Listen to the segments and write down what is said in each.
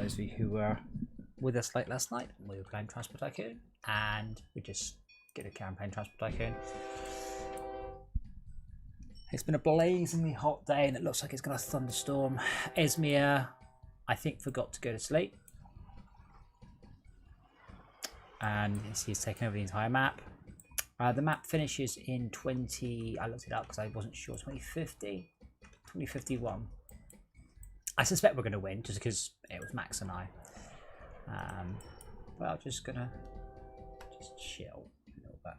those of you who were with us late last night, we were playing Transport Tycoon, and we just did a campaign Transport Tycoon. It's been a blazingly hot day, and it looks like it's going to thunderstorm. Esmir, I think, forgot to go to sleep, and he's taken over the entire map. The map finishes in I looked it up because I wasn't sure, 2050, 2051. I suspect we're going to win just because it was Max and I. But I'm just going to chill a little bit.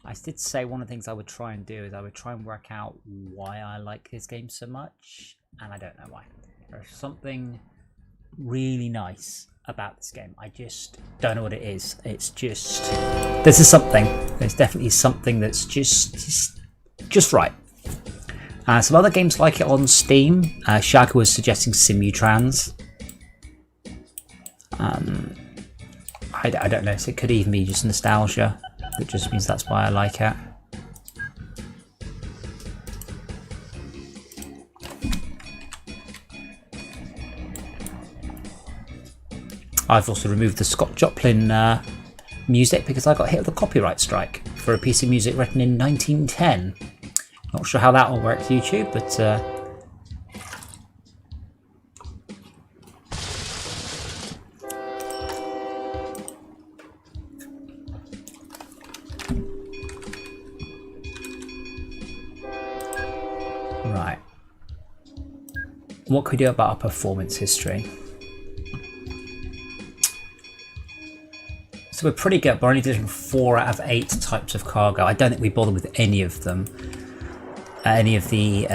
I did say one of the things I would try and do is I would try and work out why I like this game so much, and I don't know why. There's something really nice about this game. I just don't know what it is. It's just there's something. There's definitely something that's just right. Some other games like it on Steam. Shaka was suggesting Simutrans. I don't know. So it could even be just nostalgia. It just means that's why I like it. I've also removed the Scott Joplin music because I got hit with a copyright strike for a piece of music written in 1910. Not sure how that all works, YouTube, but right. What can we do about our performance history? So we're pretty good. We're only doing 4 out of 8 types of cargo. I don't think we bother with any of them. Any of the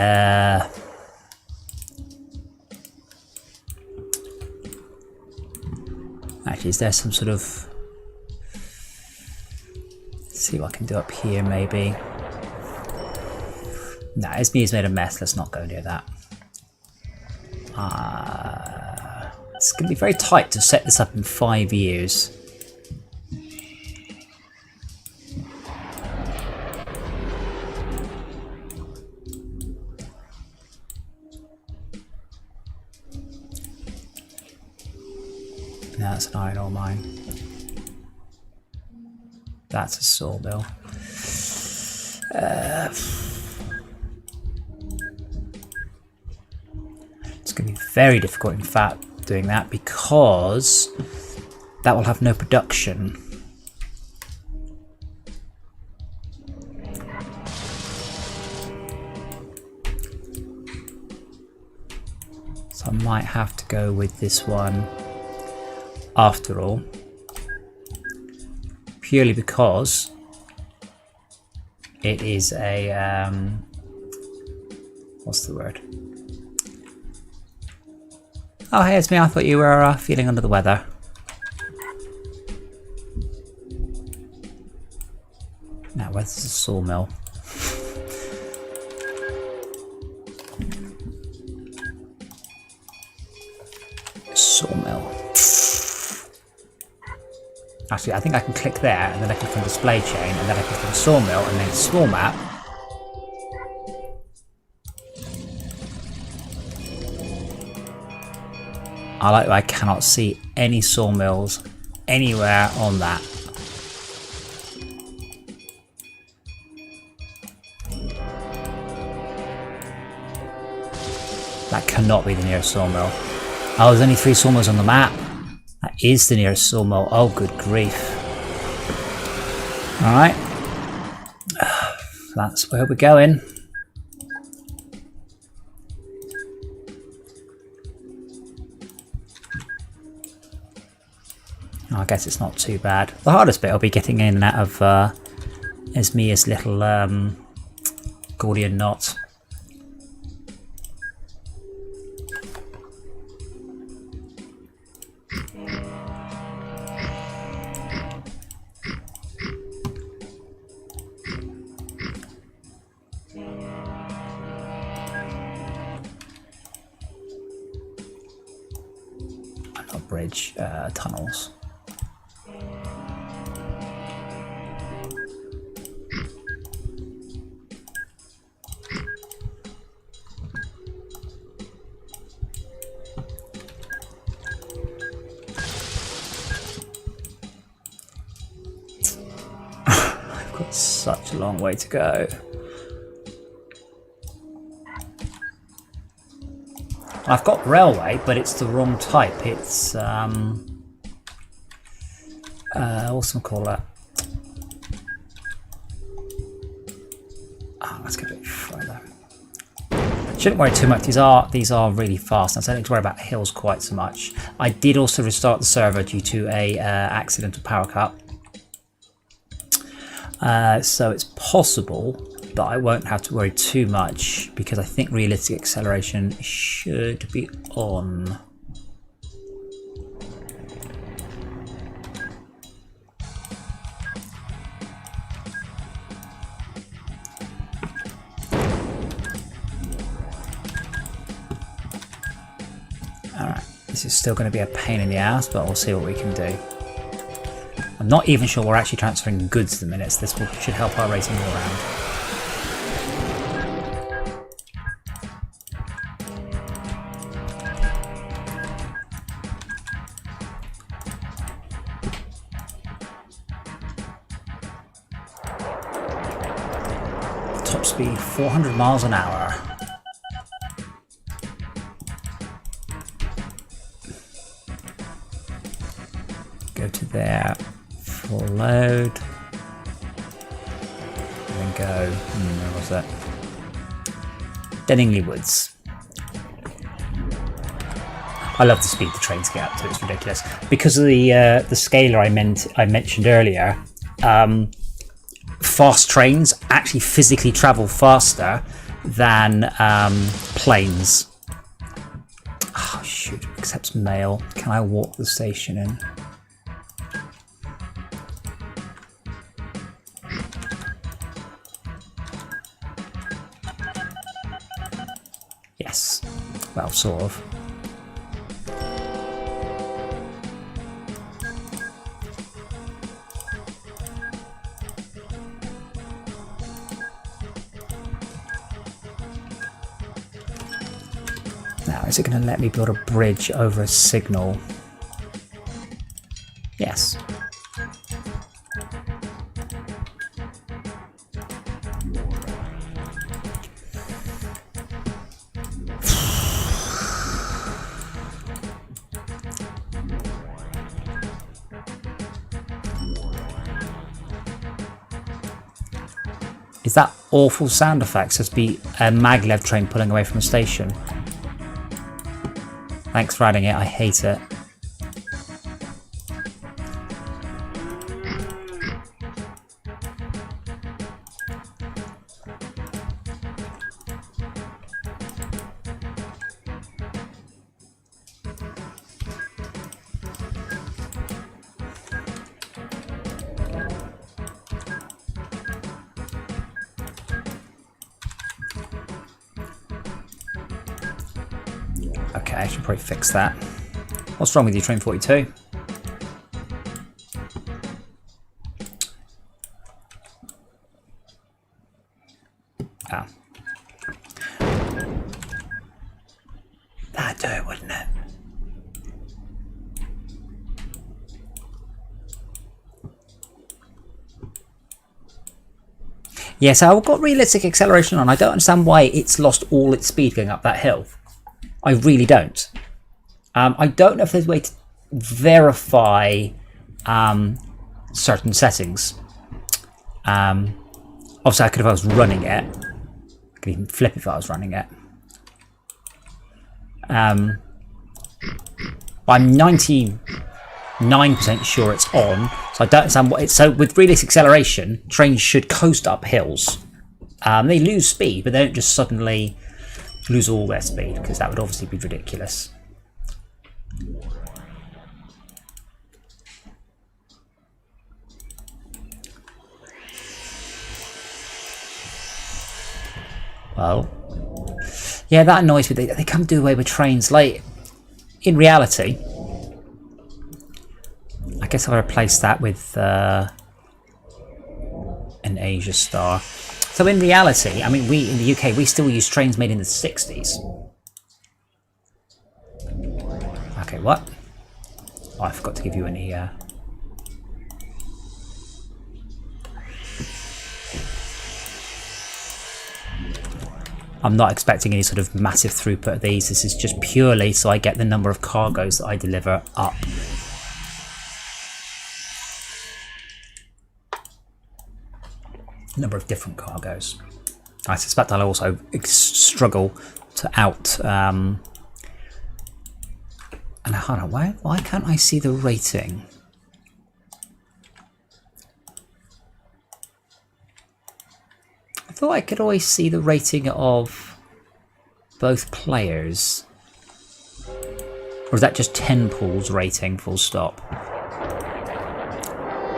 actually, is there some sort of, let's see what I can do up here maybe. Nah, SB's made a mess. Let's not go near that. It's going to be very tight to set this up in 5 years. That's an iron ore mine. That's a sawmill. It's going to be very difficult, in fact, doing that because that will have no production. So I might have to go with this one. After all, purely because it is a what's the word? Oh, hey, it's me. I thought you were feeling under the weather. Now, where's the sawmill? Sawmill. Actually, I think I can click there, and then I click on display chain, and then I click on sawmill, and then small map. I like that I cannot see any sawmills anywhere on that. That cannot be the nearest sawmill. Oh, there's only 3 sawmills on the map. That is the nearest sawmill. Oh, good grief. Alright. That's where we're going. Oh, I guess it's not too bad. The hardest bit will be getting in and out of Esmir's little Gordian knot. Bridge tunnels. such a long way to go. I've got railway, but it's the wrong type. It's what's them call that? Oh, let's get a bit further. Shouldn't worry too much. These are really fast, and so I don't need to worry about hills quite so much. I did also restart the server due to a accidental power cut, so it's possible that I won't have to worry too much because I think realistic acceleration should be on. Alright, this is still going to be a pain in the ass, but we'll see what we can do. I'm not even sure we're actually transferring goods at the minute, so this should help our racing all around. Top speed 400 miles an hour. Go to there, full load, and then go, where was that? Denningley Woods. I love the speed the trains get up to, it's ridiculous. Because of the scaler I mentioned earlier, fast trains actually physically travel faster than planes. Oh shoot, accepts mail. Can I walk the station in? Yes. Well, sort of. Now, is it going to let me build a bridge over a signal? Yes. Is that awful sound effects? Just be a maglev train pulling away from a station. Thanks for adding it, I hate it. Okay, I should probably fix that. What's wrong with you, Train 42? Oh. That'd do it, wouldn't it? Yeah, so I've got realistic acceleration on. I don't understand why it's lost all its speed going up that hill. I really don't. I don't know if there's a way to verify certain settings. Obviously, I could if I was running it. I could even flip if I was running it. I'm 99% sure it's on, so I don't understand what it's. So with realistic acceleration, trains should coast up hills. They lose speed, but they don't just suddenly lose all their speed, because that would obviously be ridiculous. Well, yeah, that annoys me. They come do away with trains. Like, in reality, I guess I'll replace that with an Asia Star. So in reality, I mean, we in the UK, we still use trains made in the 60s. Okay, what? Oh, I forgot to give you any... I'm not expecting any sort of massive throughput of these. This is just purely so I get the number of cargoes that I deliver up. Number of different cargoes. I suspect I'll also struggle to out. And hold on, why can't I see the rating? I thought I could always see the rating of both players. Or is that just 10 pools rating, full stop?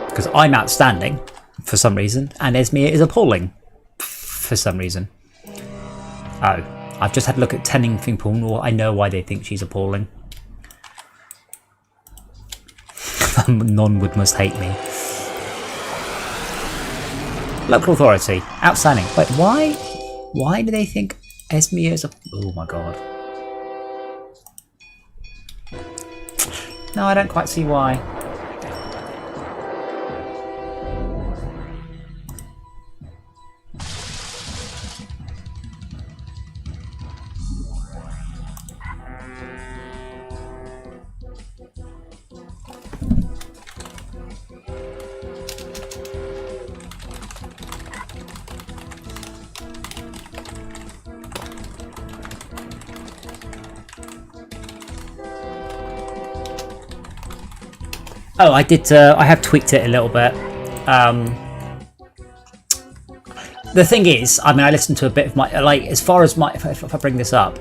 Because I'm outstanding for some reason, and Esmir is appalling for some reason. Oh, I've just had a look at Tennington Pool. Well, I know why they think she's appalling. None would must hate me. Local authority, outstanding. Wait, why? Why do they think Esmir is a? Oh my god. No, I don't quite see why. Oh, I did. I have tweaked it a little bit. The thing is, I mean, I listened to a bit of my as far as my. If I bring this up,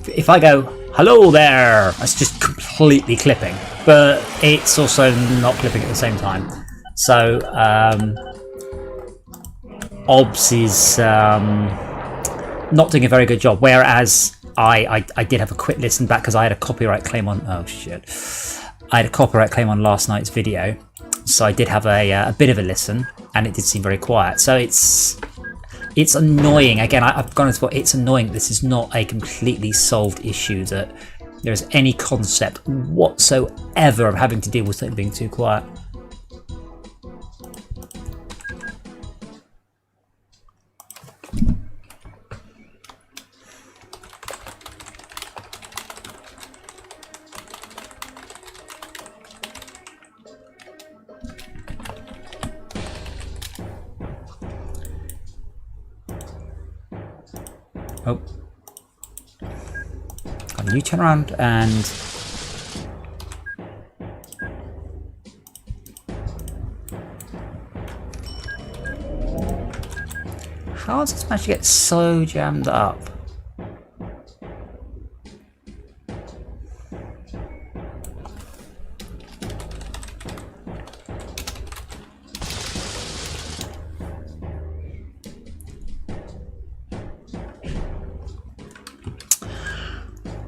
if I go hello there, that's just completely clipping, but it's also not clipping at the same time. So OBS is not doing a very good job. Whereas I did have a quick listen back because I had a copyright claim on. Oh shit. I had a copyright claim on last night's video, so I did have a bit of a listen, and it did seem very quiet. So it's annoying. Again, I've gone into what it's annoying. This is not a completely solved issue that there is any concept whatsoever of having to deal with something being too quiet. Oh. Can you turn around and... How has this managed to get so jammed up?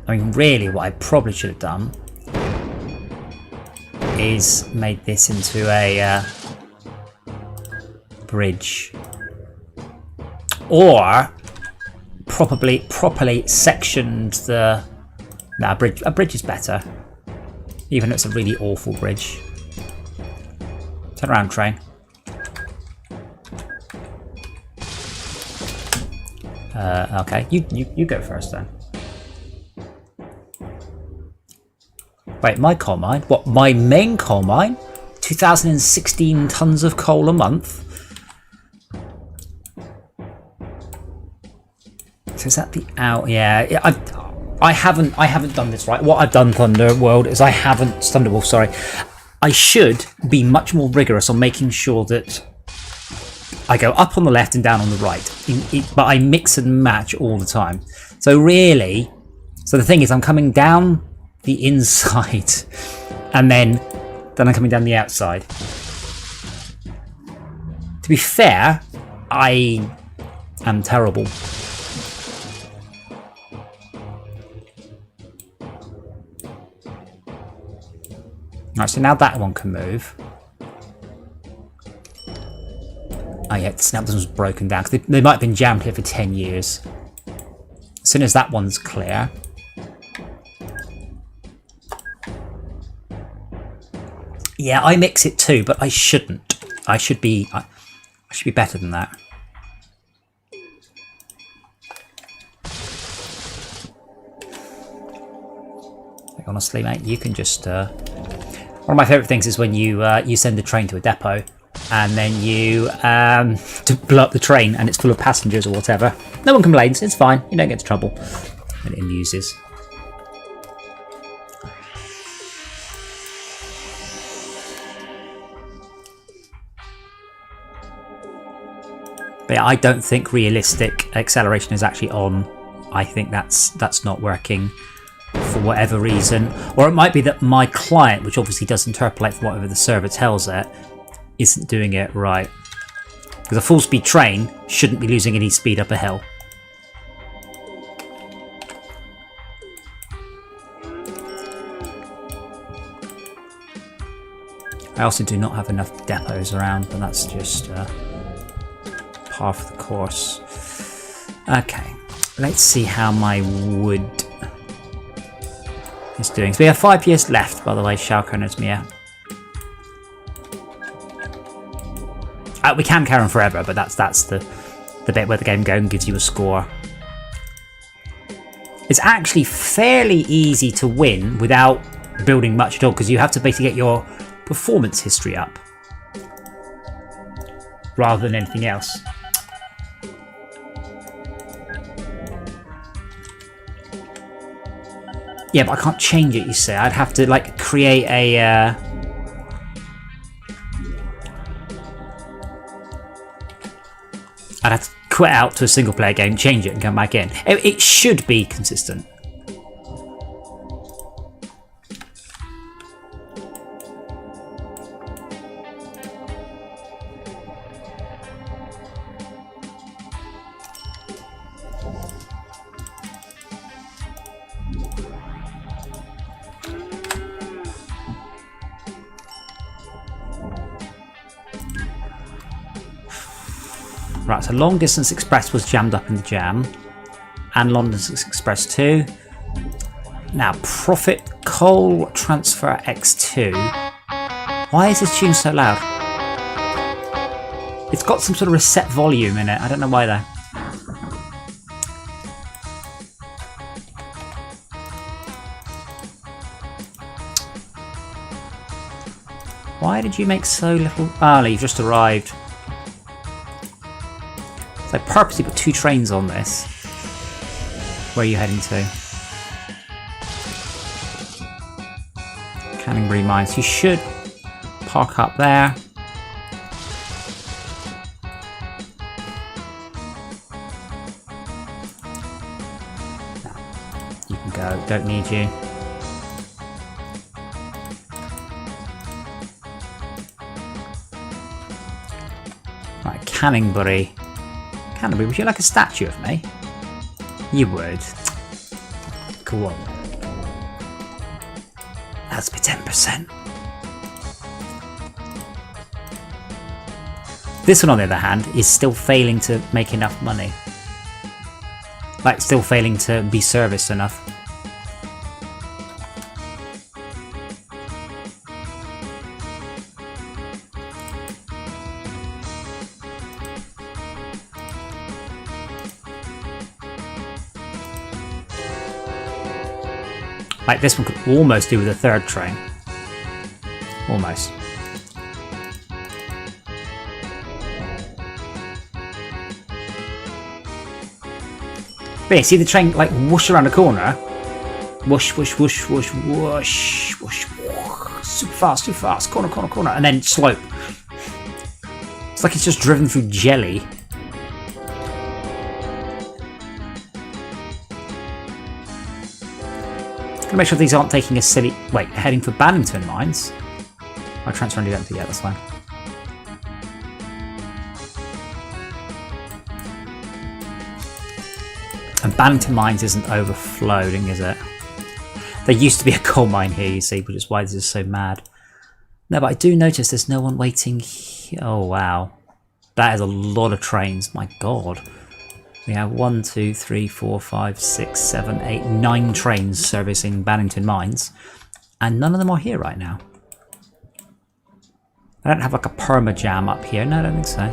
I mean, really, what I probably should have done is made this into a bridge, or properly sectioned the. No, a bridge is better, even if it's a really awful bridge. Turn around, train. Okay, you go first then. Wait, my coal mine? What, my main coal mine? 2016 tons of coal a month? So is that the out? Yeah, I haven't done this right. What I've done, Thunderworld, is Thunderwolf, sorry. I should be much more rigorous on making sure that I go up on the left and down on the right. But I mix and match all the time. So really, so the thing is, I'm coming down the inside, and then I'm coming down the outside. To be fair, I am terrible. Right, so now that one can move. Oh yeah, now this one's broken down, because they might have been jammed here for 10 years. As soon as that one's clear. Yeah, I mix it too, but I shouldn't. I should be better than that. honestly, mate, you can just... One of my favourite things is when you send a train to a depot and then you to blow up the train and it's full of passengers or whatever. No one complains, it's fine, you don't get into trouble. And it amuses. But yeah, I don't think realistic acceleration is actually on. I think that's not working for whatever reason. Or it might be that my client, which obviously does interpolate from whatever the server tells it, isn't doing it right. Because a full speed train shouldn't be losing any speed up a hill. I also do not have enough depots around, but that's just par for the course. Okay, let's see how my wood is doing. So we have 5 years left, by the way, Shalkoner's Mia. We can carry on forever, but that's the bit where the game goes and gives you a score. It's actually fairly easy to win without building much at all, because you have to basically get your performance history up rather than anything else. Yeah, but I can't change it, you see. I'd have to like create a I'd have to quit out to a single player game, change it and come back in. It should be consistent. Right, so Long Distance Express was jammed up in the jam, and Long Distance Express 2. Now, Profit Coal Transfer X2. Why is this tune so loud? It's got some sort of reset volume in it. I don't know why though. Why did you make so little? Ah, you've just arrived. So I purposely put 2 trains on this. Where are you heading to? Canningbury Mines. You should park up there. No, you can go. Don't need you. Right, Canningbury. Canningbury, would you like a statue of me? You would. Go on. That's be 10%. This one, on the other hand, is still failing to make enough money. Like, still failing to be serviced enough. Like, this one could almost do with a 3rd train. Almost. But yeah, see the train, like, whoosh around the corner? Whoosh, whoosh, whoosh, whoosh, whoosh, whoosh, whoosh. Super fast, corner, corner, corner, and then slope. It's like it's just driven through jelly. Gonna make sure these aren't taking a silly... Wait, heading for Bannington Mines? I'll transfer and do that. Yeah, that's fine. And Bannington Mines isn't overflowing, is it? There used to be a coal mine here, you see, which is why this is so mad. No, but I do notice there's no one waiting here. Oh, wow. That is a lot of trains, my god. We have 1, 2, 3, 4, 5, 6, 7, 8, 9 trains servicing Bannington Mines, and none of them are here right now. I don't have like a perma jam up here. No, I don't think so.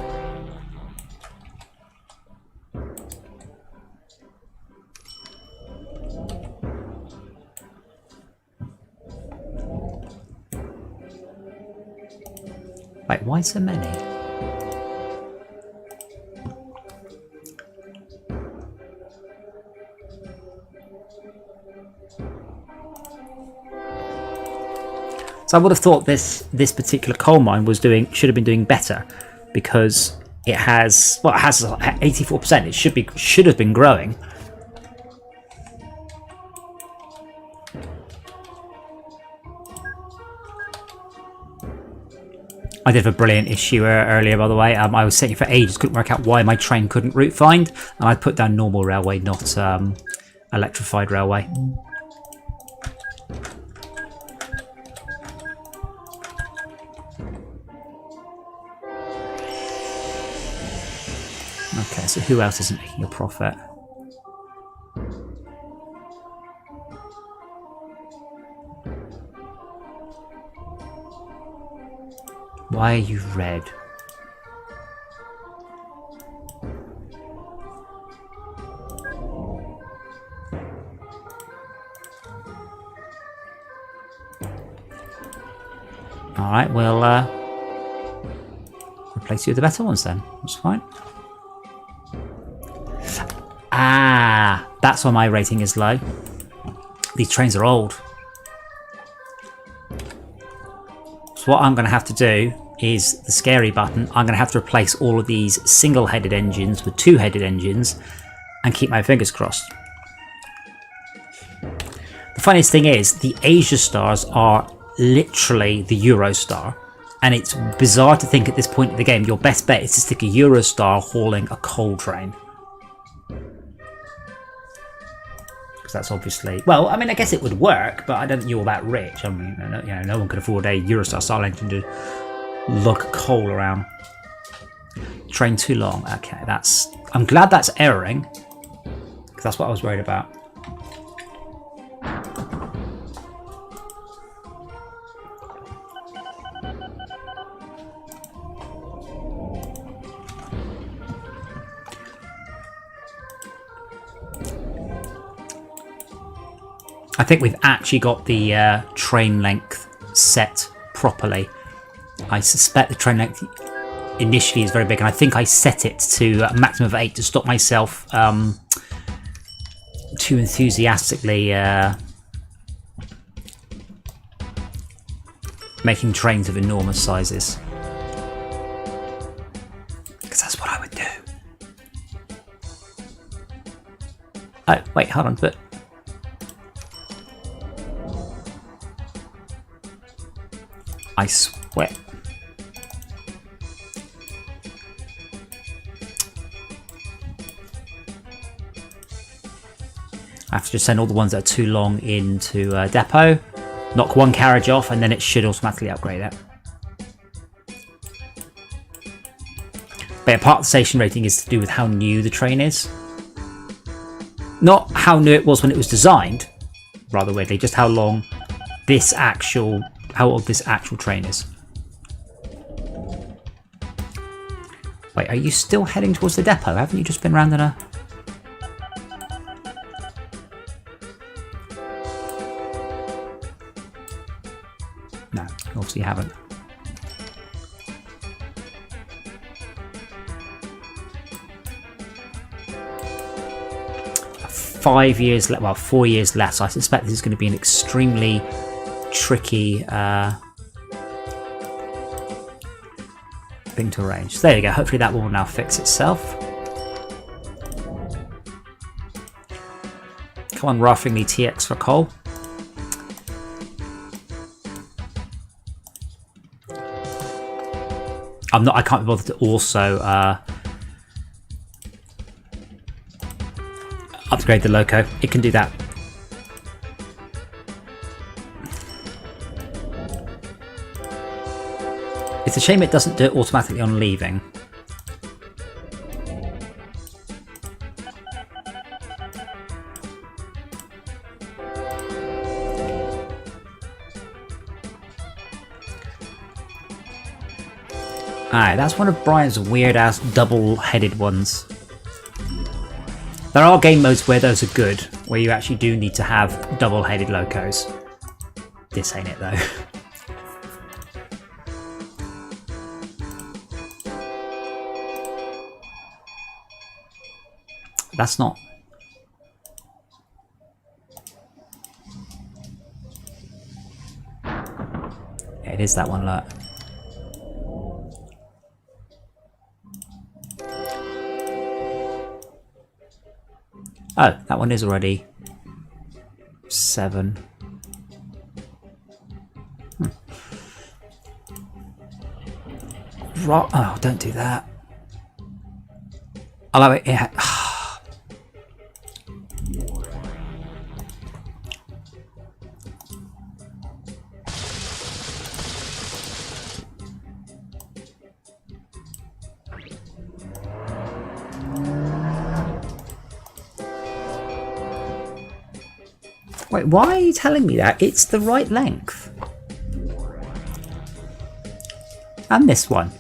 Wait, why so many? So I would have thought this particular coal mine should have been doing better, because it has 84%. It should have been growing. I did have a brilliant issue earlier, by the way. I was setting for ages, couldn't work out why my train couldn't route find, and I put down normal railway, not electrified railway. Okay, so who else isn't making a profit? Why are you red? Alright, we'll replace you with the better ones then. That's fine. Ah, that's why my rating is low. These trains are old. So what I'm going to have to do is the scary button. I'm going to have to replace all of these single-headed engines with two-headed engines and keep my fingers crossed. The funniest thing is the Asia Stars are literally the Eurostar, and it's bizarre to think at this point in the game your best bet is to stick a Eurostar hauling a coal train. Because that's obviously, well, I mean, I guess it would work, but I don't think you're that rich. I mean, you know, no one could afford a Eurostar style engine to lug coal around. Train too long. Okay, I'm glad that's erroring, because that's what I was worried about. I think we've actually got the train length set properly. I suspect the train length initially is very big, and I think I set it to a maximum of 8 to stop myself too enthusiastically making trains of enormous sizes. Because that's what I would do. Oh, wait, hold on, but... I swear. I have to just send all the ones that are too long into depot, knock one carriage off, and then it should automatically upgrade it. But part of the station rating is to do with how new the train is. Not how new it was when it was designed, rather weirdly, just how long this actual... how old this actual train is. Wait, are you still heading towards the depot? Haven't you just been round in a... No, obviously you haven't. Well, 4 years less. I suspect this is going to be an extremely tricky thing to arrange. So there you go. Hopefully that will now fix itself. Come on, Raffingley TX for coal. I can't be bothered to also upgrade the loco. It can do that. It's a shame it doesn't do it automatically on leaving. Alright, that's one of Brian's weird-ass double-headed ones. There are game modes where those are good, where you actually do need to have double-headed locos. This ain't it, though. That's not... Yeah, it is that one, look. Oh, that one is already 7. Oh, don't do that. I love it. Yeah. Wait, why are you telling me that? It's the right length. And this one.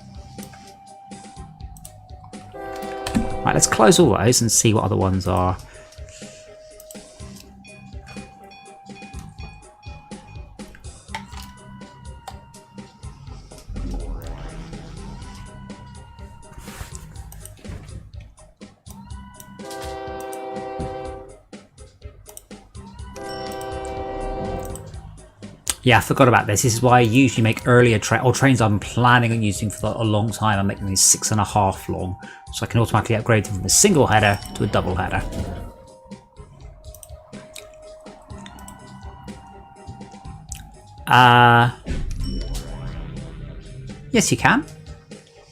Right, let's close all those and see what other ones are. Yeah, I forgot about this. This is why I usually make earlier trains I'm planning on using for a long time. I'm making these 6.5 long, so I can automatically upgrade them from a single header to a double header. Yes, you can.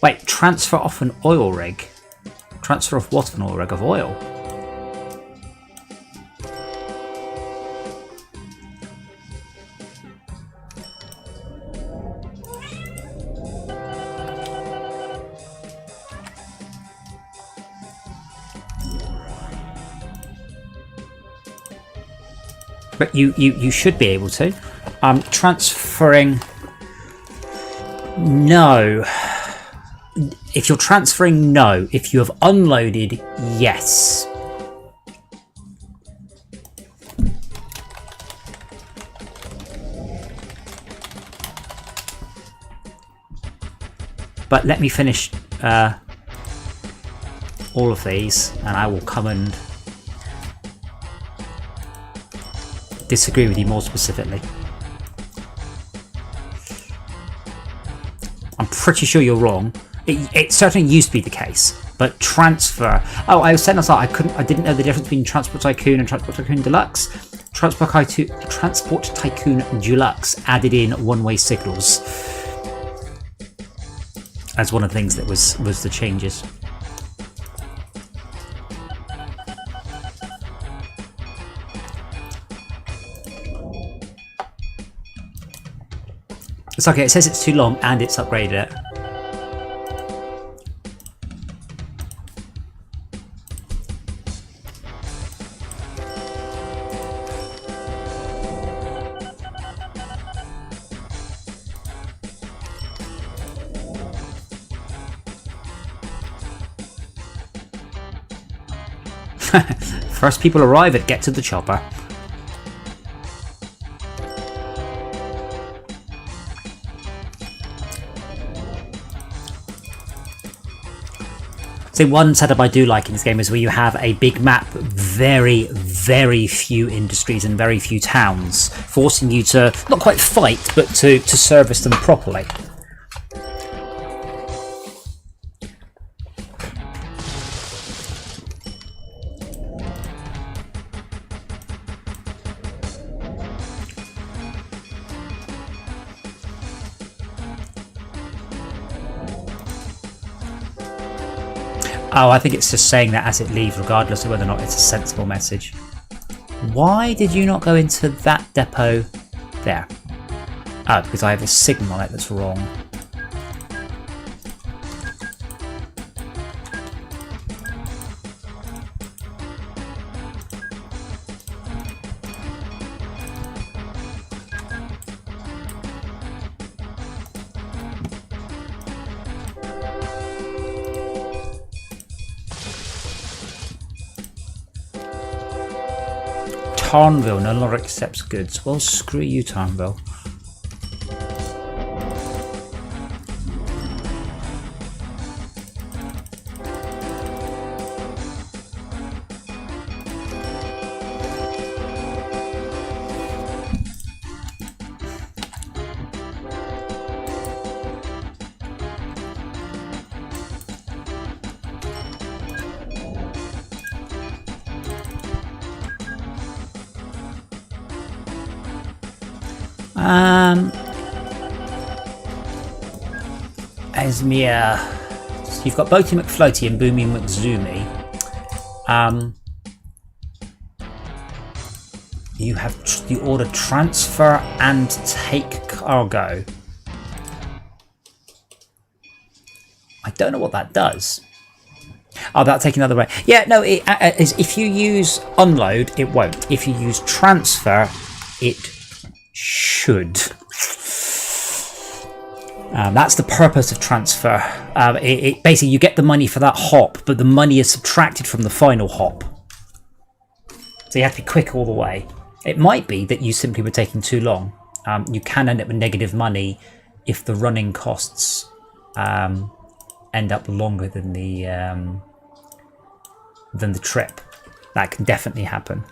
Wait, transfer off an oil rig. Transfer off what an oil rig? Of oil? But you should be able to. Transferring... No. If you're transferring, no. If you have unloaded, yes. But let me finish all of these, and I will come and disagree with you more specifically. I'm pretty sure you're wrong. It certainly used to be the case, but transfer. Oh, I was saying I didn't know the difference between Transport Tycoon and Transport Tycoon Deluxe. Transport Tycoon Deluxe added in one-way signals as one of the things that was the changes. It's okay, it says it's too long and it's upgraded it. First people arrive at get to the chopper. So one setup I do like in this game is where you have a big map, very, very few industries and very few towns, forcing you to not quite fight, but to service them properly. Oh, I think it's just saying that as it leaves, regardless of whether or not it's a sensible message. Why did you not go into that depot there? Oh, because I have a signal on it that's wrong. Tarnville no longer accepts goods. Well, screw you, Tarnville. Esmir. So you've got Boaty McFloaty and Boomy McZoomy. You have the order transfer and take cargo. I don't know what that does. Oh, that'll take another way. Yeah, no, if you use unload, it won't. If you use transfer, it should. That's the purpose of transfer. Basically, you get the money for that hop, but the money is subtracted from the final hop. So you have to be quick all the way. It might be that you simply were taking too long. You can end up with negative money if the running costs end up longer than the trip. That can definitely happen.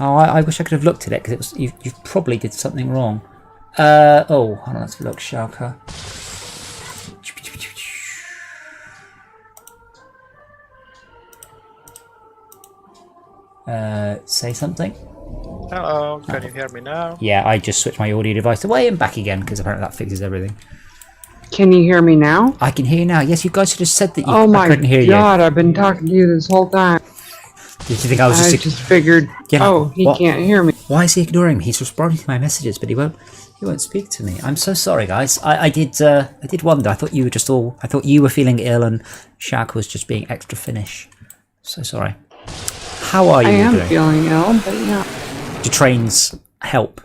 Oh, I wish I could have looked at it because you probably did something wrong. Oh, hold on, let's look, Schalke. Say something. Hello, can you hear me now? Yeah, I just switched my audio device away and back again because apparently that fixes everything. Can you hear me now? I can hear you now. Yes, you guys should have said that I couldn't hear you. Oh my god, I've been talking to you this whole time. Did you think I was I just figured, yeah, he can't hear me. Why is he ignoring me? He's responding to my messages, but he won't speak to me. I'm so sorry, guys. I did wonder. I thought you were feeling ill and Shaq was just being extra Finnish. So sorry. How are you I am doing? feeling ill, but yeah. Do trains help?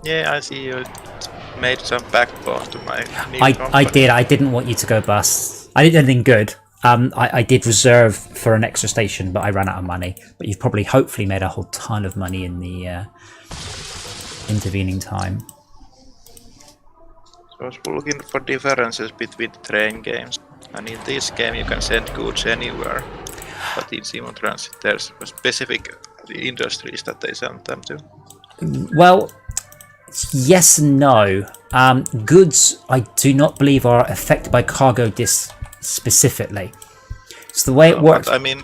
Yeah, I see you made some backbone to my new I company. did. I didn't want you to go bust. I didn't do anything good. I did reserve for an extra station, but I ran out of money. But you've probably, hopefully, made a whole ton of money in the intervening time. So I was looking for differences between the train games. And in this game you can send goods anywhere. But in Simon Transit there's specific industries that they send them to. Well, yes and no. Goods, I do not believe, are affected by cargo discs specifically. So the way it works... But I mean,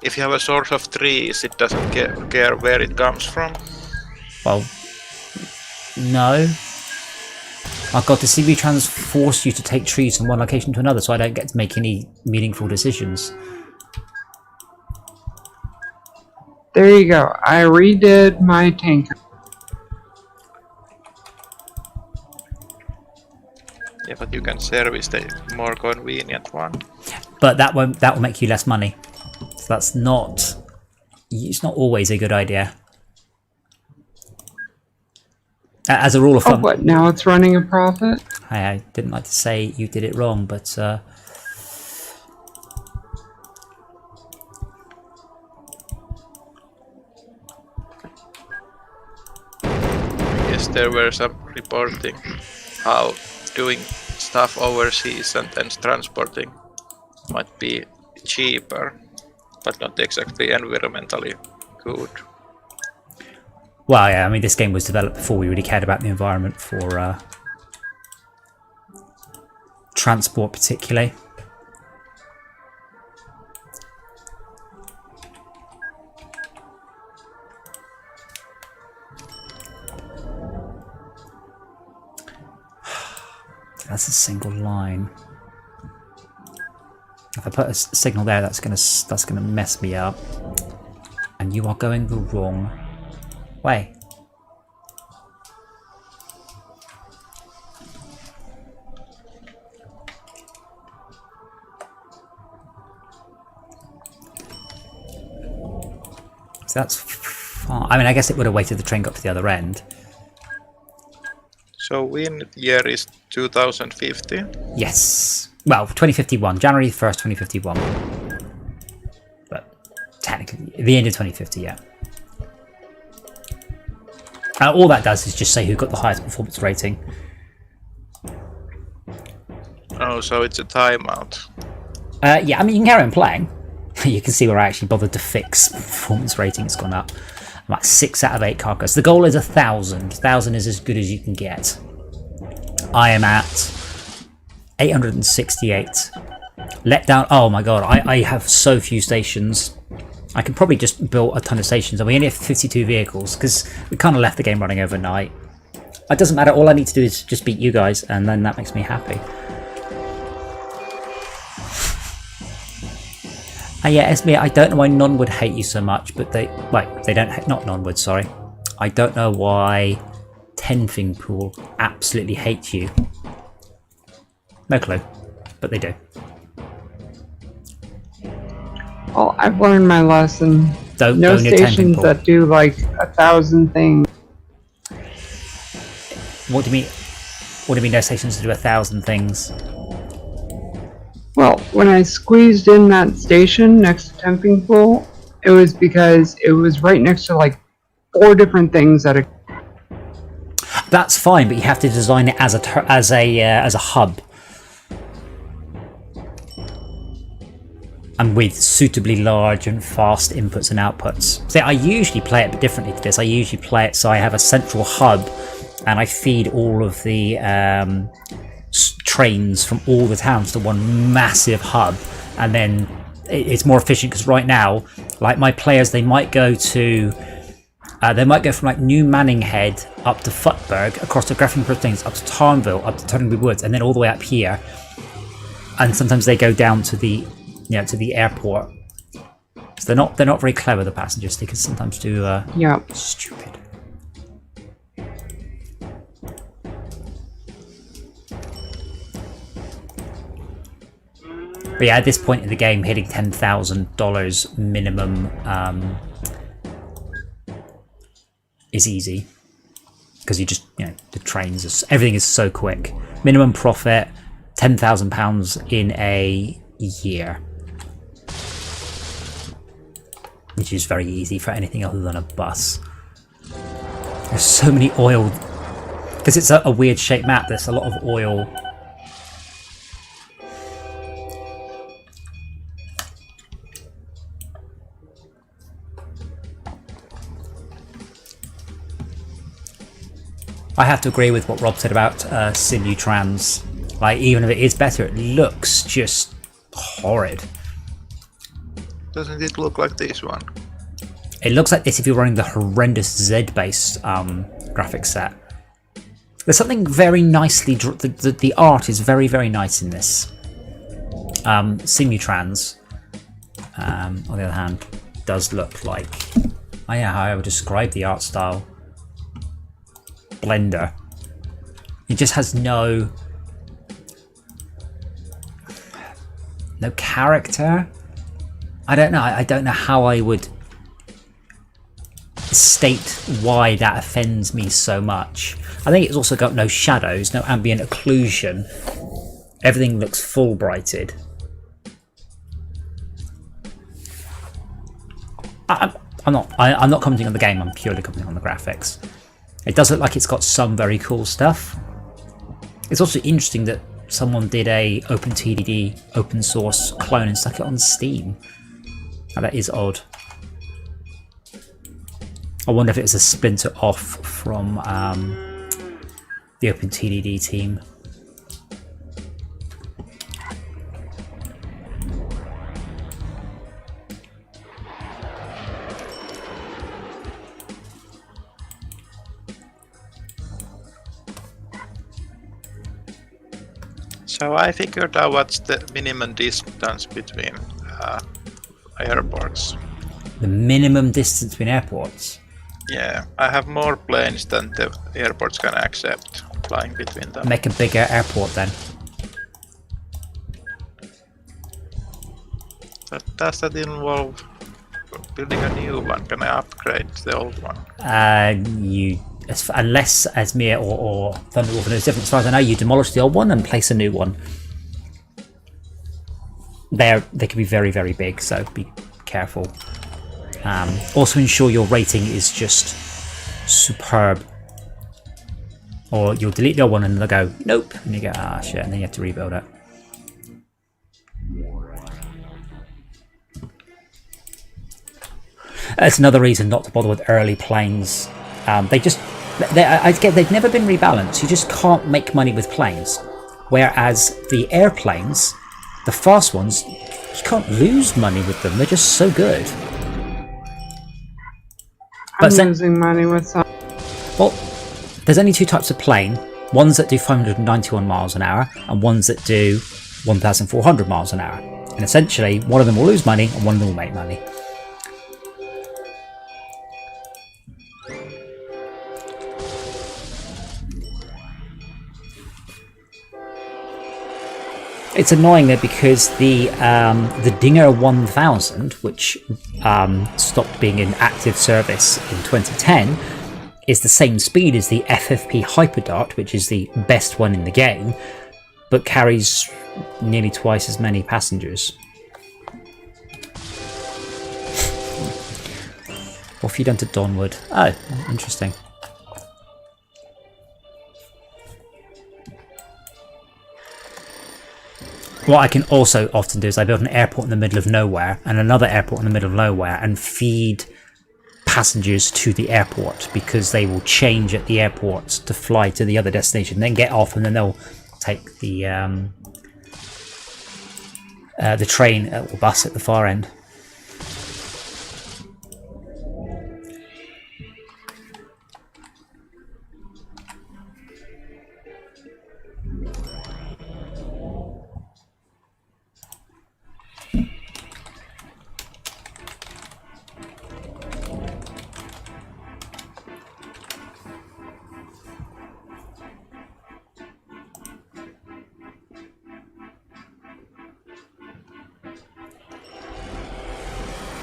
if you have a source of trees, it doesn't care where it comes from. Well, no. Oh god, the CB trans force you to take trees from one location to another, so I don't get to make any meaningful decisions. There you go. I redid my tanker. Yeah, but you can service the more convenient one. But that will make you less money. So that's not... It's not always a good idea. As a rule of Oh, thumb... what? Now it's running a profit? I didn't like to say you did it wrong, but... Yes, there were some reporting how doing stuff overseas and then transporting might be cheaper, but not exactly environmentally good. Well, yeah, I mean, this game was developed before we really cared about the environment for transport particularly. That's a single line. If I put a signal there, that's gonna mess me up. And you are going the wrong way. So that's far. I mean, I guess it would have waited the train got to the other end. So when year is 2050? Yes. Well, 2051. January 1st, 2051. But technically, the end of 2050, yeah. All that does is just say who got the highest performance rating. Oh, so it's a timeout. Yeah, I mean, you can carry on playing. You can see where I actually bothered to fix performance rating. It's gone up. I'm at 6 out of 8 cargoes. The goal is 1,000. 1,000 is as good as you can get. I am at 868. LockDown. Oh my god, I have so few stations. I could probably just build a ton of stations, and we only have 52 vehicles because we kind of left the game running overnight. It doesn't matter. All I need to do is just beat you guys, and then that makes me happy. Yeah, Esme, I don't know why none would hate you so much, but they don't. Not none would. Sorry, I don't know why Tenfing Pool absolutely hates you. No clue, but they do. Well, I've learned my lesson. Don't no own your stations Tenfing that do like 1,000 things. What do you mean? What do you mean? No stations to do 1,000 things? Well, when I squeezed in that station next to Temping Pool, it was because it was right next to like 4 different things that. That's fine, but you have to design it as a hub, and with suitably large and fast inputs and outputs. See, I usually play it a bit differently to this. I usually play it so I have a central hub, and I feed all of the trains from all the towns to one massive hub, and then it's more efficient because right now, like my players, they might go from like New Manninghead up to Futberg, across the Grafenberg things, up to Tarnville, up to Turningby Woods, and then all the way up here. And sometimes they go down to the to the airport. So they're not very clever, the passengers. They can sometimes do stupid. But yeah, at this point in the game, hitting $10,000 minimum is easy because you just the trains, everything is so quick. Minimum profit, £10,000 in a year, which is very easy for anything other than a bus. There's so many oil because it's a weird shaped map. There's a lot of oil. I have to agree with what Rob said about Simutrans. Like, even if it is better, it looks just horrid. Doesn't it look like this one? It looks like this if you're running the horrendous Z-based graphics set. There's something very nicely... The art is very, very nice in this. Simutrans, on the other hand, does look like... Oh yeah, how I would describe the art style. Blender. It just has no character. I don't know. I don't know how I would state why that offends me so much. I think it's also got no shadows, no ambient occlusion. Everything looks full brighted. I'm not commenting on the game. I'm purely commenting on the graphics. It does look like it's got some very cool stuff. It's also interesting that someone did a OpenTDD open source clone and stuck it on Steam. Now, that is odd. I wonder if it was a splinter off from the OpenTDD team. So I figured out what's the minimum distance between airports. The minimum distance between airports? Yeah, I have more planes than the airports can accept flying between them. Make a bigger airport then. But does that involve building a new one? Can I upgrade the old one? Unless Esmir or Thunderwolf knows different, as far as I know, you demolish the old one and place a new one. They can be very, very big, so be careful. Also ensure your rating is just superb. Or you'll delete the old one and they'll go, nope, and you go, ah shit, and then you have to rebuild it. That's another reason not to bother with early planes. They've never been rebalanced. You just can't make money with planes. Whereas the airplanes, the fast ones, you can't lose money with them. They're just so good. I'm losing money with some. Well, there's only two types of plane. Ones that do 591 miles an hour and ones that do 1,400 miles an hour. And essentially, one of them will lose money and one of them will make money. It's annoying though because the Dinger 1000, which stopped being in active service in 2010, is the same speed as the FFP Hyperdart, which is the best one in the game, but carries nearly twice as many passengers. What have you done to Donwood? Oh, interesting. What I can also often do is I build an airport in the middle of nowhere and another airport in the middle of nowhere and feed passengers to the airport, because they will change at the airport to fly to the other destination, then get off, and then they'll take the train or bus at the far end.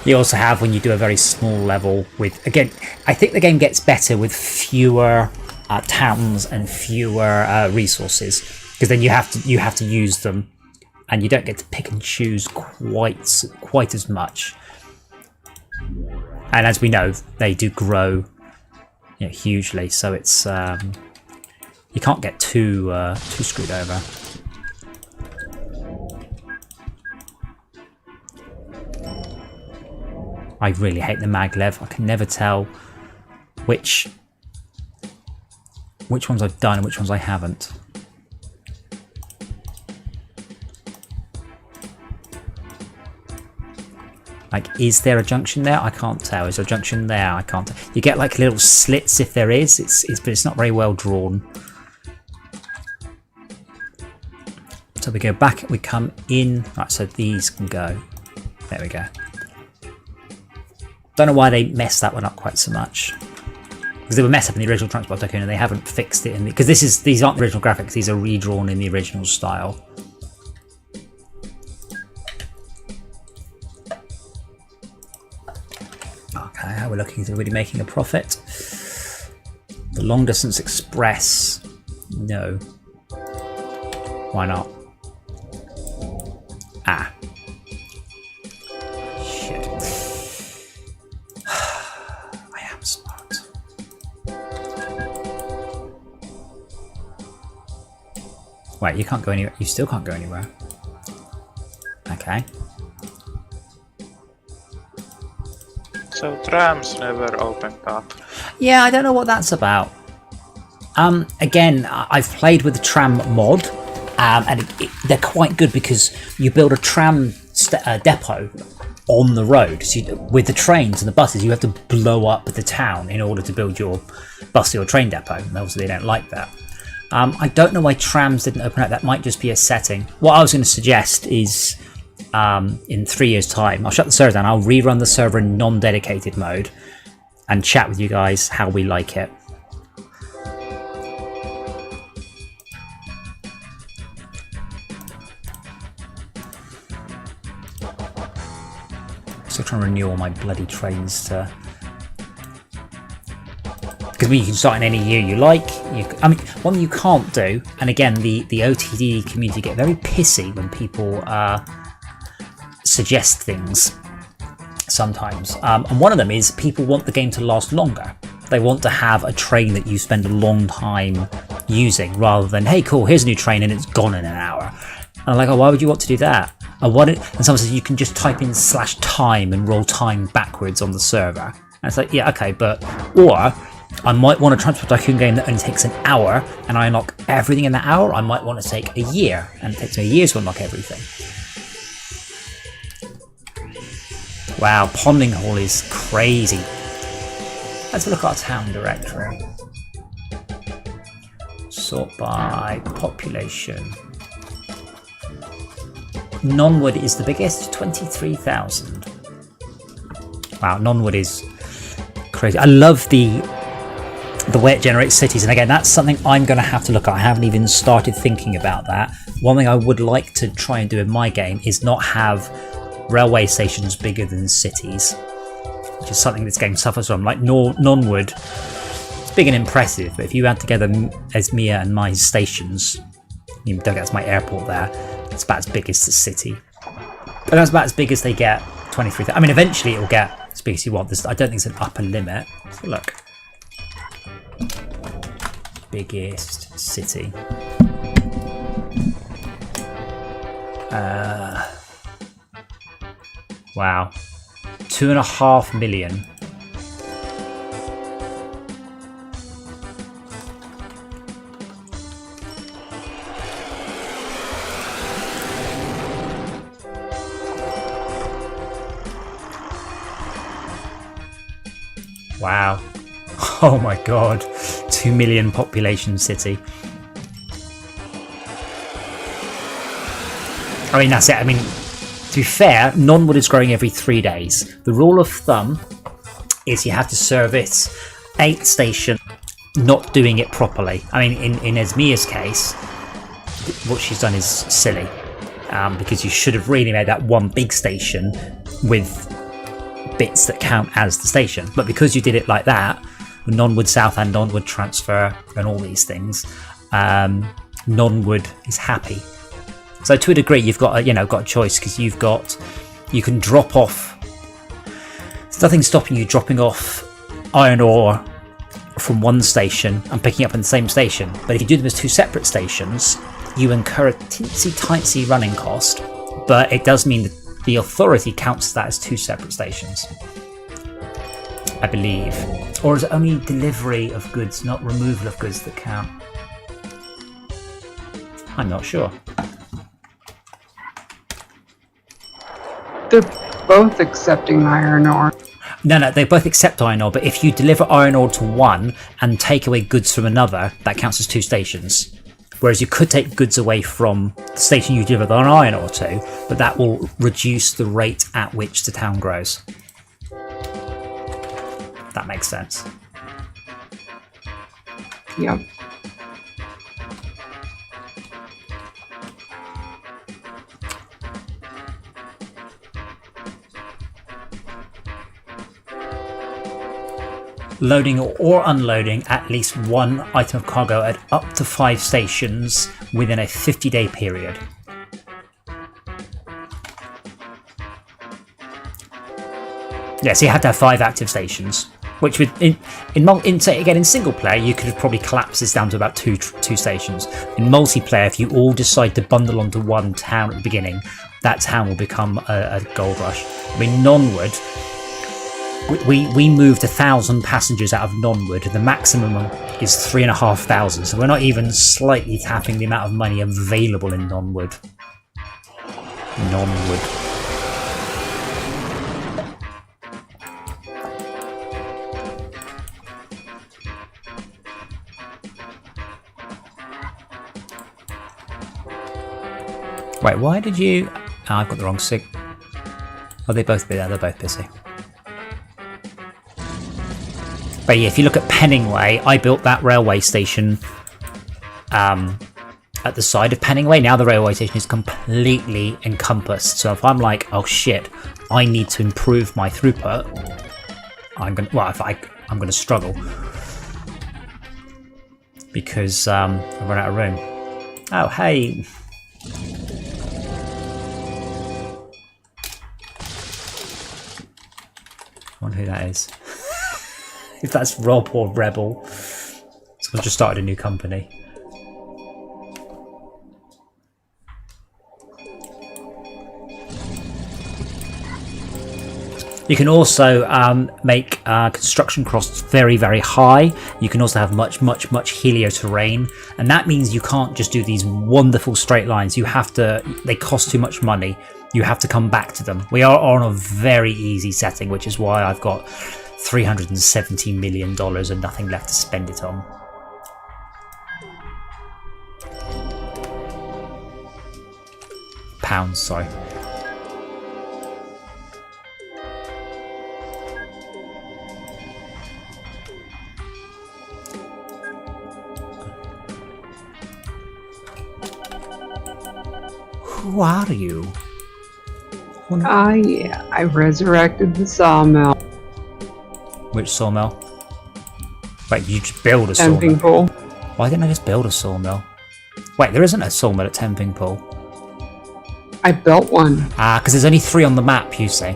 You also have when you do a very small level with, again, I think the game gets better with fewer towns and fewer resources, because then you have to use them, and you don't get to pick and choose quite as much. And as we know, they do grow, you know, hugely, so it's you can't get too screwed over. I really hate the maglev. I can never tell which ones I've done and which ones I haven't. Like, is there a junction there? I can't tell. Is there a junction there? I can't tell. You get like little slits if there is. But it's not very well drawn. So we go back. We come in. Right. So these can go. There we go. Don't know why they messed that one up quite so much, because they were messed up in the original Transport Tycoon and they haven't fixed it in because these aren't original graphics, these are redrawn in the original style. Okay, how we're looking, is it really making a profit? The Long Distance Express, no. Why not? Ah. Wait, you can't go anywhere. You still can't go anywhere. Okay. So trams never opened up. Yeah, I don't know what that's about. Again, I've played with the tram mod, and they're quite good because you build a tram depot on the road. So with the trains and the buses, you have to blow up the town in order to build your bus or train depot. And obviously, they don't like that. I don't know why trams didn't open up. That might just be a setting. What I was going to suggest is, in 3 years' time, I'll shut the server down. I'll rerun the server in non-dedicated mode and chat with you guys how we like it. Still trying to renew all my bloody trains to... Because you can start in any year you like. I mean, one you can't do, and again, the OTD community get very pissy when people suggest things sometimes. And one of them is people want the game to last longer. They want to have a train that you spend a long time using, rather than, hey, cool, here's a new train and it's gone in an hour. And I'm like, oh, why would you want to do that? And someone says you can just type in /time and roll time backwards on the server. And it's like, yeah, okay, but... Or... I might want a Transport Tycoon game that only takes an hour and I unlock everything in that hour. I might want to take a year and it takes me a year to unlock everything. Wow, Ponding Hall is crazy. Let's look at our town directory. Sort by population. Nonwood is the biggest, 23,000. Wow, Nonwood is crazy. I love the way it generates cities, and again, that's something I'm going to have to look at. I haven't even started thinking about that. One thing I would like to try and do in my game is not have railway stations bigger than cities, which is something this game suffers from. Like Nonwood, it's big and impressive, but if you add together Esmir and my stations, you don't get that's my airport there, it's about as big as the city. But that's about as big as they get. 23,000. I mean, eventually it will get as big as you want. I don't think it's an upper limit. So look. Biggest city. Wow. 2.5 million. Wow. Oh my god. 2 million population city. I mean, that's it. I mean, to be fair, Nonwood is growing every 3 days. The rule of thumb is you have to service 8 stations not doing it properly. I mean, in Esmir's case, what she's done is silly. Because you should have really made that one big station with bits that count as the station. But because you did it like that, with Nonwood South and Nonwood Transfer and all these things, Nonwood is happy. So to a degree, you've got a choice, because you can drop off. There's nothing stopping you dropping off iron ore from one station and picking up in the same station. But if you do them as 2 separate stations, you incur a teensy running cost. But it does mean that the authority counts that as 2 separate stations, I believe. Or is it only delivery of goods, not removal of goods, that count? I'm not sure. They're both accepting iron ore. No, they both accept iron ore, but if you deliver iron ore to one and take away goods from another, that counts as 2 stations. Whereas you could take goods away from the station you deliver the iron ore to, but that will reduce the rate at which the town grows. That makes sense. Yep. Loading or unloading at least 1 item of cargo at up to 5 stations within a 50-day period. Yeah, so you have to have 5 active stations, which would in single player you could have probably collapsed this down to about two stations. In multiplayer, if you all decide to bundle onto one town at the beginning, that town will become a gold rush. I mean, Nonwood. We moved 1,000 passengers out of Nonwood. The maximum is 3,500, so we're not even slightly tapping the amount of money available in Nonwood. Wait, why did you... Oh, I've got the wrong sig. Oh, they're both busy. But yeah, if you look at Penningway, I built that railway station at the side of Penningway. Now the railway station is completely encompassed. So if I'm like, oh shit, I need to improve my throughput, I'm gonna struggle because I run out of room. Oh hey. I wonder who that is. If that's Rob or Rebel. Someone just started a new company. You can also make construction costs very, very high. You can also have much hillier terrain, and that means you can't just do these wonderful straight lines. You have to. They cost too much money. You have to come back to them. We are on a very easy setting, which is why I've got $370 million and nothing left to spend it on. Pounds, sorry. Who are you? Yeah, I resurrected the sawmill. Which sawmill? Wait, you just build a Temping sawmill? pool. Why didn't I just build a sawmill? Wait, there isn't a sawmill at Temping Pool. I built one. Ah, because there's only 3 on the map, you say.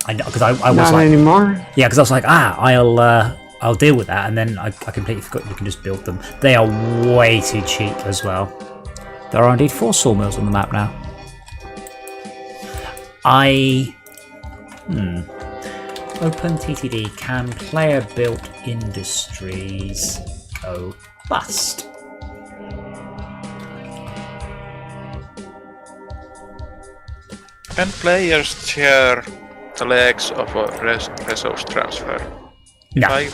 I know, because I was Not like, anymore. yeah, because I was like, I'll deal with that, and then I completely forgot you can just build them. They are way too cheap as well. There are indeed 4 sawmills on the map now. Open TTD, can player-built industries go bust? Can players share the legs of a resource transfer? No.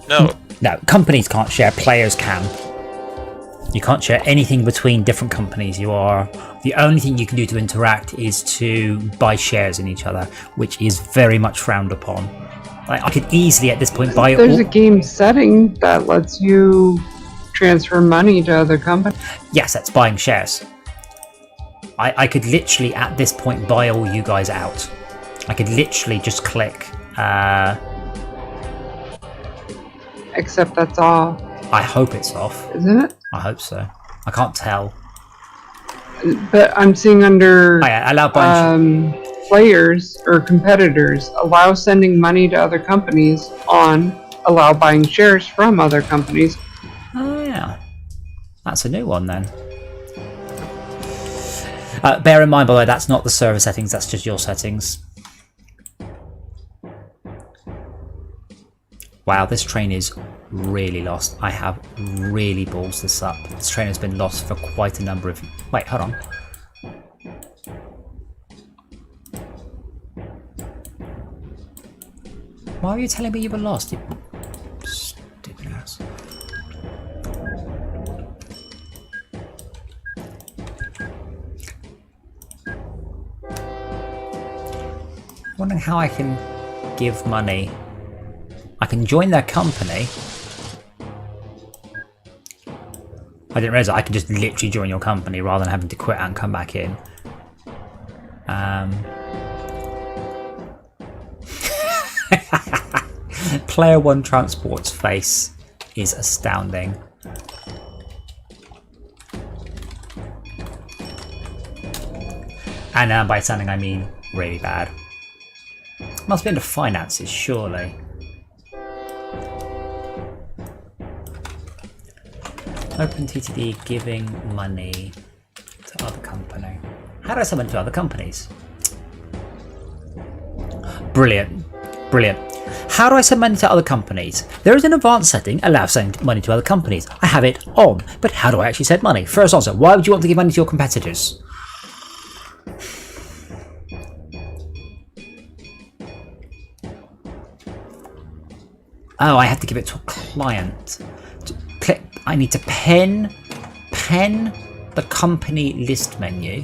No. No, companies can't share, players can. You can't share anything between different companies. The only thing you can do to interact is to buy shares in each other, which is very much frowned upon. Like, I could easily at this point buy There's a game setting that lets you transfer money to other companies. Yes, that's buying shares. I could literally at this point buy all you guys out. I could literally just click. Except that's all, I hope it's off. isn't it? I hope so. I can't tell. But I'm seeing under Oh, yeah, allow buying players or competitors, allow sending money to other companies on, allow buying shares from other companies. Oh yeah, that's a new one then. Bear in mind, by the way, that's not the server settings, that's just your settings. Wow, this train is really lost. I have really balls this up. This train has been lost for quite a number of... Wait, hold on. Why were you telling me you were lost, you stupid ass? Wondering how I can give money. I can join their company. I didn't realise that I could just literally join your company rather than having to quit and come back in. Player 1 Transport's face is astounding. And by astounding I mean really bad. Must be into finances, surely. Open TTD giving money to other company. How do I summon to other companies? Brilliant. Brilliant. How do I send money to other companies? There is an advanced setting, allow sending money to other companies. I have it on, but how do I actually send money? First answer, why would you want to give money to your competitors? Oh, I have to give it to a client. Click. I need to pen the company list menu.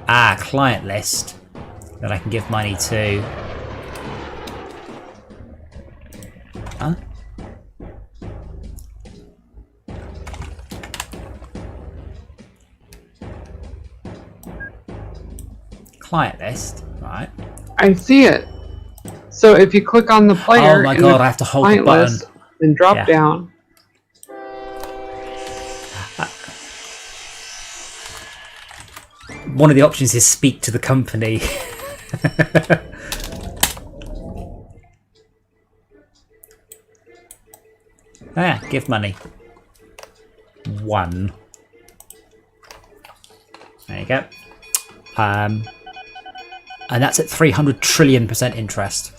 Ah, client list that I can give money to. Huh? Client list, right? I see it. So if you click on the player, Oh my in god, the I have to hold the client button. list, then drop Yeah. down. One of the options is speak to the company. Ah, give money. 1. There you go. And that's at 300 trillion% interest.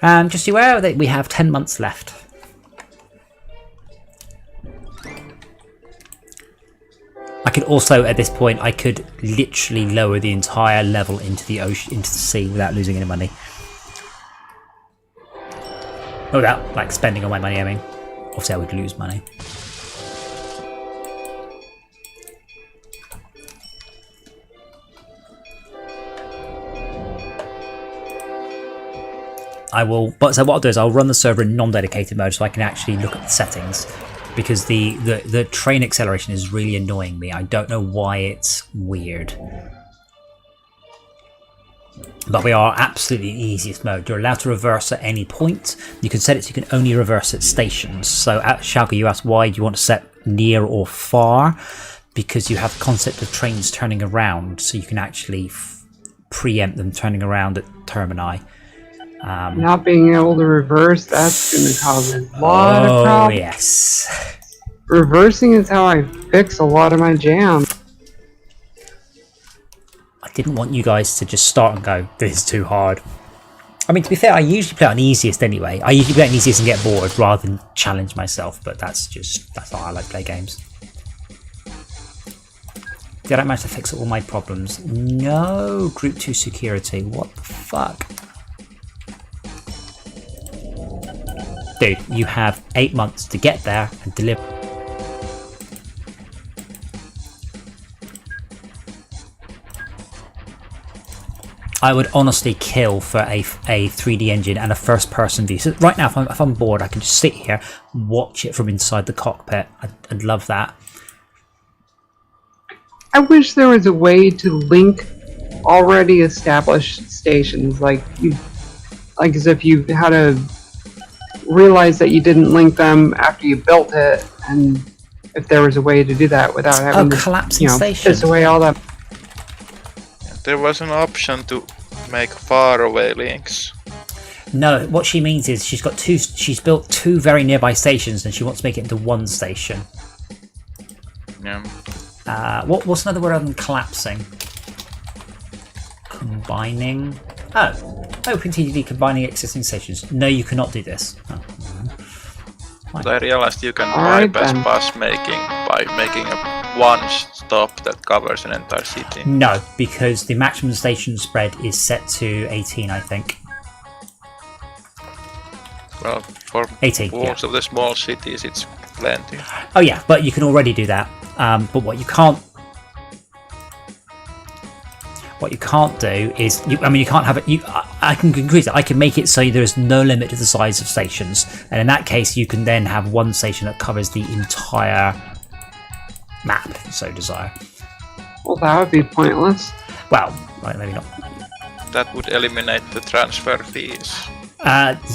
And just aware that we have 10 months left. I could also, at this point, I could literally lower the entire level into the ocean, into the sea, without losing any money. Without, like, spending all my money, I mean. Obviously, I would lose money. So what I'll do is I'll run the server in non-dedicated mode so I can actually look at the settings, because the train acceleration is really annoying me. I don't know why it's weird. But we are absolutely the easiest mode. You're allowed to reverse at any point. You can set it so you can only reverse at stations. So at Schalke, you asked why do you want to set near or far? Because you have the concept of trains turning around, so you can actually preempt them turning around at termini. Not being able to reverse, that's going to cause a lot of problems. Oh, yes. Reversing is how I fix a lot of my jams. I didn't want you guys to just start and go, this is too hard. I mean, to be fair, I usually play on easiest anyway. I usually play on easiest and get bored rather than challenge myself, but that's how I like to play games. Did I manage to fix all my problems? No, Group 2 security. What the fuck? Dude, you have 8 months to get there and deliver. I would honestly kill for a 3D engine and a first-person view. So right now, if I'm bored, I can just sit here, watch it from inside the cockpit. I'd love that. I wish there was a way to link already established stations, like as if you had to realize that you didn't link them after you built it, and if there was a way to do that without having to, collapsing station. piss away all that. There was an option to make faraway links. No, what she means is she's built two very nearby stations and she wants to make it into one station. Yeah. What's another word other than collapsing? Combining. OpenTTD combining existing stations. No, you cannot do this. Oh. But I realized you can Alright, bypass then. bus making by making a one stop that covers an entire city. No, because the maximum station spread is set to 18, I think. Well, for 18, most of the small cities, it's plenty. Oh yeah, but you can already do that. But what you can't do is, you can't have it. I can increase it. I can make it so there is no limit to the size of stations, and in that case, you can then have one station that covers the entire map, if you so desire. Well, that would be pointless. Well, right, maybe not. That would eliminate the transfer fees.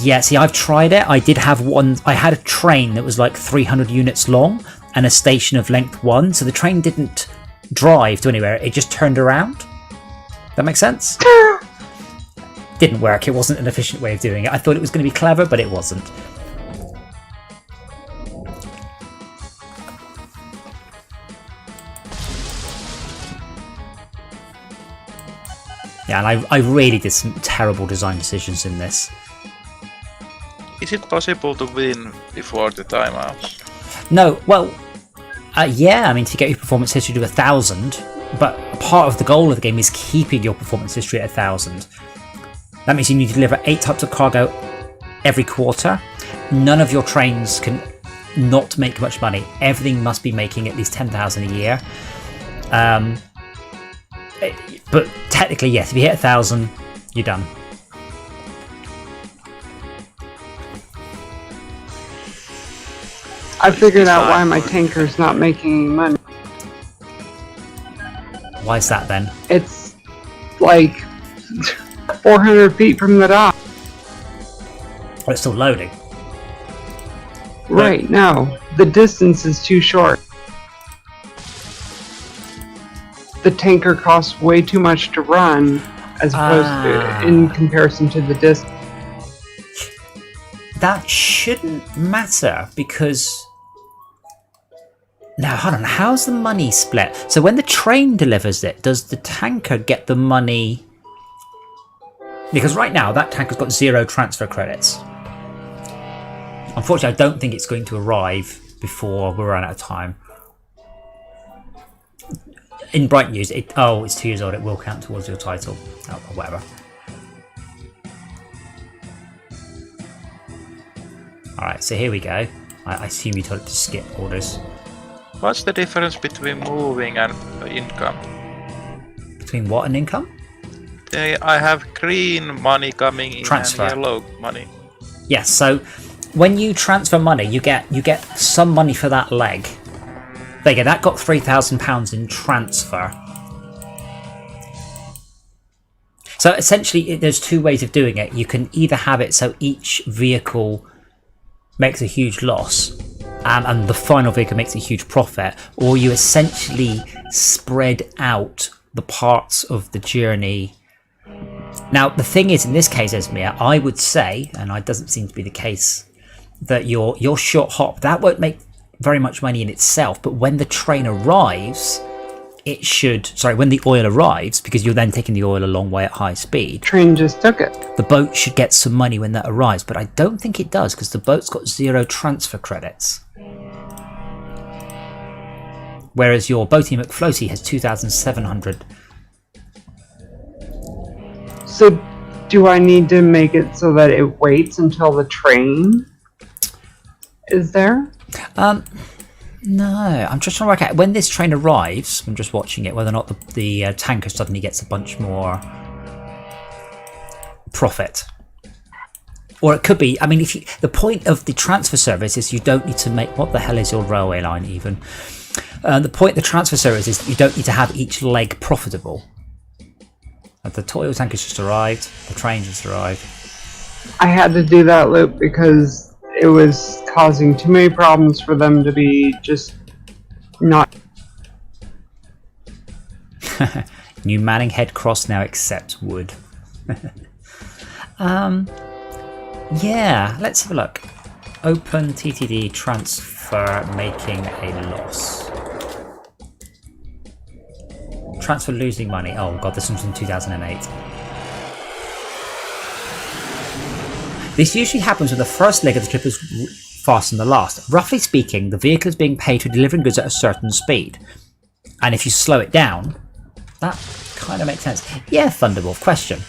Yeah, see, I've tried it. I did have one. I had a train that was like 300 units long and a station of length 1, so the train didn't drive to anywhere. It just turned around. That makes sense? Didn't work. It wasn't an efficient way of doing it. I thought it was going to be clever, but it wasn't. Yeah, and I really did some terrible design decisions in this. Is it possible to win before the timeouts? No, well, yeah, I mean, to get your performance history to 1,000, but part of the goal of the game is keeping your performance history at 1,000. That means you need to deliver 8 types of cargo every quarter. None of your trains can not make much money. Everything must be making at least 10,000 a year. But technically, yes, if you hit 1,000, you're done. I figured out why my tanker's not making any money. Why is that then? It's like 400 feet from the dock. Oh, it's still loading. Right, no. The distance is too short. The tanker costs way too much to run as opposed to in comparison to the distance. That shouldn't matter because Now, hold on. How's the money split? So when the train delivers it, does the tanker get the money? Because right now, that tanker's got 0 transfer credits. Unfortunately, I don't think it's going to arrive before we run out of time. In bright news, it's 2 years old. It will count towards your title. Oh, or whatever. Alright, so here we go. I assume you told it to skip orders. What's the difference between moving and income? Between what and income? I have green money coming in Transfer. and yellow money. Yes, so when you transfer money, you get some money for that leg. There you go, that got £3,000 in transfer. So essentially, there's 2 ways of doing it. You can either have it so each vehicle makes a huge loss, and the final vehicle makes a huge profit, or you essentially spread out the parts of the journey. Now, the thing is, in this case, Esmir, I would say, and it doesn't seem to be the case, that your short hop, that won't make very much money in itself, but when the train arrives, it should, sorry, when the oil arrives, because you're then taking the oil a long way at high speed. Train just took it. The boat should get some money when that arrives, but I don't think it does, because the boat's got 0 transfer credits. Whereas your Boaty McFloaty has 2,700. So, do I need to make it so that it waits until the train is there? No, I'm just trying to work out when this train arrives. I'm just watching it, whether or not the tanker suddenly gets a bunch more profit. Or it could be, I mean, the point of the transfer service is you don't need to make, what the hell is your railway line even? The point of the transfer service is you don't need to have each leg profitable. The oil tanker's just arrived, the train just arrived. I had to do that loop because it was causing too many problems for them to be just not. New Manning Head Cross now accepts wood. Yeah, let's have a look. Open TTD transfer making a loss. Transfer losing money. Oh god, this one's from 2008. This usually happens when the first leg of the trip is faster than the last. Roughly speaking, the vehicle is being paid for delivering goods at a certain speed. And if you slow it down, that kind of makes sense. Yeah, Thunderwolf, question.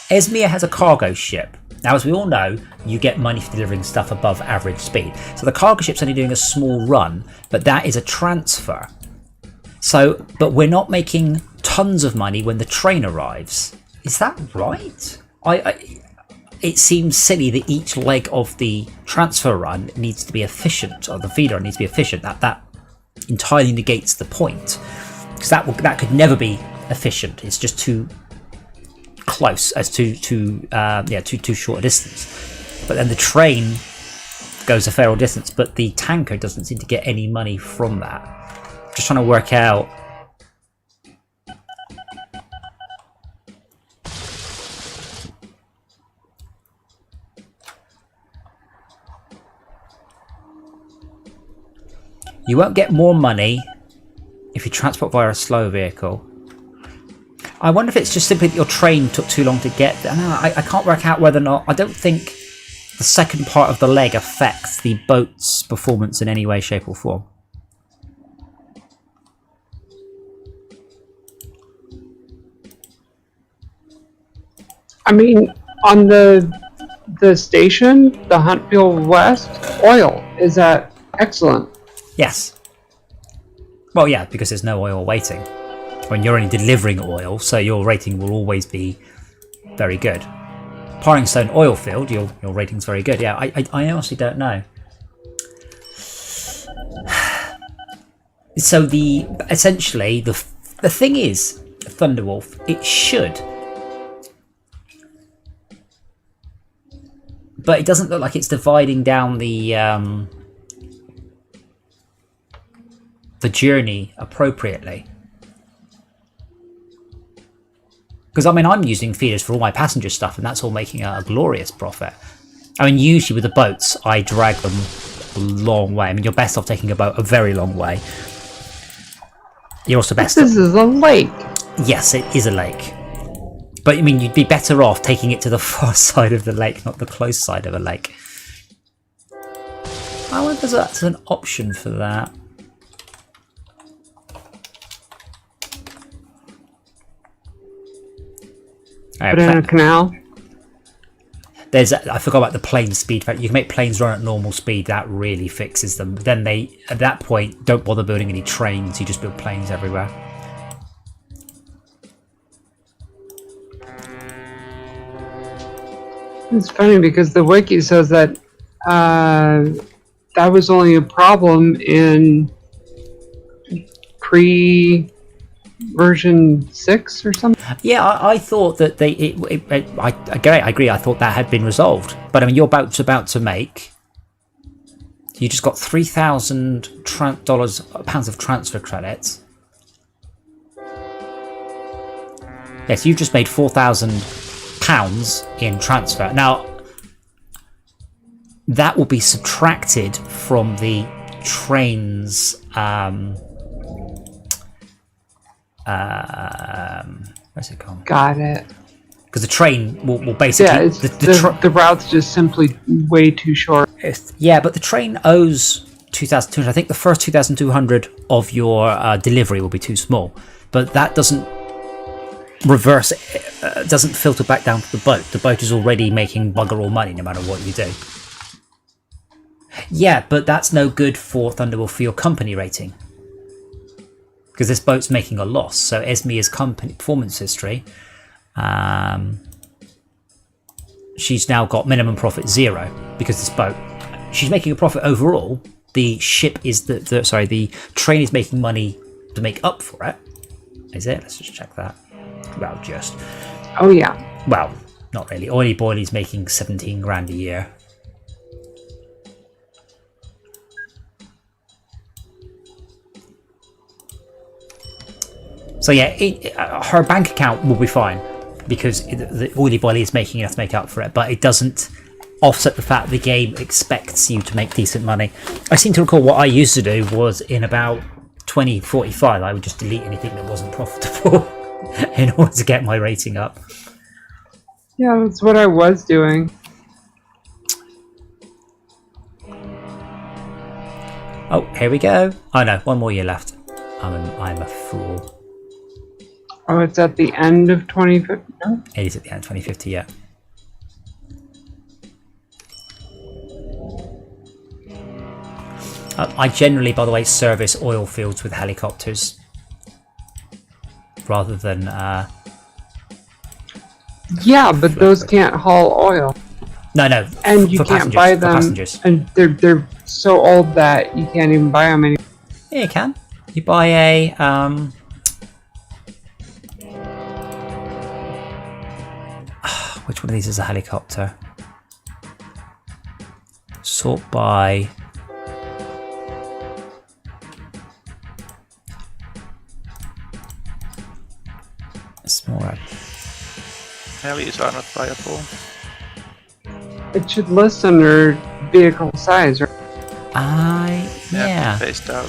Esmir has a cargo ship. Now, as we all know, you get money for delivering stuff above average speed. So the cargo ship's only doing a small run, but that is a transfer. So, but we're not making tons of money when the train arrives. Is that right? It seems silly that each leg of the transfer run needs to be efficient, or the feeder needs to be efficient. That entirely negates the point, because that could never be efficient. It's just too close, as too short a distance. But then the train goes a fair old distance, but the tanker doesn't seem to get any money from that. Just trying to work out. You won't get more money if you transport via a slow vehicle. I wonder if it's just simply that your train took too long to get there. No, I can't work out whether or not. I don't think the second part of the leg affects the boat's performance in any way, shape, or form. I mean, on the station, the Huntfield West, oil is at excellent. Yes. Well, yeah, because there's no oil waiting. When you're only delivering oil, so your rating will always be very good. Paringstone oil field, your rating's very good. Yeah, I honestly don't know. So essentially the thing is, Thunderwolf, it should, but it doesn't look like it's dividing down the journey appropriately. Because, I mean, I'm using feeders for all my passenger stuff, and that's all making a glorious profit. I mean, usually with the boats, I drag them a long way. I mean, you're best off taking a boat a very long way. You're also best. This is a lake. Yes, it is a lake. But I mean, you'd be better off taking it to the far side of the lake, not the close side of a lake. I wonder if that's an option for that. Put in a canal. I forgot about the plane speed. You can make planes run at normal speed. That really fixes them. But then they, at that point, don't bother building any trains. You just build planes everywhere. It's funny because the wiki says that that was only a problem in version 6 or something. Yeah, I thought that I agree. I thought that had been resolved. But I mean, your boat's about to make. You just got $3,000 pounds of transfer credits. Yes, you've just made £4,000 in transfer. Now, that will be subtracted from the train's where's it gone? Got it. Because the train will basically... Yeah, the route's just simply way too short. Yeah, but the train owes 2,200. I think the first 2,200 of your delivery will be too small. But that doesn't reverse... doesn't filter back down to the boat. The boat is already making bugger all money no matter what you do. Yeah, but that's no good for Thunderwolf for your company rating. Because this boat's making a loss. So Esmia's company performance history, she's now got minimum profit 0 because this boat, she's making a profit overall. The ship is the train is making money to make up for it. Is it? Let's just check that. Well, just. Oh yeah. Well, not really. Oily Boily's making 17 grand a year. So yeah, her bank account will be fine because the Oily Boily is making enough to make up for it, but it doesn't offset the fact the game expects you to make decent money. I seem to recall what I used to do was in about 2045, I would just delete anything that wasn't profitable in order to get my rating up. Yeah, that's what I was doing. Oh, here we go. Oh no, one more year left. I'm a fool. Oh, it's at the end of 2050? No? It is at the end of 2050, yeah. I generally, by the way, service oil fields with helicopters rather than... Yeah, but those can't haul oil. No. And you can't buy them. And they're so old that you can't even buy them anymore. Yeah, you can. You buy a... which one of these is a helicopter? Sort by... Smaller. Helis are not viable. It should list under vehicle size, right? Yeah. Phased out.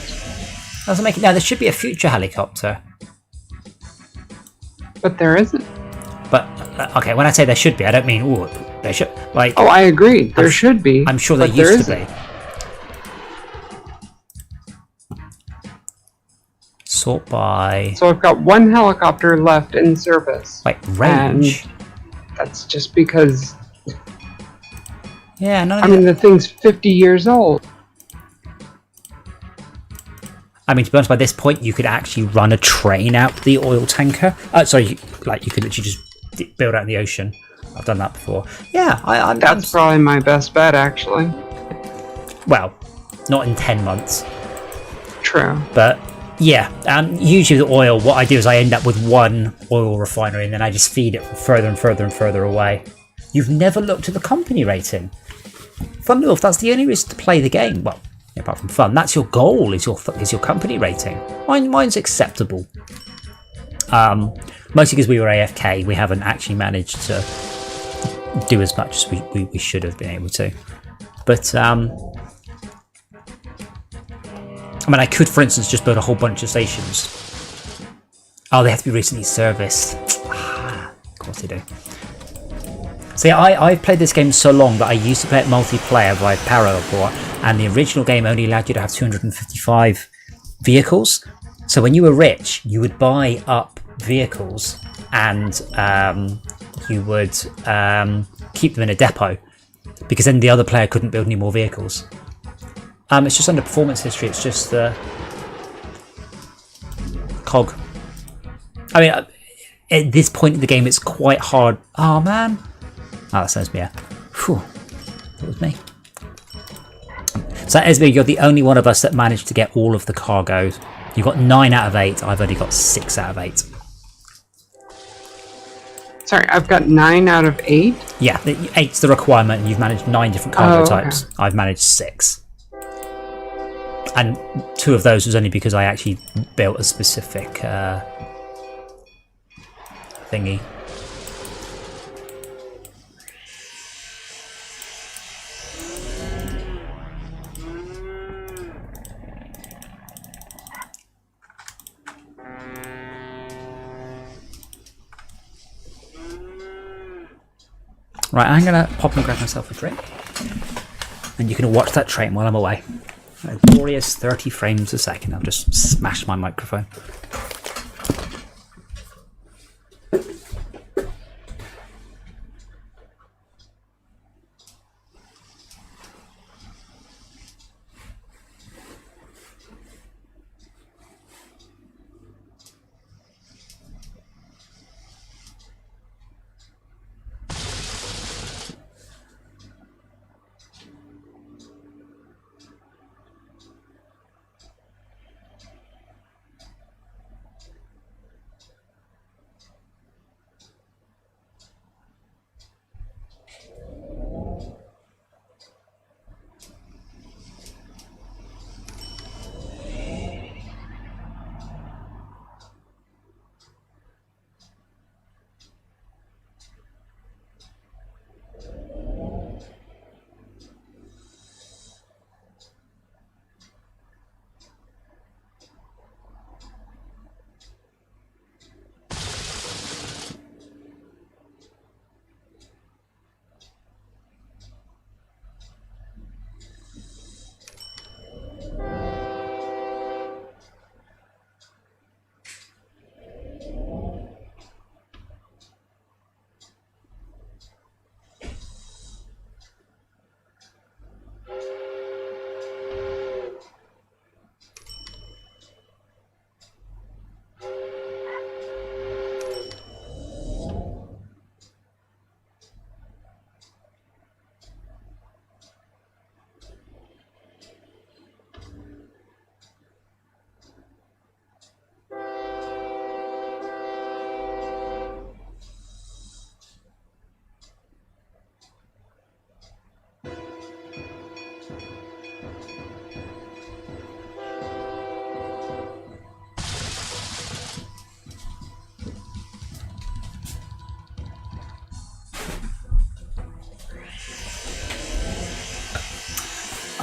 Doesn't make it. Now there should be a future helicopter. But there isn't. But okay, when I say there should be, I don't mean there should like. Oh, I agree. There should be. I'm sure there used to be. Sort by. So I've got one helicopter left in service. Wait, range. And that's just because. Yeah, no. I mean, the thing's 50 years old. I mean, to be honest, by this point, you could actually run a train out the oil tanker. Sorry, you could literally just build out in the ocean. I've done that before. Yeah, That's probably my best bet, actually. Well, not in 10 months. True. But yeah, usually the oil, what I do is I end up with one oil refinery and then I just feed it further and further and further away. You've never looked at the company rating. Fun enough, that's the only reason to play the game. Well, apart from fun, that's your goal, is your company rating. Mine's acceptable. Mostly because we were AFK, we haven't actually managed to do as much as we should have been able to. But I mean, I could, for instance, just build a whole bunch of stations. Oh, they have to be recently serviced. Of course they do. See, I've played this game so long that I used to play it multiplayer by Parallel Port, and the original game only allowed you to have 255 vehicles. So when you were rich, you would buy up vehicles and you would keep them in a depot, because then the other player couldn't build any more vehicles. It's just under performance history, it's just the cog. I mean, at this point in the game, it's quite hard. Oh, man. Oh, that sounds me. Yeah. Phew. That was me. So, Esme, you're the only one of us that managed to get all of the cargo. You got 9 out of 8. I've only got 6 out of 8. Sorry, I've got 9 out of 8? Yeah, 8's the requirement, and you've managed 9 different cargo types. I've managed 6. And 2 of those was only because I actually built a specific thingy. Right, I'm going to pop and grab myself a drink. And you can watch that train while I'm away. A glorious 30 frames a second. I'll just smash my microphone.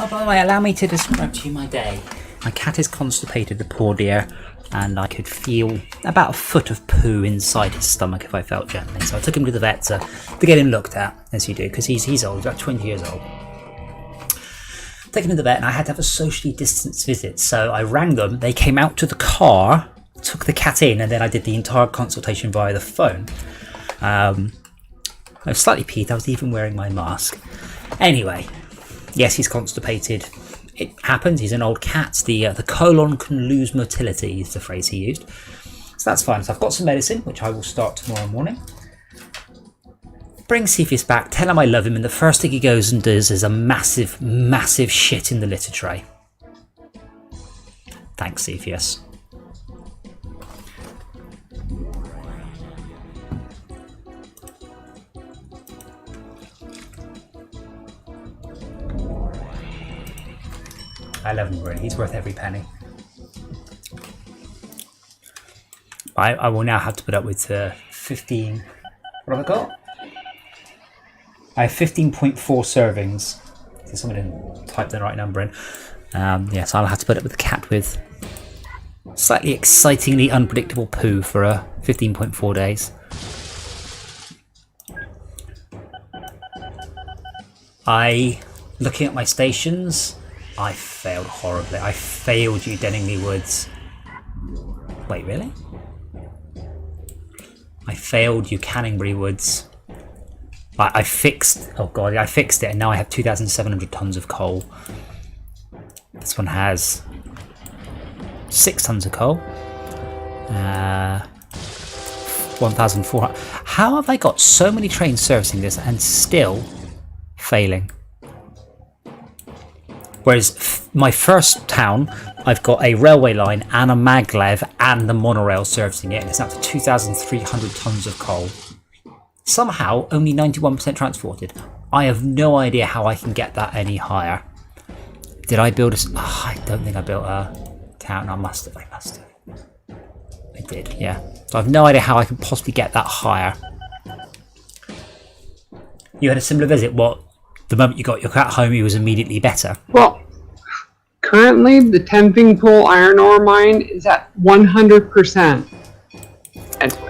Oh, by the way, allow me to describe to you my day. My cat is constipated, the poor dear, and I could feel about a foot of poo inside his stomach if I felt gently. So I took him to the vet to get him looked at, as you do, because he's old, about 20 years old. Taken to the vet, and I had to have a socially distanced visit. So I rang them, they came out to the car, took the cat in, and then I did the entire consultation via the phone. I was slightly peeved, I was even wearing my mask. Anyway, yes, he's constipated. It happens, he's an old cat. The colon can lose motility is the phrase he used. So that's fine. So I've got some medicine, which I will start tomorrow morning. Bring Cepheus back, tell him I love him, and the first thing he goes and does is a massive, massive shit in the litter tray. Thanks, Cepheus. I love him, really. He's worth every penny. I will now have to put up with 15... What have I got? I have 15.4 servings. So someone didn't type the right number in. Yes, I'll have to put up with the cat with slightly excitingly unpredictable poo for 15.4 days. Looking at my stations, I failed horribly. I failed you, Denningley Woods. Wait, really? I failed you, Canningbury Woods. I fixed... Oh god, I fixed it and now I have 2,700 tons of coal. This one has 6 tons of coal. 1,400. How have I got so many trains servicing this and still failing? Whereas my first town, I've got a railway line and a maglev and the monorail servicing it, and it's up to 2,300 tons of coal. Somehow, only 91% transported. I have no idea how I can get that any higher. Did I build a... Oh, I don't think I built a town. I must have. I did, yeah. So I have no idea how I can possibly get that higher. You had a similar visit. What? The moment you got your cat home, he was immediately better. Well, currently the Temping Pool iron ore mine is at 100%.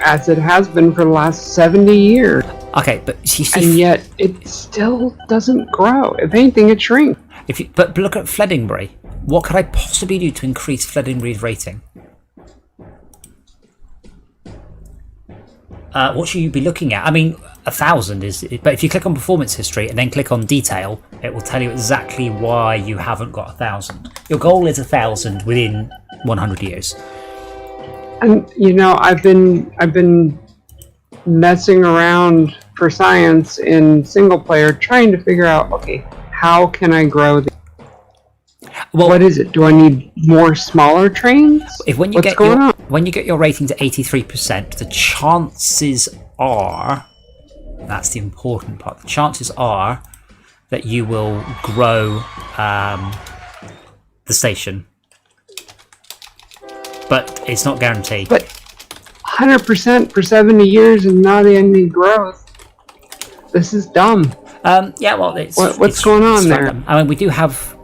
As it has been for the last 70 years. Okay, but you see... And yet, it still doesn't grow. If anything, it shrinks. But look at Fledingbury. What could I possibly do to increase Fledingbury's rating? What should you be looking at? I mean, 1,000 is... But if you click on performance history and then click on detail, it will tell you exactly why you haven't got 1,000. Your goal is 1,000 within 100 years. And you know, I've been messing around for science in single player, trying to figure out, okay, how can I grow? Well, what is it? Do I need more smaller trains? When you get your rating to 83%, the chances are, that's the important part. The chances are that you will grow the station. But it's not guaranteed. But 100% for 70 years and not any growth. This is dumb. Yeah, well, what's going on there? I mean, we do have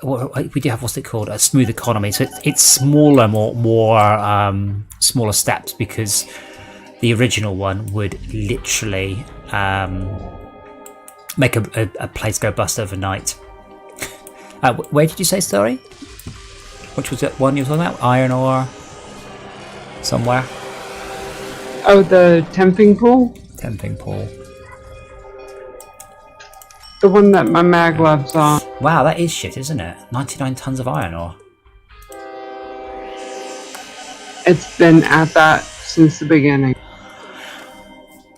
what's it called? A smooth economy. So it's smaller, more smaller steps, because the original one would literally make a place go bust overnight. Where did you say, sorry? Which was that one you were talking about? Iron ore? Somewhere? Oh, the Temping Pool? Temping Pool. The one that my maglev's on. Wow, that is shit, isn't it? 99 tons of iron ore. It's been at that since the beginning.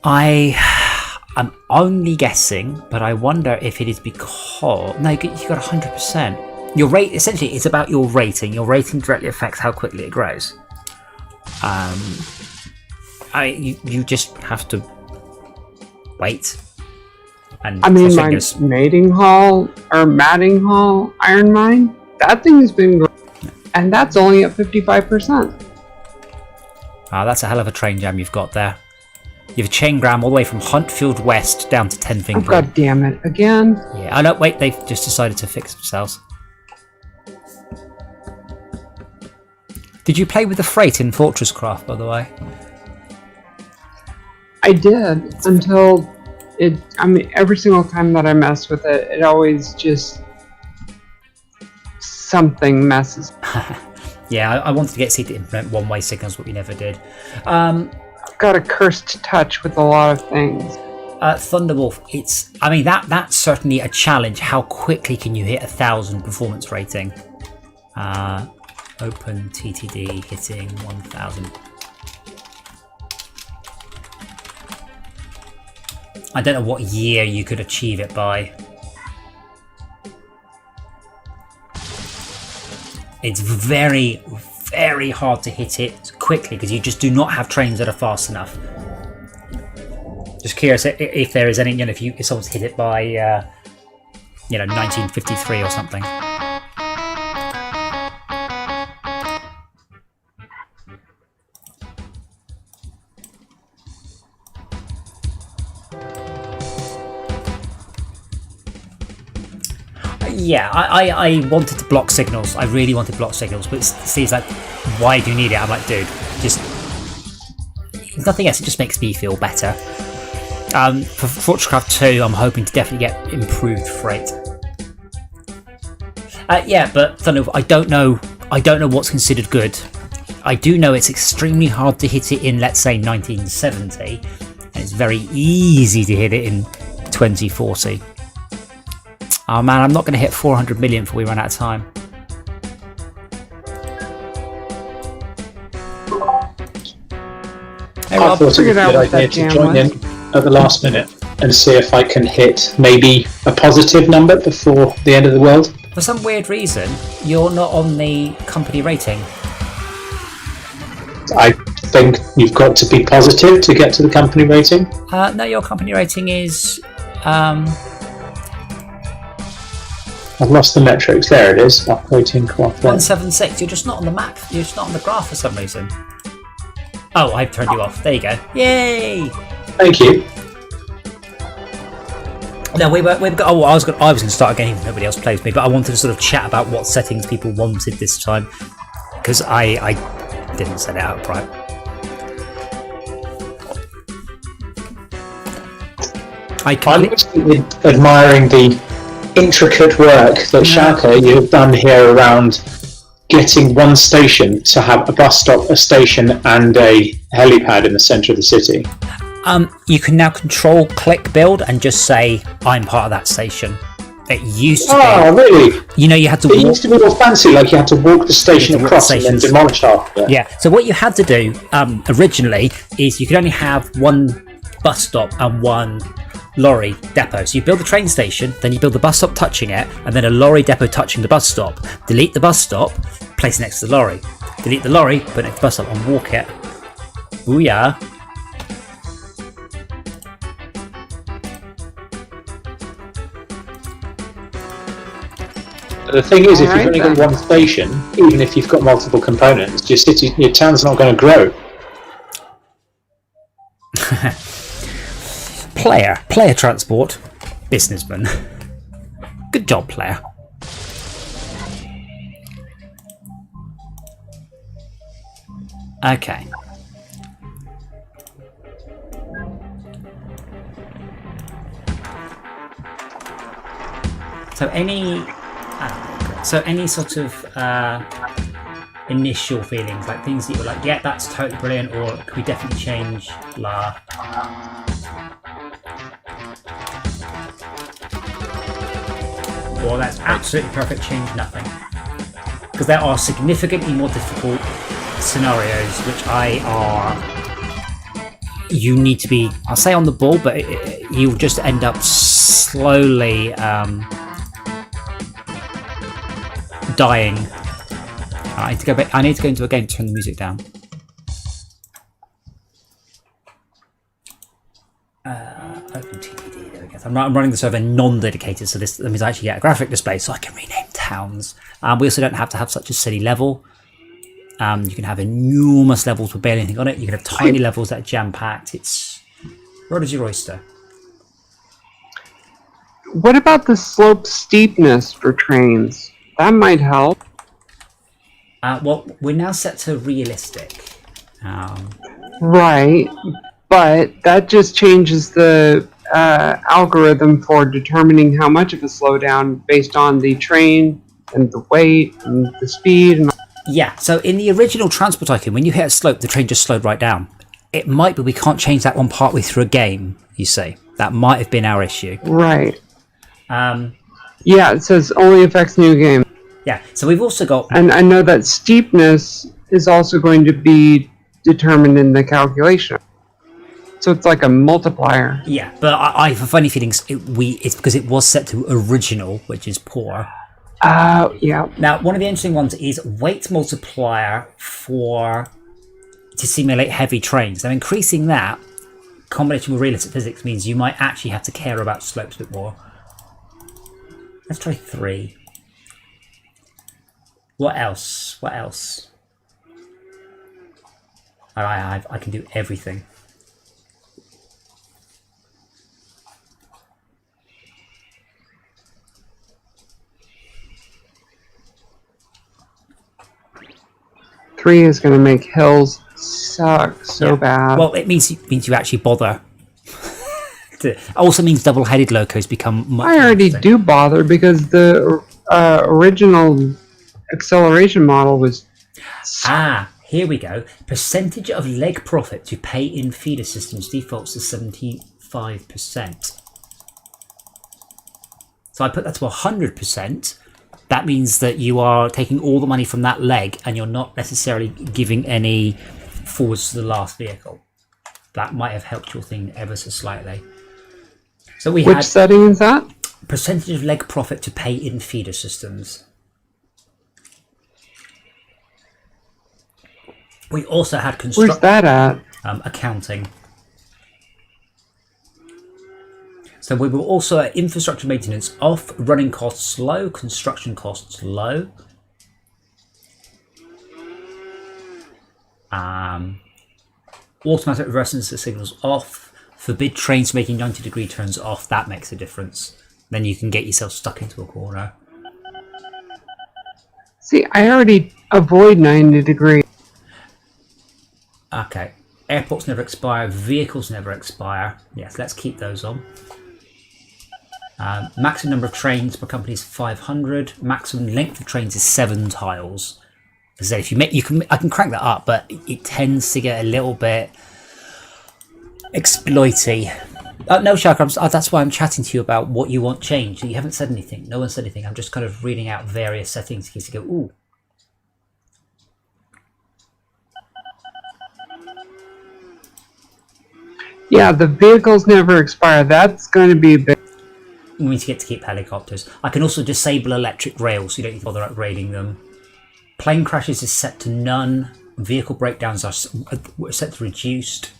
I'm only guessing, but I wonder if it is because... No, you got 100%. Your rate, essentially, it's about your rating. Your rating directly affects how quickly it grows. You just have to wait. And I mean, my Mating Hall or Matting Hall iron mine, that thing has been growing, and that's only at 55%. That's a hell of a train jam you've got there. You have a chain gram all the way from Huntfield West down to Tenfinger. Oh, God damn it, again? Yeah, I know, wait, they've just decided to fix themselves. Did you play with the freight in Fortress Craft, by the way? I did, until it... I mean, every single time that I messed with it, it always just... something messes. Yeah, I wanted to get C to implement one-way signals, but we never did. I've got a cursed touch with a lot of things. Thunderwolf, it's... I mean, that's certainly a challenge. How quickly can you hit 1,000 performance rating? Open TTD hitting 1,000. I don't know what year you could achieve it by. It's very, very hard to hit it quickly because you just do not have trains that are fast enough. Just curious if there is any, you know, if someone's hit it by, 1953 or something. Yeah, I wanted to block signals. I really wanted to block signals, but Steve's like, why do you need it? I'm like, dude, just... If nothing else, it just makes me feel better. For Fortchcraft 2, I'm hoping to definitely get improved freight. Yeah, but I don't know what's considered good. I do know it's extremely hard to hit it in, let's say, 1970, and it's very easy to hit it in 2040. Oh man, I'm not going to hit 400 million before we run out of time. Hey, I thought it was a good idea to join in at the last minute and see if I can hit maybe a positive number before the end of the world. For some weird reason, you're not on the company rating. I think you've got to be positive to get to the company rating. No, your company rating is... I've lost the metrics. There it is. Operating cooperation. 176. You're just not on the map. You're just not on the graph for some reason. Oh, I've turned you off. There you go. Yay! Thank you. No, we've got. Oh, I was going to start a game. Nobody else plays me, but I wanted to sort of chat about what settings people wanted this time because I didn't set it out right. I'm actually admiring the intricate work that Shaka you have done here around getting one station to have a bus stop, a station, and a helipad in the centre of the city. You can now control click build and just say I'm part of that station. It used to be. Oh, really? You know, you had to. It used to be more fancy, like you had to walk the station across and then demolish half of it. Yeah. So what you had to do originally is you could only have one bus stop and one lorry depot. So you build the train station, then you build the bus stop touching it, and then a lorry depot touching the bus stop. Delete the bus stop, place it next to the lorry. Delete the lorry, put it next to the bus stop, and walk it. Booyah. The thing is, if you've only got one station, even if you've got multiple components, your town's not going to grow. Player transport, businessman. Good job, player. Okay. So any sort of initial feelings, like things that you were like, yeah, that's totally brilliant, or could we definitely change blah? Or that's absolutely perfect, change nothing. Because there are significantly more difficult scenarios which you need to be, I'll say on the ball, but you'll just end up slowly dying. I need to go back. I need to go into a game to turn the music down. Open TDD. There we go. I'm running the server non-dedicated, so this means I actually get a graphic display, so I can rename towns. We also don't have to have such a silly level. You can have enormous levels with barely anything on it. You can have tiny levels that are jam-packed. It's Road is your oyster. What about the slope steepness for trains? That might help. Well, we're now set to realistic. Right, but that just changes the algorithm for determining how much of a slowdown based on the train and the weight and the speed. And yeah, so in the original Transport Tycoon, when you hit a slope, the train just slowed right down. It might be we can't change that one partway through a game, you see. That might have been our issue. Right. Yeah, it says only affects new game. Yeah, so we've also got... And I know that steepness is also going to be determined in the calculation. So it's like a multiplier. Yeah, but I have funny feelings. It's because it was set to original, which is poor. Yeah. Now, one of the interesting ones is weight multiplier to simulate heavy trains. Now, increasing that, combination with realistic physics, means you might actually have to care about slopes a bit more. Let's try 3. What else? What else? I can do everything. 3 is going to make hills suck so bad. Well, it means you actually bother. It also means double-headed locos become much I already interesting. do bother because the original acceleration model was... Here we go. Percentage of leg profit to pay in feeder systems defaults to 75%. So I put that to 100%. That means that you are taking all the money from that leg and you're not necessarily giving any forwards to the last vehicle. That might have helped your thing ever so slightly. So we Which had setting is that? percentage of leg profit to pay in feeder systems. We also had Where's that at? accounting. So we were also at infrastructure maintenance off, running costs low, construction costs low. Automatic reversing signals off, forbid trains making 90-degree turns off. That makes a difference. Then you can get yourself stuck into a corner. See, I already avoid 90 degrees. Okay. Airports never expire. Vehicles never expire. Yes, let's keep those on. Maximum number of trains per company is 500. Maximum length of trains is 7 tiles. As I said, I can crank that up, but it tends to get a little bit exploity. No, Shark, that's why I'm chatting to you about what you want changed. You haven't said anything. No one said anything. I'm just kind of reading out various settings in case you go, ooh. Yeah, the vehicles never expire. That's going to be a bit... We need to get to keep helicopters. I can also disable electric rails, so you don't need to bother upgrading them. Plane crashes is set to none. Vehicle breakdowns are set to reduced.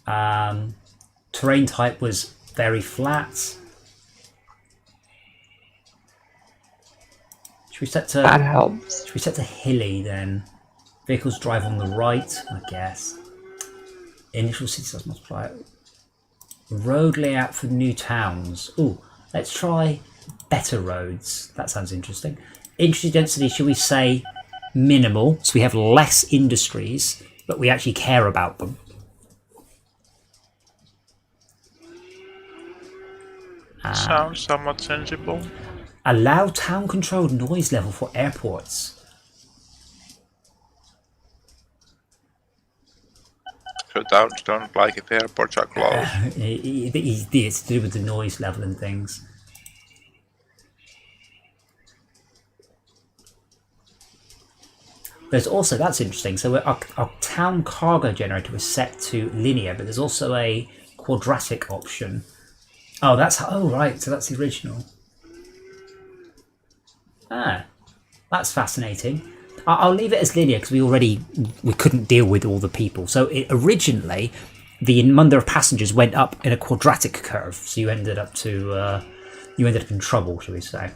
Terrain type was very flat. Should we set to... That helps. Should we set to hilly then? Vehicles drive on the right, I guess. Initial city size multiplier. Road layout for new towns. Ooh, let's try better roads. That sounds interesting. Industry density, should we say minimal? So we have less industries, but we actually care about them. Sounds somewhat sensible. Allow town controlled noise level for airports. So towns don't like if airports are closed. It's to do with the noise level and things. There's also, that's interesting, so our town cargo generator was set to linear, but there's also a quadratic option. Oh, right, so that's the original. That's fascinating. I'll leave it as linear because we couldn't deal with all the people. So originally, the number of passengers went up in a quadratic curve, so you ended up in trouble, shall we say?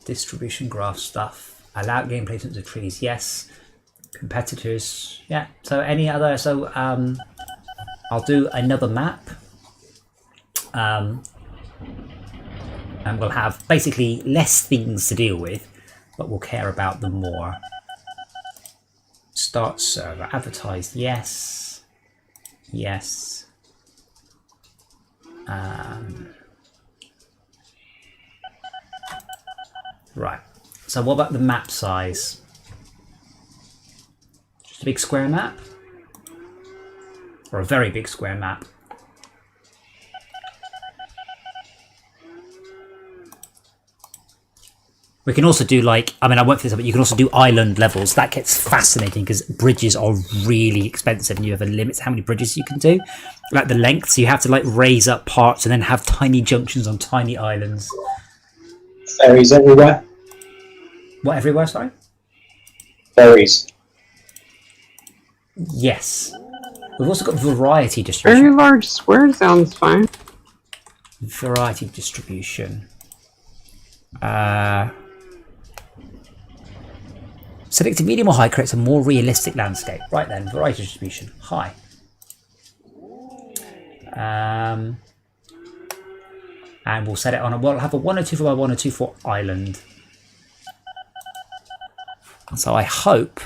Distribution graph stuff. Allow game placement of trees, yes. Competitors, yeah. So any other? So I'll do another map. And we'll have basically less things to deal with, but we'll care about them more. Start server. Advertised, yes. Yes. Right. So what about the map size? Just a big square map? Or a very big square map? We can also do I won't finish that, but you can also do island levels. That gets fascinating because bridges are really expensive and you have a limit to how many bridges you can do. Like the length, so you have to raise up parts and then have tiny junctions on tiny islands. Ferries everywhere. What, everywhere, sorry? Ferries. Yes. We've also got variety distribution. Very large square sounds fine. Variety distribution. Selected medium or high creates a more realistic landscape. Right then, variety distribution, high. And we'll set it on we'll have a 1024 by 1024 island. So I hope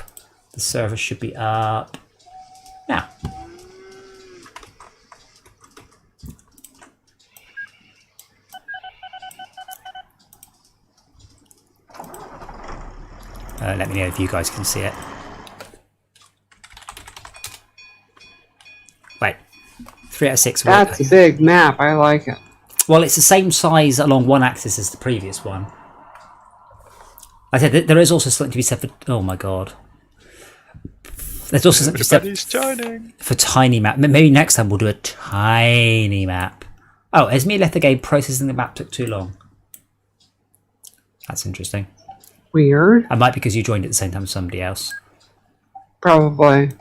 the server should be up now. Let me know if you guys can see it. Wait, 3 out of 6. That's a big map. I like it. Well, it's the same size along one axis as the previous one. I said there is also something to be said for. Oh my god. There's also something to be said for tiny map. Maybe next time we'll do a tiny map. Oh, Esme left the game. Processing the map took too long. That's interesting. Weird. I might because you joined at the same time as somebody else. Probably.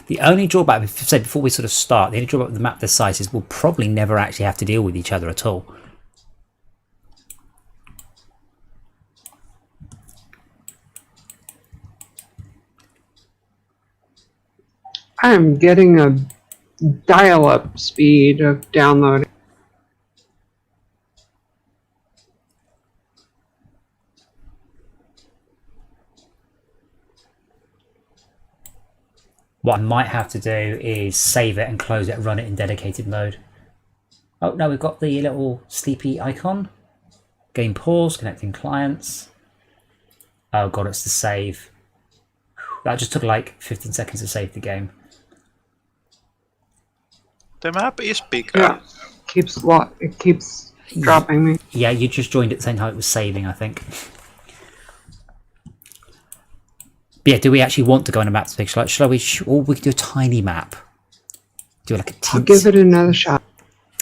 The only drawback, we've said before we sort of start, the only drawback with the map this size is we'll probably never actually have to deal with each other at all. I'm getting a dial-up speed of downloading. What I might have to do is save it and close it and run it in dedicated mode. Oh no, we've got the little sleepy icon. Game pause, connecting clients. Oh god, it's the save. That just took like 15 seconds to save the game. The map is bigger. Yeah, it keeps dropping me. Yeah, you just joined at the same time it was saving, I think. But yeah, do we actually want to go on a map to like, shall we? Or we could do a tiny map. Do like a tinsy. I'll give it another shot.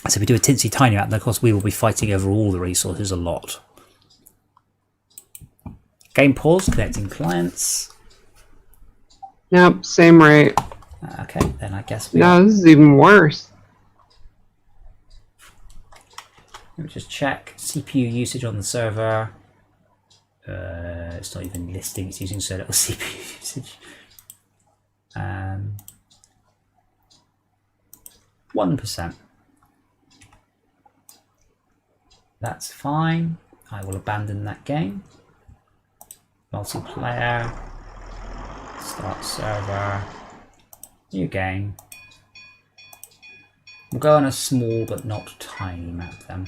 So we do a tinsy tiny map, and of course we will be fighting over all the resources a lot. Game pause, connecting clients. Nope, same rate. Okay, then I guess we. No, this is even worse. Let me just check CPU usage on the server. It's not even listing, it's using so little CPU usage. 1%. That's fine. I will abandon that game. Multiplayer. Start server. New game. We'll go on a small but not tiny map then.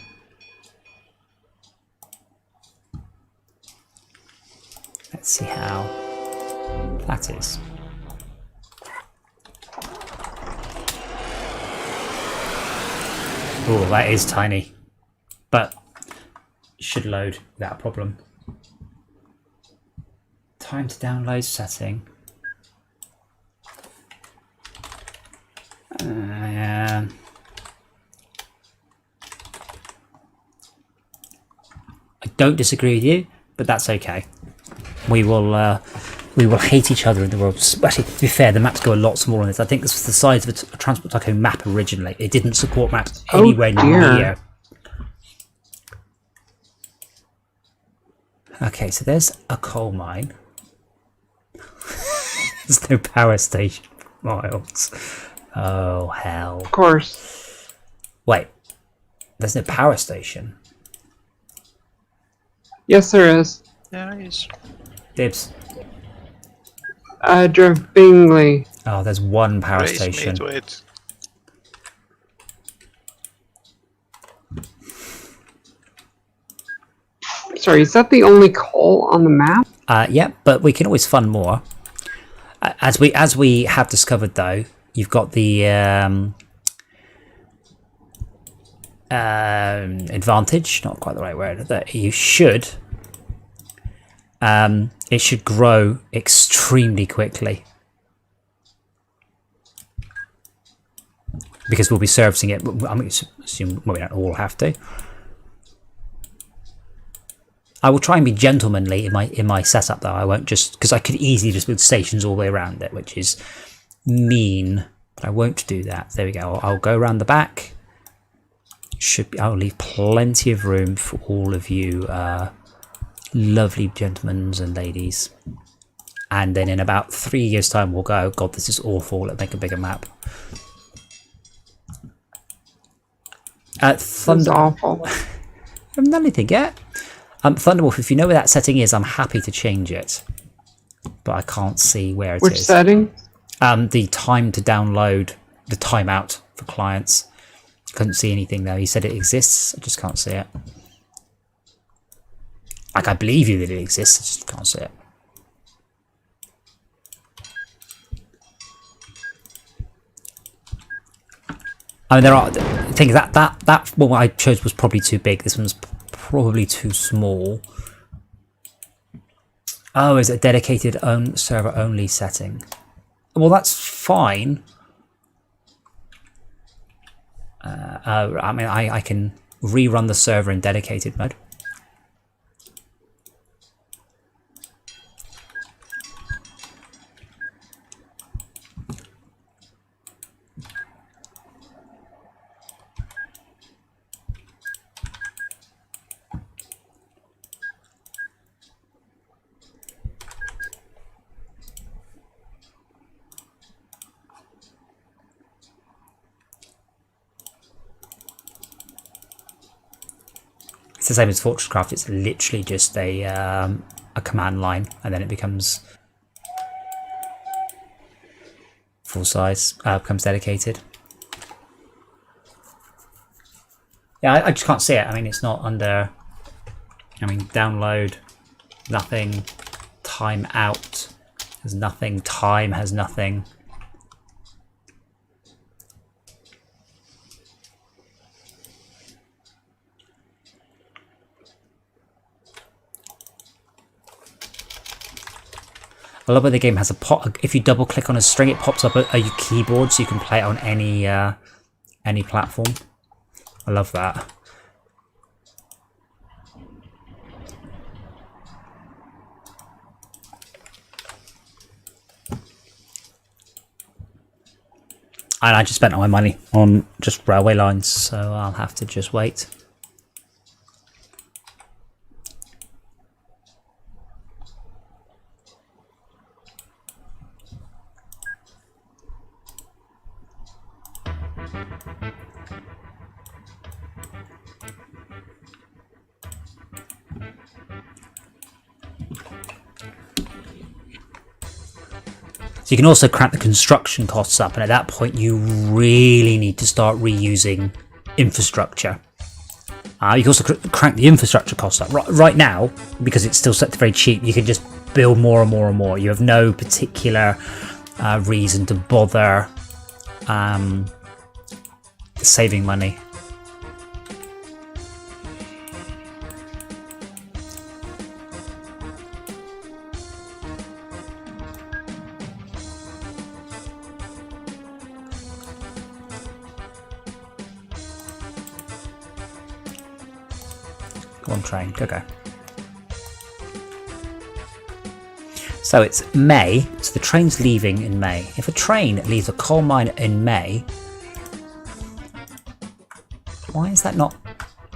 Let's see how that is. Oh, that is tiny, but should load without a problem. Time to download setting. Yeah. I don't disagree with you, but that's okay. We will hate each other in the world. Actually, to be fair, the maps go a lot smaller than this. I think this was the size of a Transport Tycoon map originally. It didn't support maps anywhere near. Okay, so there's a coal mine. There's no power station for miles. Oh, hell. Of course. Wait, there's no power station? Yes, there is. Yeah, it is. Dibs. Drove Bingley. Oh, there's one power Raise me station. to it. Sorry, is that the only coal on the map? Yeah, but we can always fund more. As we have discovered, though, you've got the advantage, not quite the right word, that you should. It should grow extremely quickly because we'll be servicing it. I'm going to assume we don't all have to. I will try and be gentlemanly in my setup, though. I won't just because I could easily just build stations all the way around it, which is mean. But I won't do that. There we go. I'll go around the back. Should be. I'll leave plenty of room for all of you. Lovely gentlemen and ladies, and then in about 3 years' time we'll go, God, this is awful, let's make a bigger map. That's Thunder. awful. I haven't done anything yet. Thunderwolf, if you know where that setting is, I'm happy to change it, but I can't see where it is. Which setting? The time to download, the timeout for clients. Couldn't see anything though. He said it exists. I just can't see it. Like, I believe you that it exists. I just can't see it. I mean, there are things that one I chose was probably too big. This one's probably too small. Oh, is it a dedicated server only setting? Well, that's fine. I mean, I can rerun the server in dedicated mode. It's the same as Fortresscraft. It's literally just a command line, and then it becomes full size. Becomes dedicated. Yeah, I just can't see it. I mean, it's not under. I mean, download, nothing. Time out. There's nothing. Time has nothing. I love where the game has a pot. If you double click on a string, it pops up a keyboard, so you can play it on any platform. I love that. And I just spent all my money on just railway lines, so I'll have to just wait. So you can also crank the construction costs up, and at that point you really need to start reusing infrastructure. You can also crank the infrastructure costs up. Right now, because it's still set to very cheap, you can just build more and more and more. You have no particular reason to bother saving money. Go on, train, go. So it's May, so the train's leaving in May. If a train leaves a coal mine in May, why is that not?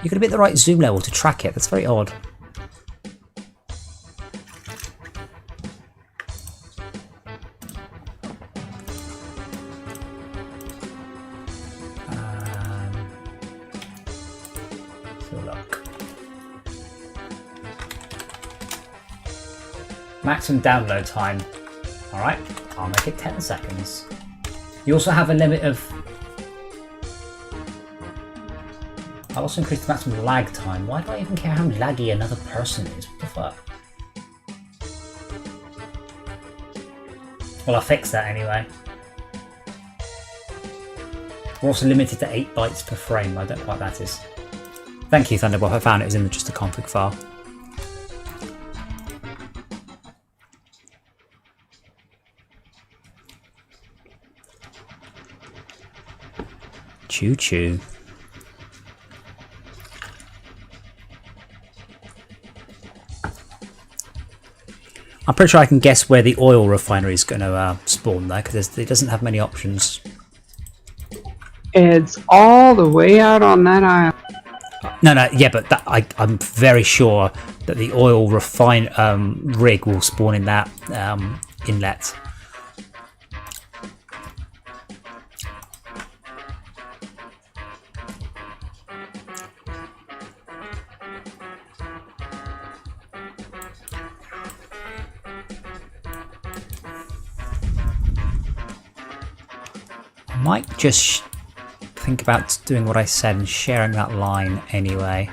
You've got to be at the right zoom level to track it. That's very odd. Maximum download time. Alright, I'll make it 10 seconds. You also have a limit of... I'll also increase the maximum lag time. Why do I even care how laggy another person is? What the fuck? Well, I'll fix that anyway. We're also limited to 8 bytes per frame. I don't know what that is. Thank you, Thunderbolt. I found it was in just a config file. Choo choo. I'm pretty sure I can guess where the oil refinery is going to spawn there, because it doesn't have many options. It's all the way out on that island. No, yeah, but I'm very sure that the oil rig will spawn in that inlet. might just think about doing what I said and sharing that line anyway.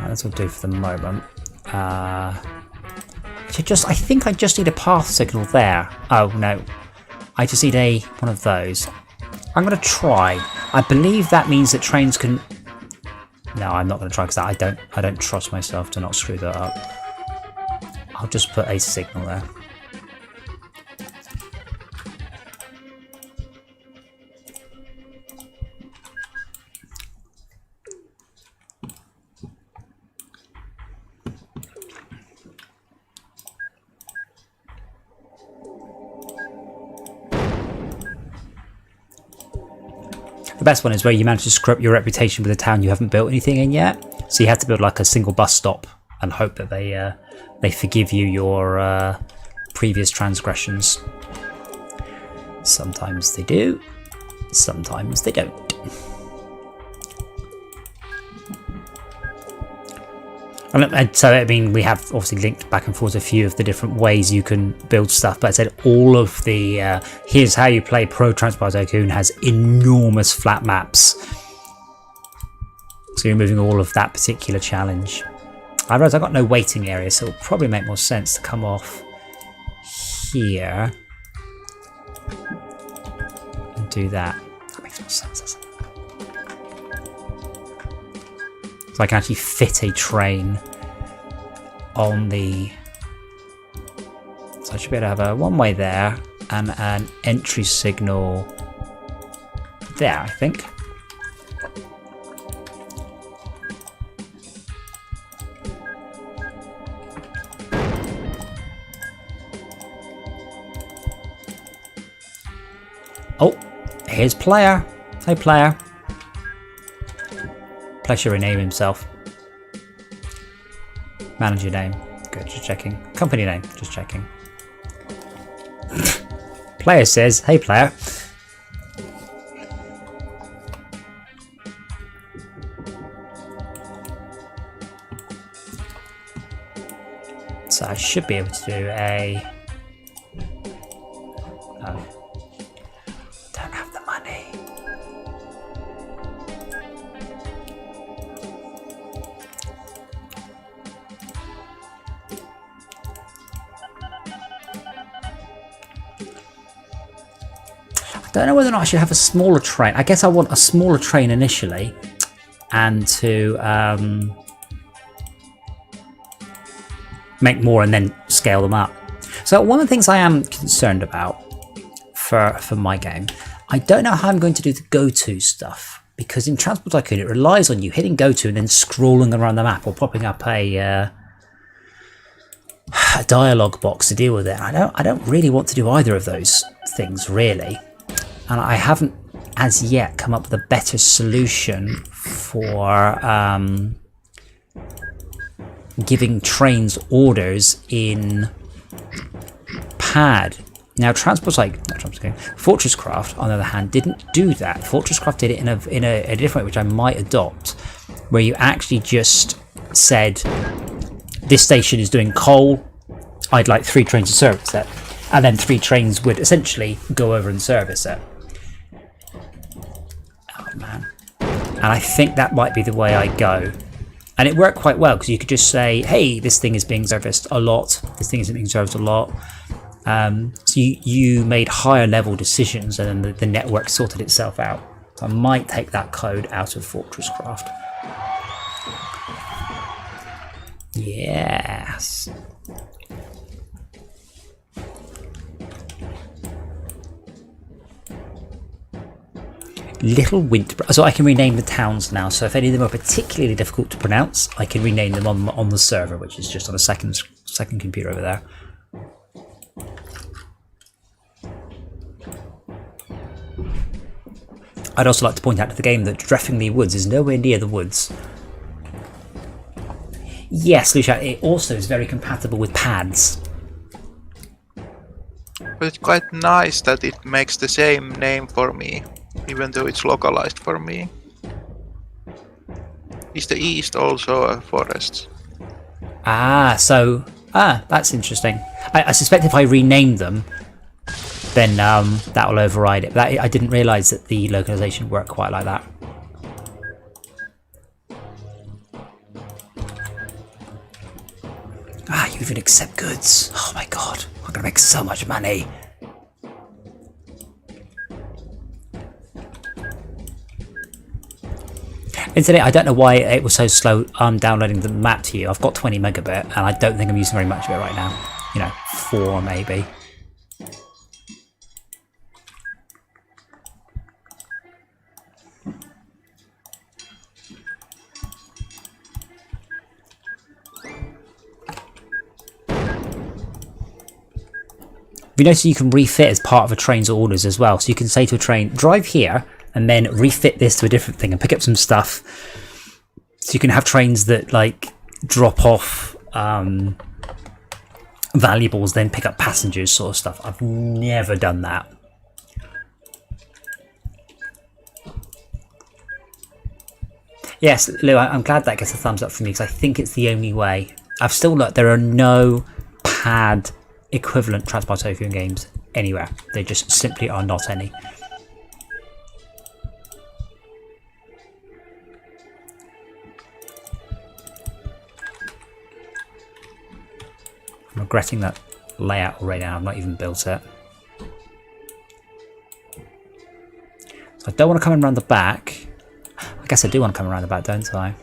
This will do for the moment. I think I just need a path signal there. Oh no, I just need one of those. I'm gonna try. I believe that means that trains can. No, I'm not gonna try because I don't trust myself to not screw that up. I'll just put a signal there. The best one is where you manage to screw up your reputation with a town you haven't built anything in yet. So you have to build like a single bus stop and hope that they forgive you your previous transgressions. Sometimes they do, sometimes they don't. And so, I mean, we have obviously linked back and forth a few of the different ways you can build stuff, but I said all of the here's how you play Pro Transport Tycoon has enormous flat maps. So you're removing all of that particular challenge. I realize I've got no waiting area, so it'll probably make more sense to come off here and do that. That makes more sense, doesn't it? So I can actually fit a train on the... So I should be able to have a one-way there and an entry signal there, I think. Oh, here's player. Hey, player. Player should rename himself. Manager name. Good, just checking. Company name, just checking. Player says, hey, player. So I should be able to do a... Oh. Don't have the money. I don't know whether or not I should have a smaller train. I guess I want a smaller train initially and to make more and then scale them up. So one of the things I am concerned about for my game, I don't know how I'm going to do the go-to stuff, because in Transport Tycoon it relies on you hitting go-to and then scrolling around the map or popping up a dialogue box to deal with it. I don't really want to do either of those things really, and I haven't as yet come up with a better solution for giving trains orders in pad. Now, Fortress Craft, on the other hand, didn't do that. Fortress Craft did it in a different way, which I might adopt, where you actually just said, this station is doing coal, I'd like 3 trains to service it, and then 3 trains would essentially go over and service it. Oh man. And I think that might be the way I go. And it worked quite well, because you could just say, hey, this thing is being serviced a lot, this thing isn't being serviced a lot. So you made higher level decisions, and then the network sorted itself out. So I might take that code out of Fortress Craft. Yes. Little Winter. So I can rename the towns now. So if any of them are particularly difficult to pronounce, I can rename them on the server, which is just on a second second computer over there. I'd also like to point out to the game that Dreffingly Woods is nowhere near the woods. Yes, Lucia, it also is very compatible with pads. But it's quite nice that it makes the same name for me, even though it's localized for me. Is the east also a forest? That's interesting. I suspect if I rename them, then that will override it. But I didn't realise that the localization worked quite like that. You even accept goods. Oh my god, I'm gonna make so much money. Incidentally, I don't know why it was so slow downloading the map to you. I've got 20 megabit and I don't think I'm using very much of it right now. You know, 4 maybe. You notice you can refit as part of a train's orders as well. So you can say to a train, drive here, and then refit this to a different thing and pick up some stuff. So you can have trains that like drop off valuables, then pick up passengers, sort of stuff. I've never done that. Yes, Lou, I'm glad that gets a thumbs up for me because I think it's the only way. I've still looked, there are no pad equivalent Transportopian games anywhere. There just simply are not any. I'm regretting that layout already now. I've not even built it. So I don't want to come in around the back. I guess I do want to come around the back, don't I?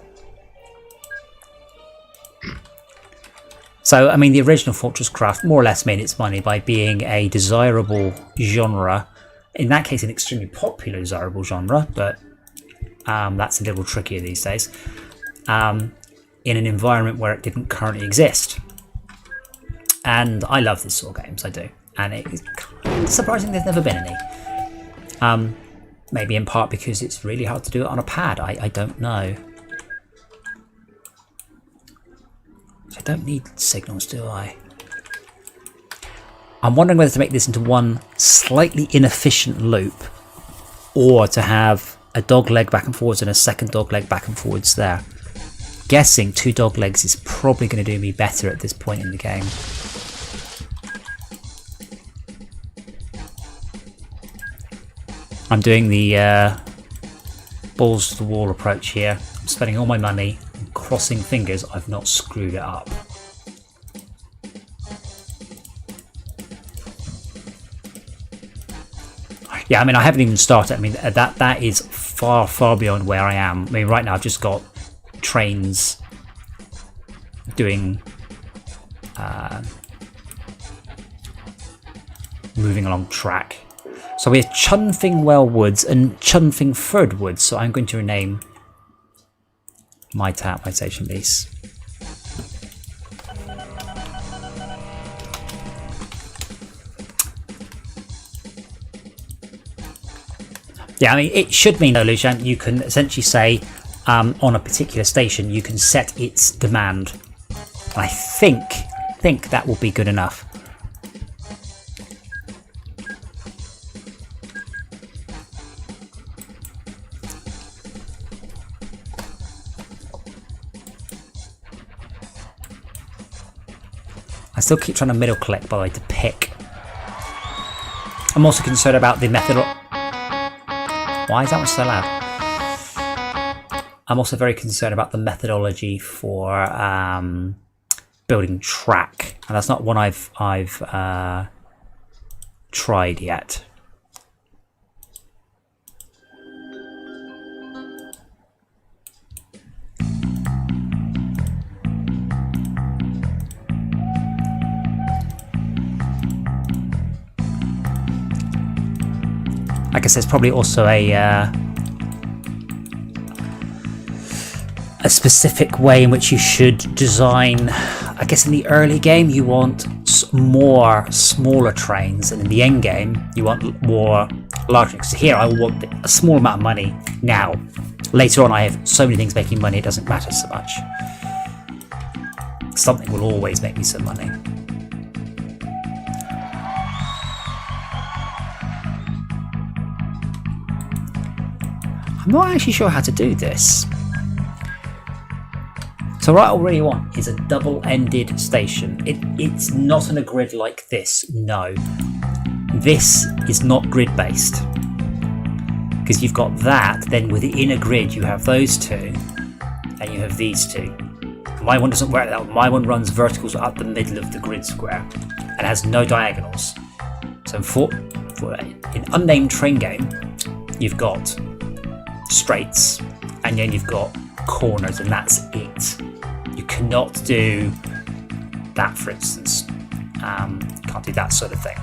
So, I mean, the original Fortress Craft more or less made its money by being a desirable genre. In that case, an extremely popular desirable genre, but that's a little trickier these days. In an environment where it didn't currently exist. And I love this sort of games, I do. And it's kind of surprising there's never been any. Maybe in part because it's really hard to do it on a pad, I don't know. I don't need signals, do I? I'm wondering whether to make this into one slightly inefficient loop or to have a dog leg back and forwards and a second dog leg back and forwards there. Guessing 2 dog legs is probably going to do me better at this point in the game. I'm doing the balls to the wall approach here. I'm spending all my money and crossing fingers I've not screwed it up. Yeah, I mean, I haven't even started. I mean, that is far, far beyond where I am. I mean, right now I've just got trains doing moving along track. So we have Chunfingwell Woods and Chunfingford Woods. So I'm going to rename my station piece. Yeah, I mean, it should mean, though, Lucian, you can essentially say on a particular station, you can set its demand. And I think that will be good enough. I still keep trying to middle click, by the way, to pick. I'm also concerned about the method. Why is that one so loud? I'm also very concerned about the methodology for building track, and that's not one I've tried yet. I guess there's probably also a specific way in which you should design I guess in the early game you want more smaller trains, and in the end game you want more larger trains. So here I want a small amount of money now. Later on I have so many things making money it doesn't matter so much. Something will always make me some money. I'm not actually sure how to do this. So what I really want is a double-ended station. It's not on a grid like this, no. This is not grid-based. Because you've got that, then within a grid you have those two, and you have these two. My one doesn't work that way. My one runs verticals up the middle of the grid square, and has no diagonals. So for in unnamed train game, you've got straights, and then you've got corners, and that's it. You cannot do that, for instance. Can't do that sort of thing.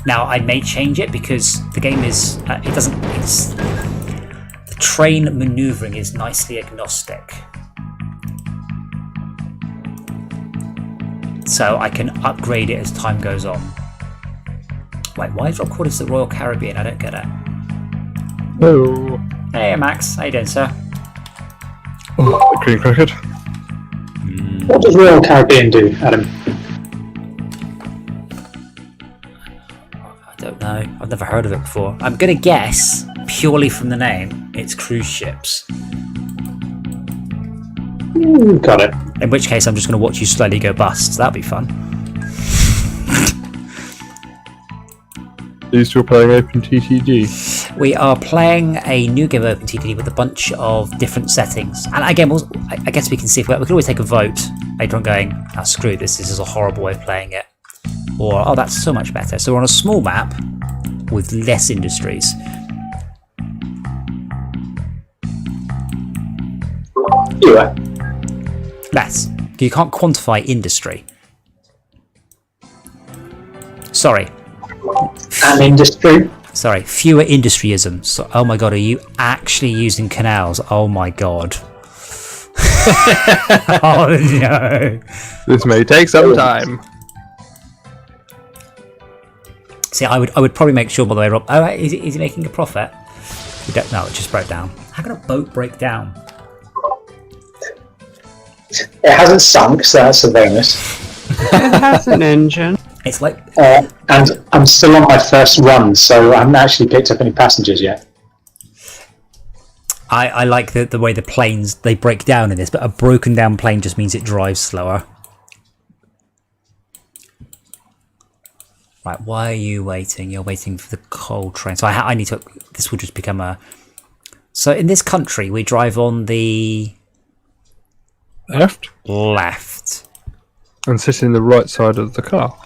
Now I may change it because the game is the train maneuvering is nicely agnostic, so I can upgrade it as time goes on. Wait, why is Rock Quarters the Royal Caribbean? I don't get it. Oh. Hey Max, how you doing, sir? Green cricket. What does Royal Caribbean do, Adam? I don't know. I've never heard of it before. I'm gonna guess, purely from the name, it's cruise ships. Got it. In which case, I'm just gonna watch you slowly go bust. That'd be fun. Are you still playing Open TTG? We are playing a new game of OpenTTD with a bunch of different settings. And again, I guess we can see if we can always take a vote later on going, oh, screw this is a horrible way of playing it. Or, oh, that's so much better. So we're on a small map with less industries. Fewer. Less. You can't quantify industry. Sorry. An industry. Sorry, fewer industryisms. So, oh my god, are you actually using canals? Oh my god. Oh no. This may take some time. See, I would probably make sure, by the way, Rob. Oh, is he making a profit? We don't know. It just broke down. How can a boat break down? It hasn't sunk, so that's a bonus. It has an engine. It's like And I'm still on my first run, so I haven't actually picked up any passengers yet. I like the way the planes they break down in this, but a broken down plane just means it drives slower. Right, why are you waiting? You're waiting for the coal train. So I need to. This will just become a. So in this country, we drive on the Left? left. And sit in the right side of the car.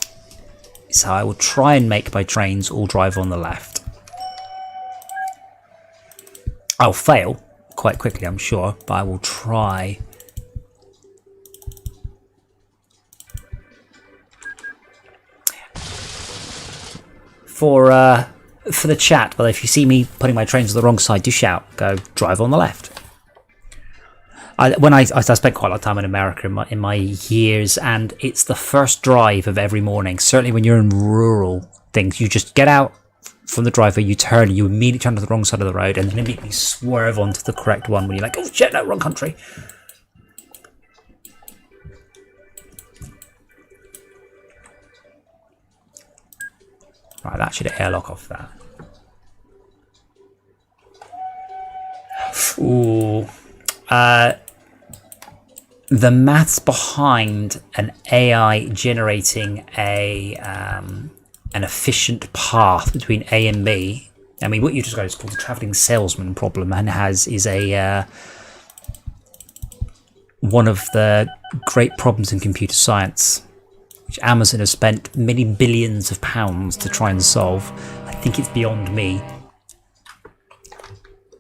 So I will try and make my trains all drive on the left. I'll fail quite quickly, I'm sure, but I will try. For the chat, well, if you see me putting my trains on the wrong side, do shout. Go drive on the left. I spent quite a lot of time in America in my years, and it's the first drive of every morning. Certainly when you're in rural things, you just get out from the driveway, you turn, you immediately turn to the wrong side of the road, and then immediately swerve onto the correct one when you're like, oh shit, no, wrong country. Right, that should airlock off that. Ooh. The maths behind an AI generating an efficient path between A and B. I mean, what you just got is called the travelling salesman problem, and is a one of the great problems in computer science, which Amazon has spent many billions of pounds to try and solve. I think it's beyond me.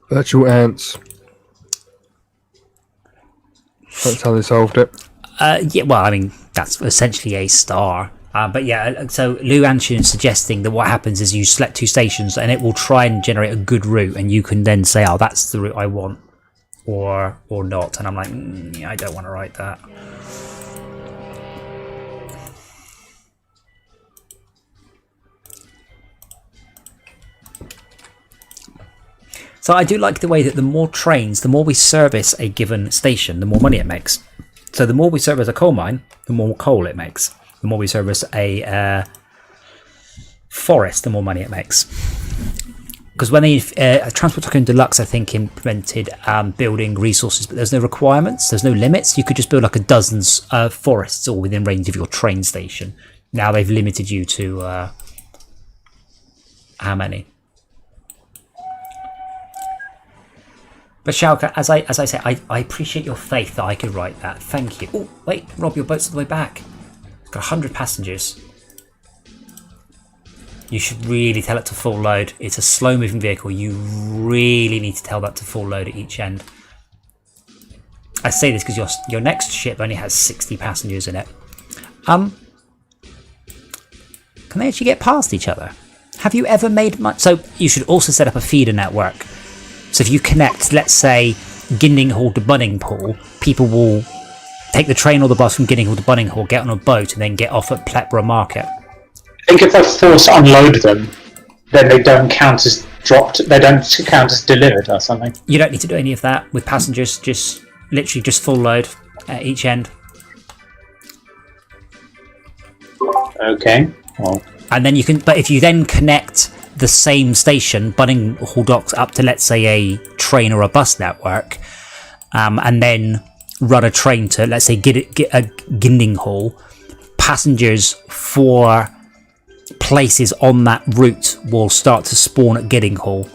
Virtual ants. That's how they solved it. Yeah, well, I mean, that's essentially a star. But yeah, so Lou Anshin is suggesting that what happens is you select two stations and it will try and generate a good route, and you can then say, oh, that's the route I want, or not. And I'm like, yeah, I don't want to write that. So I do like the way that the more trains, the more we service a given station, the more money it makes. So the more we service a coal mine, the more coal it makes. The more we service a forest, the more money it makes. Because when they Transport Tycoon Deluxe, I think, implemented building resources, but there's no requirements, there's no limits. You could just build like a dozens of forests all within range of your train station. Now they've limited you to how many? But Shalka, as I say, I appreciate your faith that I could write that. Thank you. Oh, wait, Rob, your boat's all the way back. It's got 100 passengers. You should really tell it to full load. It's a slow-moving vehicle. You really need to tell that to full load at each end. I say this because your next ship only has 60 passengers in it. Can they actually get past each other? Have you ever made much? So you should also set up a feeder network. So if you connect, let's say, Ginding Hall to Bunningpool, people will take the train or the bus from Ginding Hall to Bunningpool, get on a boat, and then get off at Pletborough Market. I think if I force unload them, then they don't count as dropped. They don't count as delivered or something. You don't need to do any of that with passengers. Just literally just full load at each end. Okay. Well. And then you can. But if you then connect the same station, Bunningpool Docks, up to, let's say, a train or a bus network, and then run a train to, let's say, Ginding Hall, passengers for places on that route will start to spawn at Ginding Hall.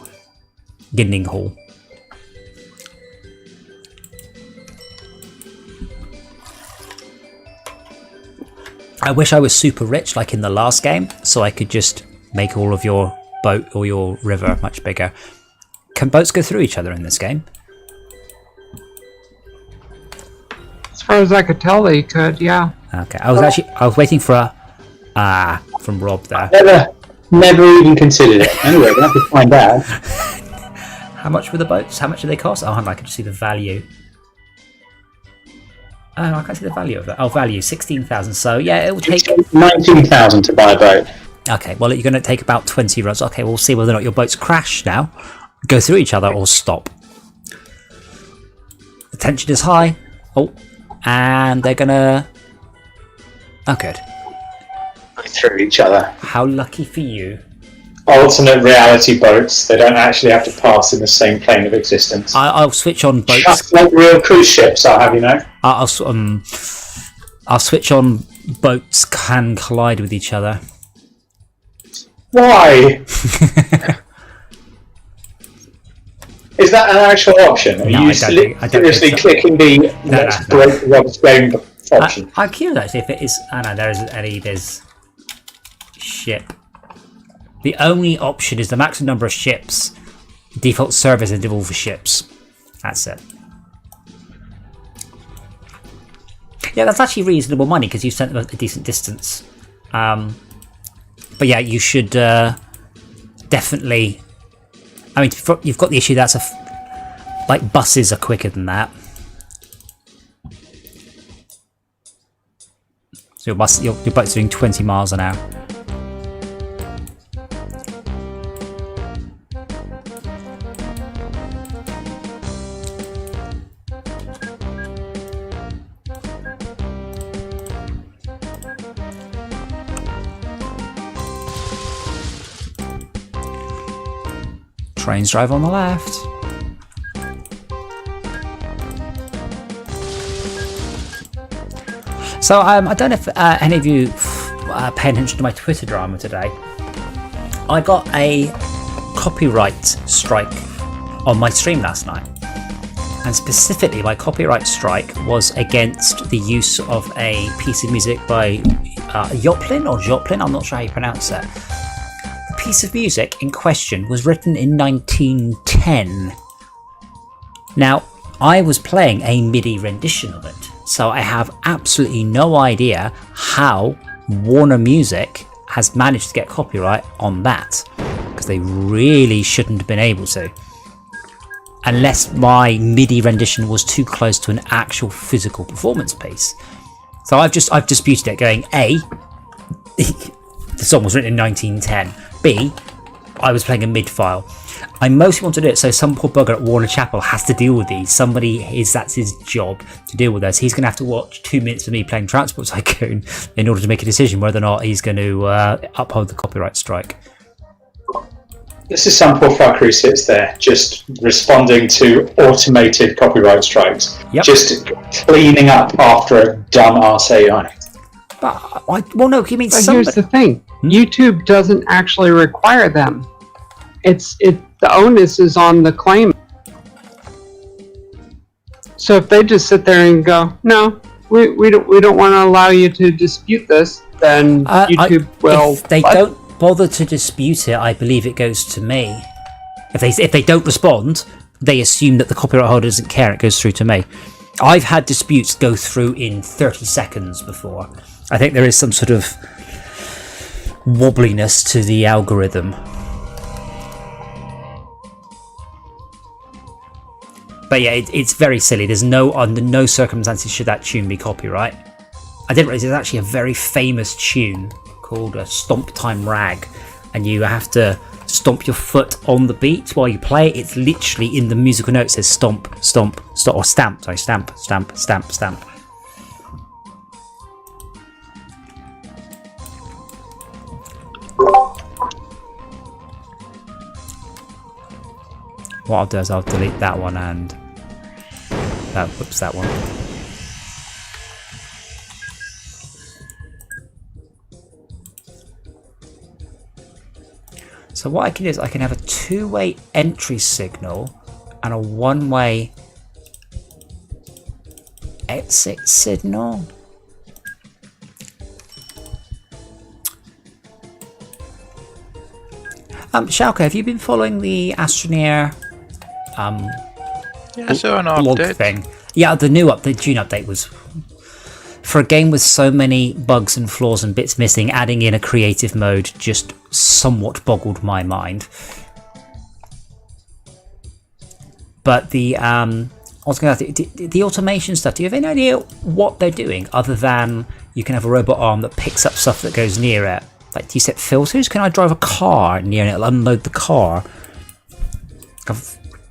I wish I was super rich like in the last game, so I could just make all of your boat or your river much bigger. Can boats go through each other in this game? As far as I could tell, they could, yeah. Okay, I was waiting for a from Rob there. Never even considered it. Anyway, we'll have to find out. How much were the boats? How much do they cost? Oh, I can just see the value. Oh, I can't see the value of that. Oh, value 16,000. So yeah, it will take 19,000 to buy a boat. Okay, well, you're going to take about 20 runs. Okay, we'll see whether or not your boats crash now, go through each other, or stop. The tension is high. Oh, and they're going to... Oh, good. Through each other. How lucky for you. Alternate reality boats. They don't actually have to pass in the same plane of existence. I'll switch on boats. Just like real cruise ships, I'll have you know. I'll switch on boats can collide with each other. Why? Is that an actual option? Are you seriously clicking the let's break Rob's game option? I'm curious actually if it is. I know there's ship. The only option is the maximum number of ships, default service interval for ships. That's it. Yeah, that's actually reasonable money because you sent them a decent distance. But yeah, you should definitely. I mean, you've got the issue that's like buses are quicker than that. So your boat's doing 20 miles an hour. Trains drive on the left. So I don't know if any of you pay attention to my Twitter drama today. I got a copyright strike on my stream last night. And specifically my copyright strike was against the use of a piece of music by Joplin or Joplin, I'm not sure how you pronounce it. The piece of music in question was written in 1910. Now, I was playing a MIDI rendition of it, so I have absolutely no idea how Warner Music has managed to get copyright on that, because they really shouldn't have been able to. Unless my MIDI rendition was too close to an actual physical performance piece. So I've disputed it, going A, the song was written in 1910. B, I was playing a mid file. I mostly want to do it so some poor bugger at Warner Chapel has to deal with these. That's his job to deal with those. He's going to have to watch 2 minutes of me playing Transport Tycoon in order to make a decision whether or not he's going to uphold the copyright strike. This is some poor fucker who sits there just responding to automated copyright strikes. Yep. Just cleaning up after a dumbass AI. Well, no, he means But somebody... here's the thing: YouTube doesn't actually require them. The onus is on the claim. So if they just sit there and go, "No, we don't want to allow you to dispute this," then YouTube will. If they don't bother to dispute it, I believe it goes to me. If they don't respond, they assume that the copyright holder doesn't care. It goes through to me. I've had disputes go through in 30 seconds before. I think there is some sort of wobbliness to the algorithm. But yeah, it's very silly. There's under no circumstances should that tune be copyright. I didn't realize there's actually a very famous tune called a Stomp Time Rag, and you have to stomp your foot on the beat while you play it. It's literally in the musical notes. It says stomp, stomp, stomp, or stamp. Sorry, stamp, stamp, stamp, stamp. What I'll do is I'll delete that one and whoops, that one. So what I can do is I can have a two-way entry signal and a one-way exit signal. Schalke, have you been following the Astroneer So an log update. thing? Yeah, the new update, June update was for a game with so many bugs and flaws and bits missing. Adding in a creative mode just somewhat boggled my mind. But the I was going to ask, the automation stuff. Do you have any idea what they're doing other than you can have a robot arm that picks up stuff that goes near it? Like, do you set filters? Can I drive a car near and it'll unload the car?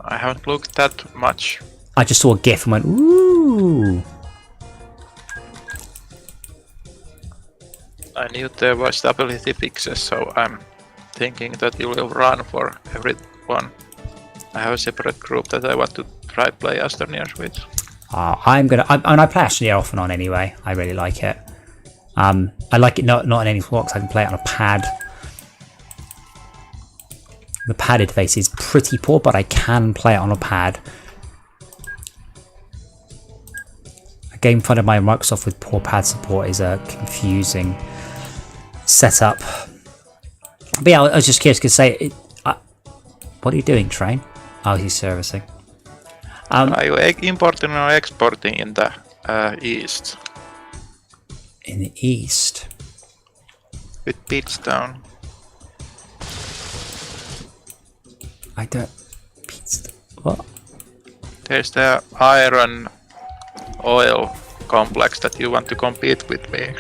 I haven't looked that much. I just saw a GIF and went, ooh. I knew there were stability fixes, so I'm thinking that it will run for everyone. I have a separate group that I want to try play Astroneers with. I play Astroneer off and on anyway. I really like it. I like it not in any box. I can play it on a pad. The pad interface is pretty poor, but I can play it on a pad. A game funded by Microsoft with poor pad support is a confusing setup. But yeah, I was just curious to say, what are you doing, Train? Oh, he's servicing. Are you importing or exporting in the east? In the east? With bits down. I don't... What? There's the iron oil complex that you want to compete with me.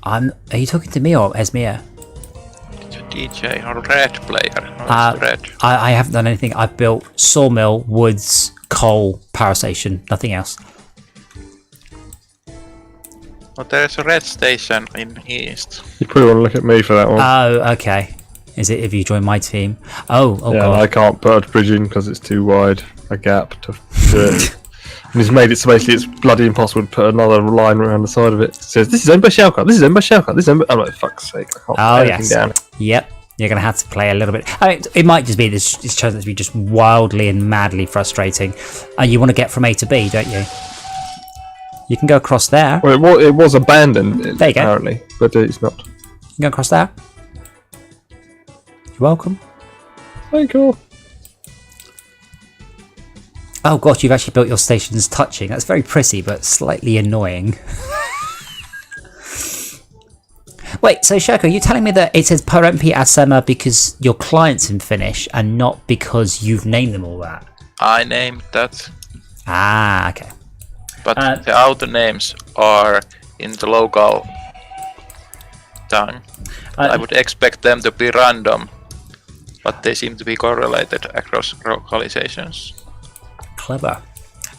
Are you talking to me or Esmir? It's a DJ or red player. No, it's red. I haven't done anything. I've built sawmill, woods, coal, power station, nothing else. Well, there's a red station in east. You probably want to look at me for that one. Oh, okay. Is it if you join my team? Oh yeah, god. I can't put a bridge in because it's too wide a gap to do it. And he's made it so basically it's bloody impossible to put another line around the side of it. It says, this is owned by Shellcard, this is owned by Shellcard, this is owned by... I'm like, fuck's sake, I can't put anything down. Yep. You're going to have to play a little bit. I mean, it might just be this turns out to be just wildly and madly frustrating. And you want to get from A to B, don't you? You can go across there. Well, it was abandoned, There you go. apparently, but it's not. You can go across there. You're welcome. Thank you. Oh god, you've actually built your stations touching. That's very pretty, but slightly annoying. Wait, so Shoko, you're telling me that it says per MP Asema because your client's in Finnish and not because you've named them all that? I named that. Ah, okay. But the auto names are in the local tongue. I would expect them to be random. but they seem to be correlated across localizations. Clever.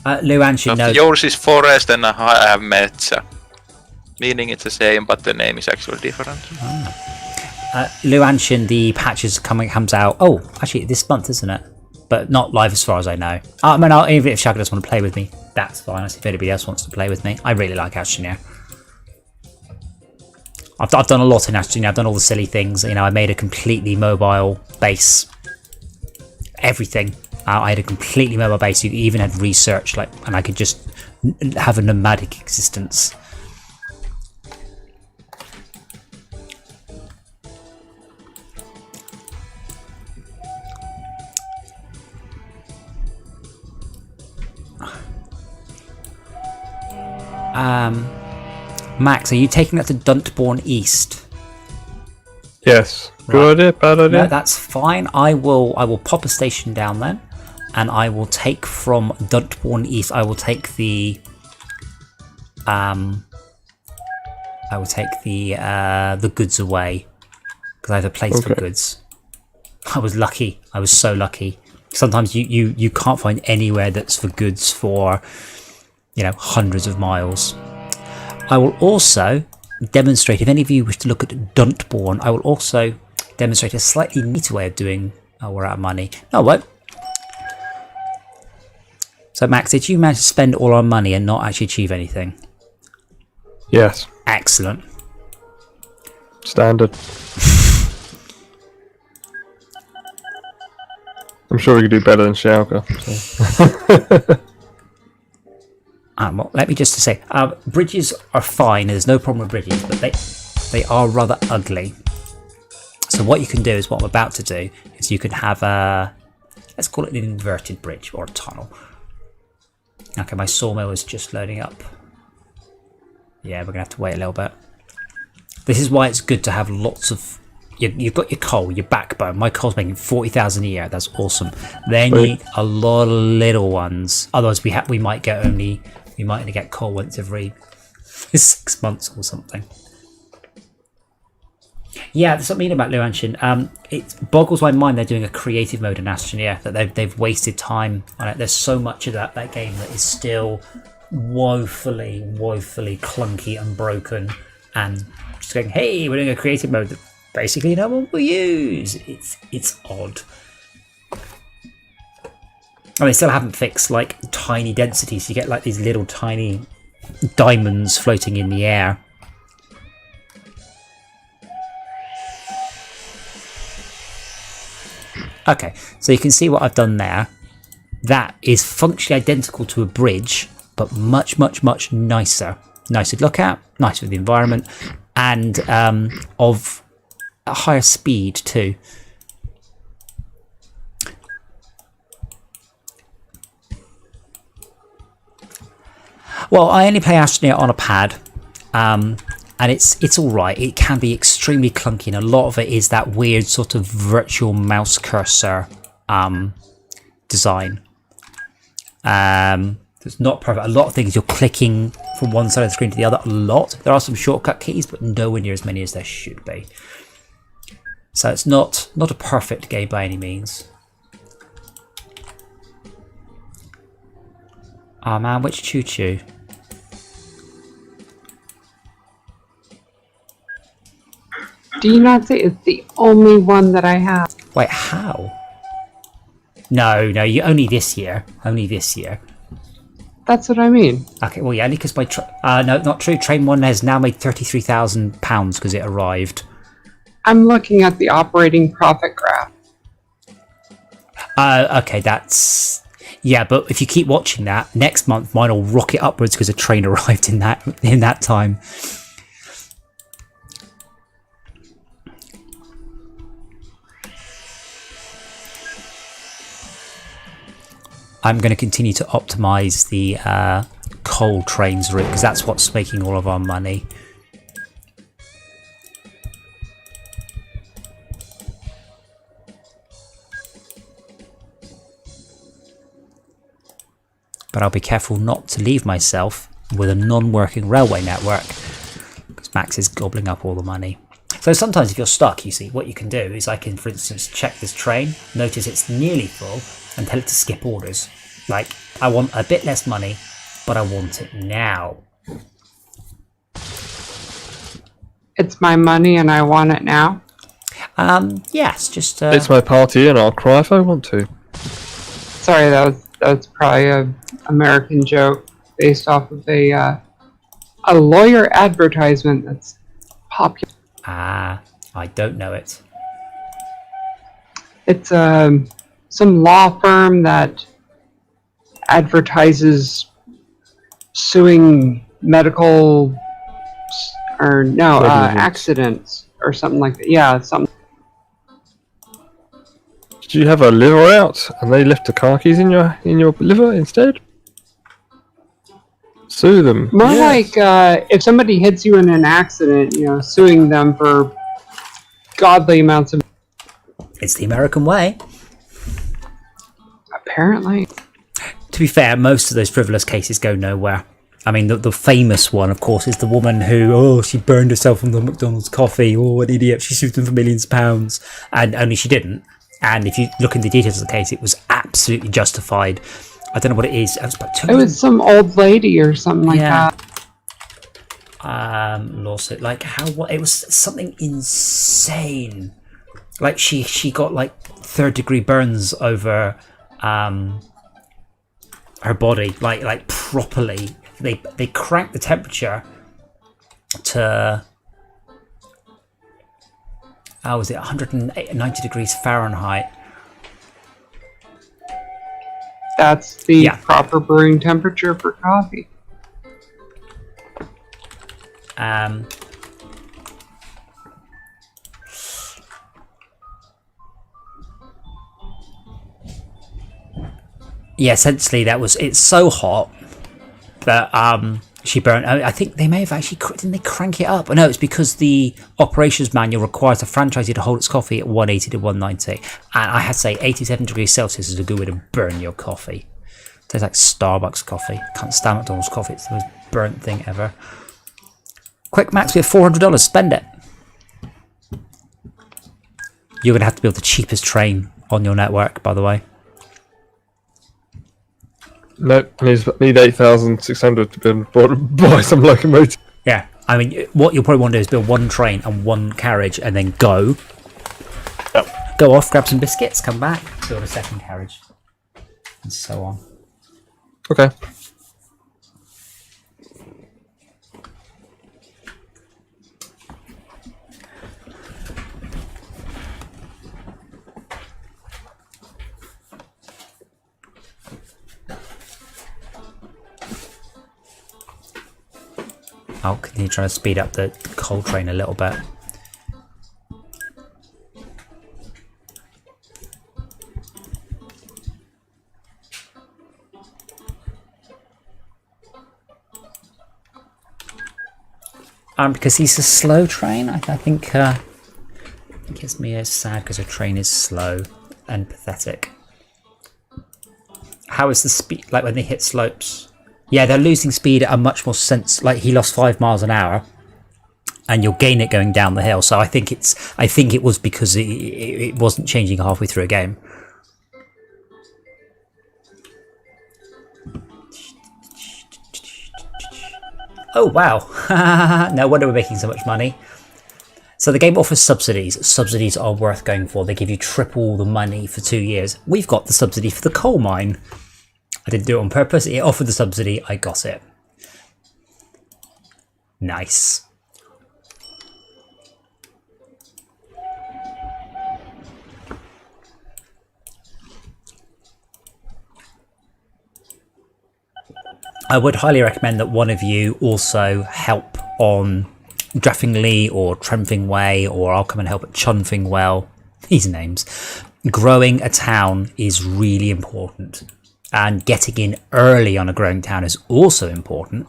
Luanshin So knows. yours is forest and I have metsä, meaning it's the same, but the name is actually different. Luanshin, the patches comes out. Oh, actually, this month, isn't it? But not live as far as I know. I mean, even if Shaka doesn't want to play with me, that's fine. I see if anybody else wants to play with me. I really like Astroneer. I've done a lot in Astroneer. I've done all the silly things. You know, I made a completely mobile base. Everything. I had a completely mobile base. You even had research, like, and I could just have a nomadic existence. Max, are you taking that to Duntborn East? Yes. Right. Good idea, bad idea? No, that's fine. I will pop a station down then, and I will take from Duntborn East. I will take the goods away because I have a place for goods. I was lucky. I was so lucky. Sometimes you can't find anywhere that's for goods for, you know, hundreds of miles. I will also demonstrate, if any of you wish to look at Duntborn, I will also demonstrate a slightly neater way of doing... Oh, we're out of money. No, I won't. So, Max, did you manage to spend all our money and not actually achieve anything? Yes. Excellent. Standard. I'm sure we could do better than Schalke. So. Well, let me just say, bridges are fine. There's no problem with bridges, but they are rather ugly. So what you can do is what I'm about to do is you can have a, let's call it an inverted bridge or a tunnel. Okay, my sawmill is just loading up. Yeah, we're gonna have to wait a little bit. This is why it's good to have lots of. You've got your coal, your backbone. My coal's making 40,000 a year. That's awesome. Then you need a lot of little ones. Otherwise, we might only get coal once every 6 months or something. Yeah, that's what I mean about Luanshin. It boggles my mind they're doing a creative mode in Astroneer, that they've wasted time on it. There's so much of that game that is still woefully clunky and broken, and just going, hey, we're doing a creative mode that basically no one will use. It's odd. And they still haven't fixed like tiny densities. You get like these little tiny diamonds floating in the air. Okay, so you can see what I've done there. That is functionally identical to a bridge, but much nicer. Nicer to look at, nicer for the environment, and of a higher speed too. Well, I only play Astroneer on a pad, and it's all right. It can be extremely clunky, and a lot of it is that weird sort of virtual mouse cursor design. It's not perfect. A lot of things you're clicking from one side of the screen to the other. A lot. There are some shortcut keys, but nowhere near as many as there should be. So it's not a perfect game by any means. Oh man, which choo-choo? Do you not say it's the only one that I have? Wait, how? No, you only this year. Only this year. That's what I mean. Okay, well, yeah, only because my no, not true. Train 1 has now made £33,000 because it arrived. I'm looking at the operating profit graph. Okay, that's... Yeah, but if you keep watching that, next month mine will rocket upwards because a train arrived in that time. I'm going to continue to optimize the coal trains route because that's what's making all of our money. But I'll be careful not to leave myself with a non-working railway network because Max is gobbling up all the money. So sometimes if you're stuck, you see, what you can do is I can, for instance, check this train, notice it's nearly full, and tell it to skip orders. Like, I want a bit less money, but I want it now. It's my money and I want it now. Yes, just... It's my party and I'll cry if I want to. Sorry, that's probably a American joke based off of a lawyer advertisement that's popular. Ah, I don't know it. It's some law firm that advertises suing medical or no accidents or something like that. Yeah, something. Did you have a liver out and they left the car keys in your liver instead? Sue them. More like if somebody hits you in an accident, suing them for godly amounts of. It's the American way. Apparently. To be fair, most of those frivolous cases go nowhere. I mean, the famous one, of course, is the woman who, she burned herself on the McDonald's coffee. Oh, what an idiot. She sued them for millions of pounds. And only she didn't. And if you look in the details of the case, it was absolutely justified. I don't know what it is. It was some old lady or something like that. Lawsuit. Like, what? It was something insane. Like, she got, like, third-degree burns over her body. Like properly. They cranked the temperature to... was it 190 degrees Fahrenheit? That's the proper brewing temperature for coffee. Yeah, essentially it's so hot that she burned. I think they may have actually, didn't they crank it up? No, it's because the operations manual requires the franchisee to hold its coffee at 180 to 190. And I had to say 87 degrees Celsius is a good way to burn your coffee. It tastes like Starbucks coffee. Can't stand McDonald's coffee. It's the most burnt thing ever. Quick Max, we have $400. Spend it. You're going to have to build the cheapest train on your network, by the way. Nope, need 8,600 to buy some locomotive. Yeah, I mean, what you'll probably want to do is build one train and one carriage and then go. Yep. Go off, grab some biscuits, come back, build a second carriage. And so on. Okay. I'll continue trying to speed up the coal train a little bit. Because he's a slow train, I think it gets me sad because a train is slow and pathetic. How is the speed, like when they hit slopes? Yeah, they're losing speed at a much more sense. Like he lost 5 miles an hour, and you'll gain it going down the hill. So I think it was because it wasn't changing halfway through a game. Oh wow! No wonder we're making so much money. So the game offers subsidies. Subsidies are worth going for. They give you triple the money for 2 years. We've got the subsidy for the coal mine. I didn't do it on purpose. It offered the subsidy. I got it. Nice. I would highly recommend that one of you also help on Draffingly or Tremfing Way, or I'll come and help at Chunfing Well. These names. Growing a town is really important. And getting in early on a growing town is also important,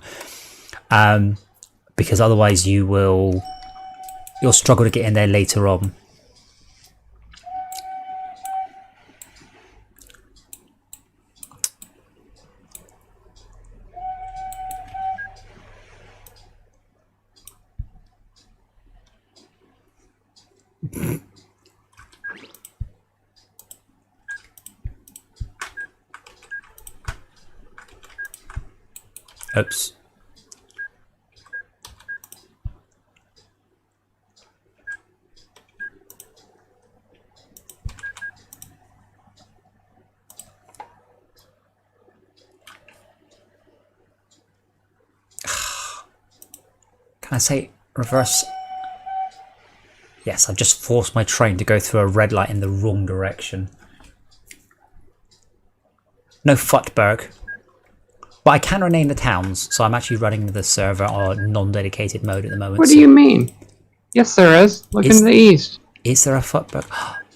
because otherwise you'll struggle to get in there later on. Oops. Can I say reverse? Yes, I've just forced my train to go through a red light in the wrong direction. No Futberg. But I can rename the towns, so I'm actually running the server on non-dedicated mode at the moment. What do you mean? Yes, there is. Look in the east. Is there a Futberg?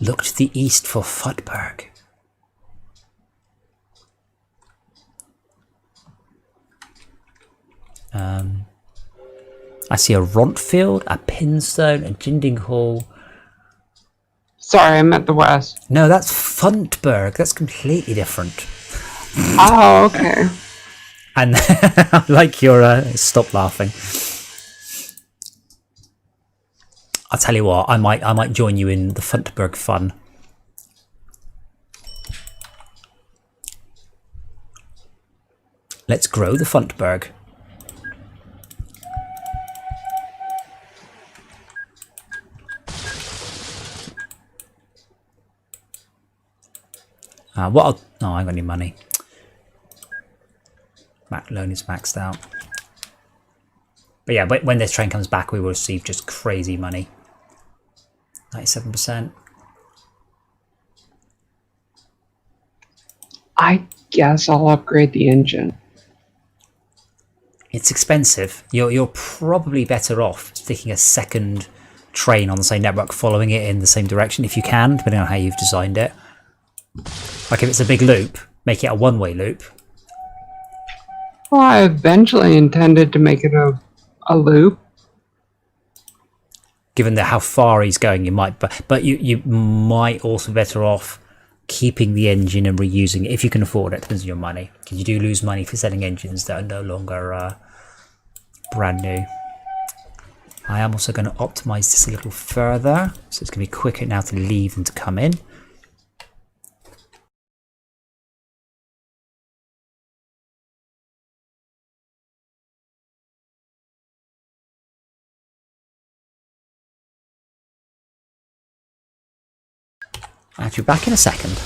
Look to the east for Futberg. I see a Rontfield, a Pinstone, a Jinding Hall. Sorry, I meant the west. No, that's Funtberg. That's completely different. Oh, okay. And I like your stop laughing. I'll tell you what, I might join you in the Funtberg fun. Let's grow the Funtberg. What I'll... Oh, I haven't got any money. Loan is maxed out. But yeah, when this train comes back, we will receive just crazy money. 97%. I guess I'll upgrade the engine. It's expensive. You're probably better off sticking a second train on the same network, following it in the same direction if you can, depending on how you've designed it. Like if it's a big loop, make it a one-way loop. Well, I eventually intended to make it a loop. Given how far he's going, you might, but you might also be better off keeping the engine and reusing it if you can afford it. Depends on your money, because you do lose money for selling engines that are no longer brand new. I am also going to optimize this a little further, so it's going to be quicker now to leave than to come in. I'll be back in a second.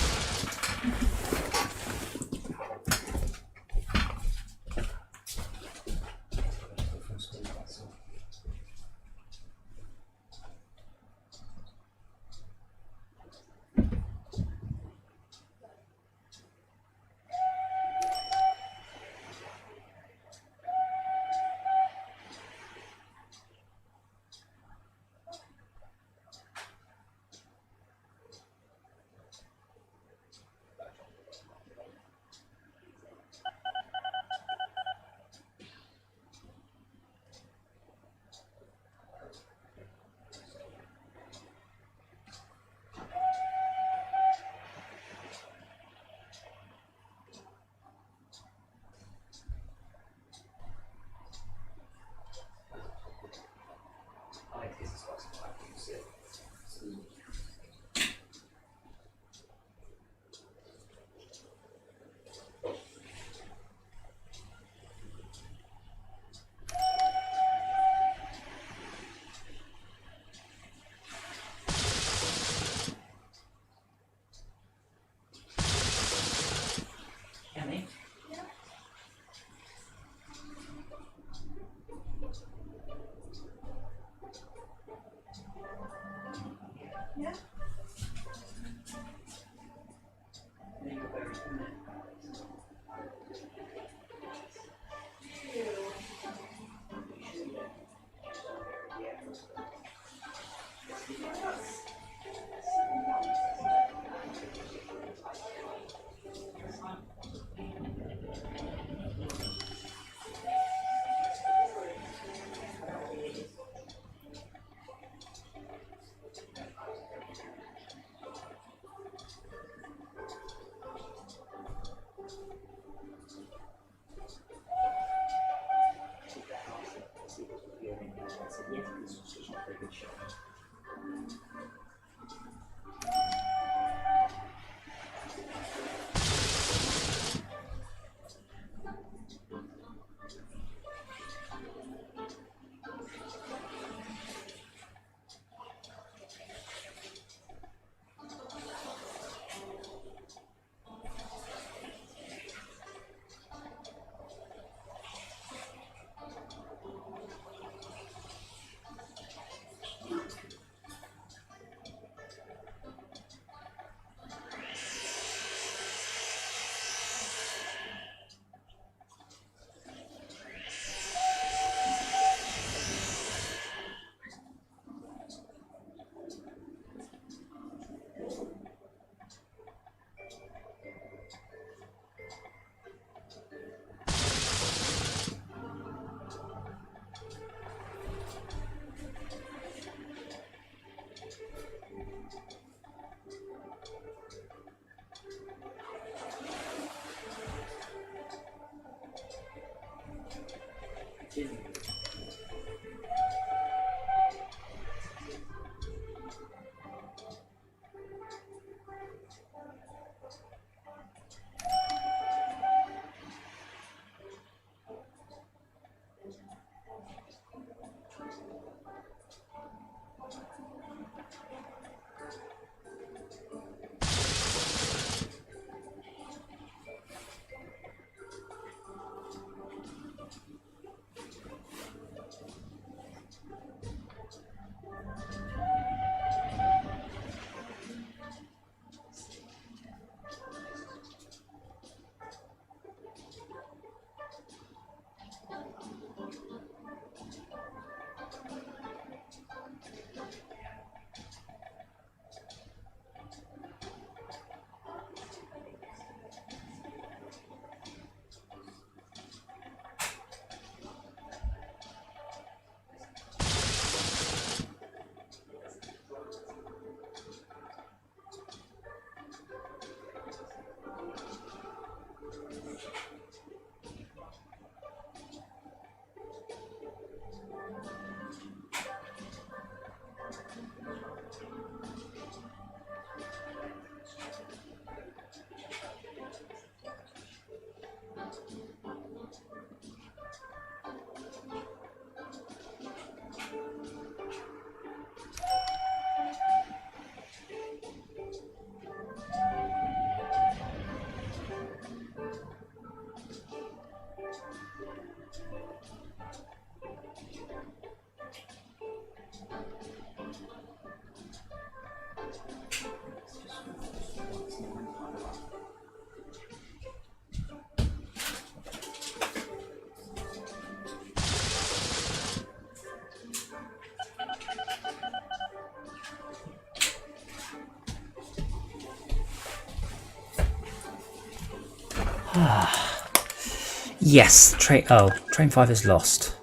Yes, train 5 is lost.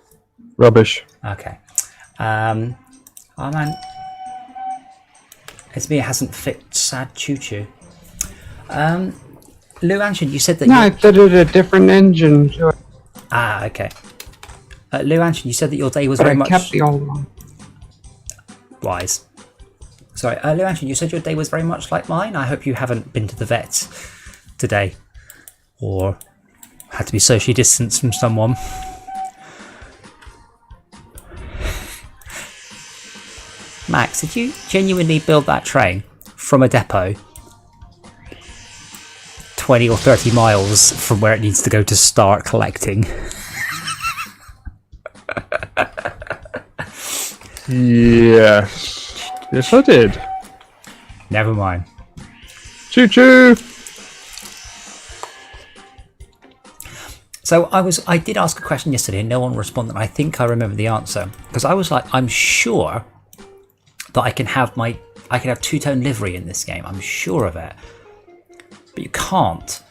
Rubbish. Okay. Oh man. It's me, it hasn't fit sad choo choo. Lou Anshin, you said that No, I fitted a different engine to it, Ah, okay. Lou Anshin, you said that your day was but very I much kept the old one. wise. Sorry, Lou Anshin, you said your day was very much like mine. I hope you haven't been to the vet today. Or had to be socially distanced from someone. Max, did you genuinely build that train from a depot 20 or 30 miles from where it needs to go to start collecting? Yes. Yes, I did. Never mind. Choo choo! So I did ask a question yesterday and no one responded. I think I remember the answer because I was like, I'm sure that I can have two-tone livery in this game. I'm sure of it, but you can't.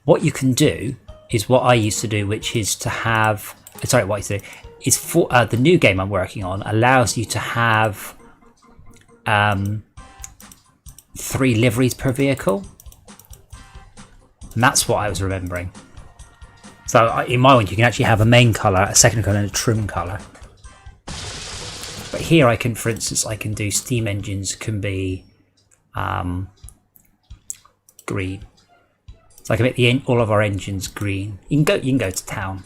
What you can do is what I used to do, which is to have. Sorry, what I used to do is for the new game I'm working on allows you to have 3 liveries per vehicle, and that's what I was remembering. So in my one, you can actually have a main colour, a second colour, and a trim colour. But here I can, for instance, I can do steam engines can be green. So I can make all of our engines green. You can go to town.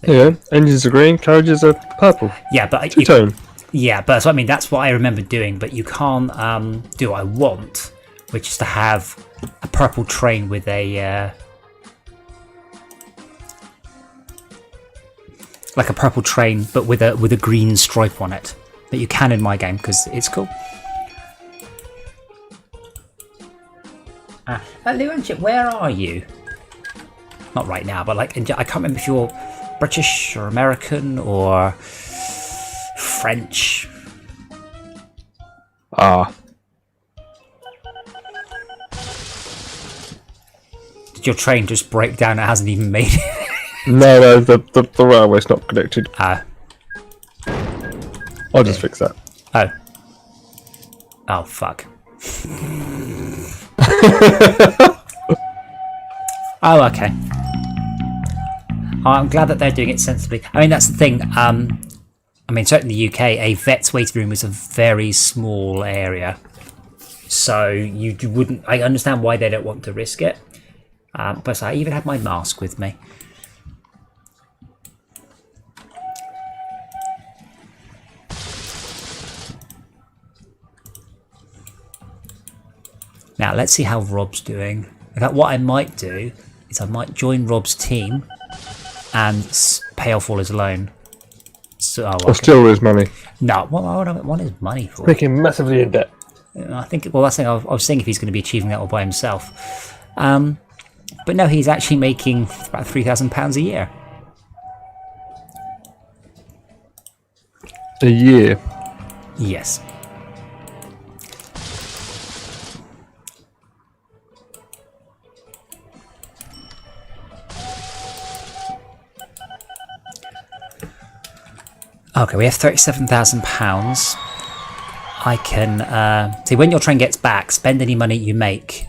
Yeah, engines are green, carriages are purple. Yeah, but Two-tone. Yeah, but so I mean that's what I remember doing. But you can't do what I want, which is to have a purple train with a like a purple train, but with a green stripe on it. But you can in my game because it's cool. Luanchip, where are you? Not right now, but like I can't remember if you're British or American or French. Ah. Did your train just break down? It hasn't even made it. No, the railway's not connected. Ah. I'll just fix that. Oh. Oh, fuck. Oh, okay. I'm glad that they're doing it sensibly. I mean, that's the thing. I mean, certainly in the UK, a vet's waiting room is a very small area. So you wouldn't... I understand why they don't want to risk it. But I even have my mask with me. Now, let's see how Rob's doing. In fact, what I might do is I might join Rob's team and pay off all his loan. So, Or steal his money. No, what would I want his money for? Make him massively in debt. I think, well, that's the thing. I was thinking if he's going to be achieving that all by himself. But no, he's actually making about £3,000 a year. A year. Yes. Okay, we have £37,000. I can see when your train gets back, spend any money you make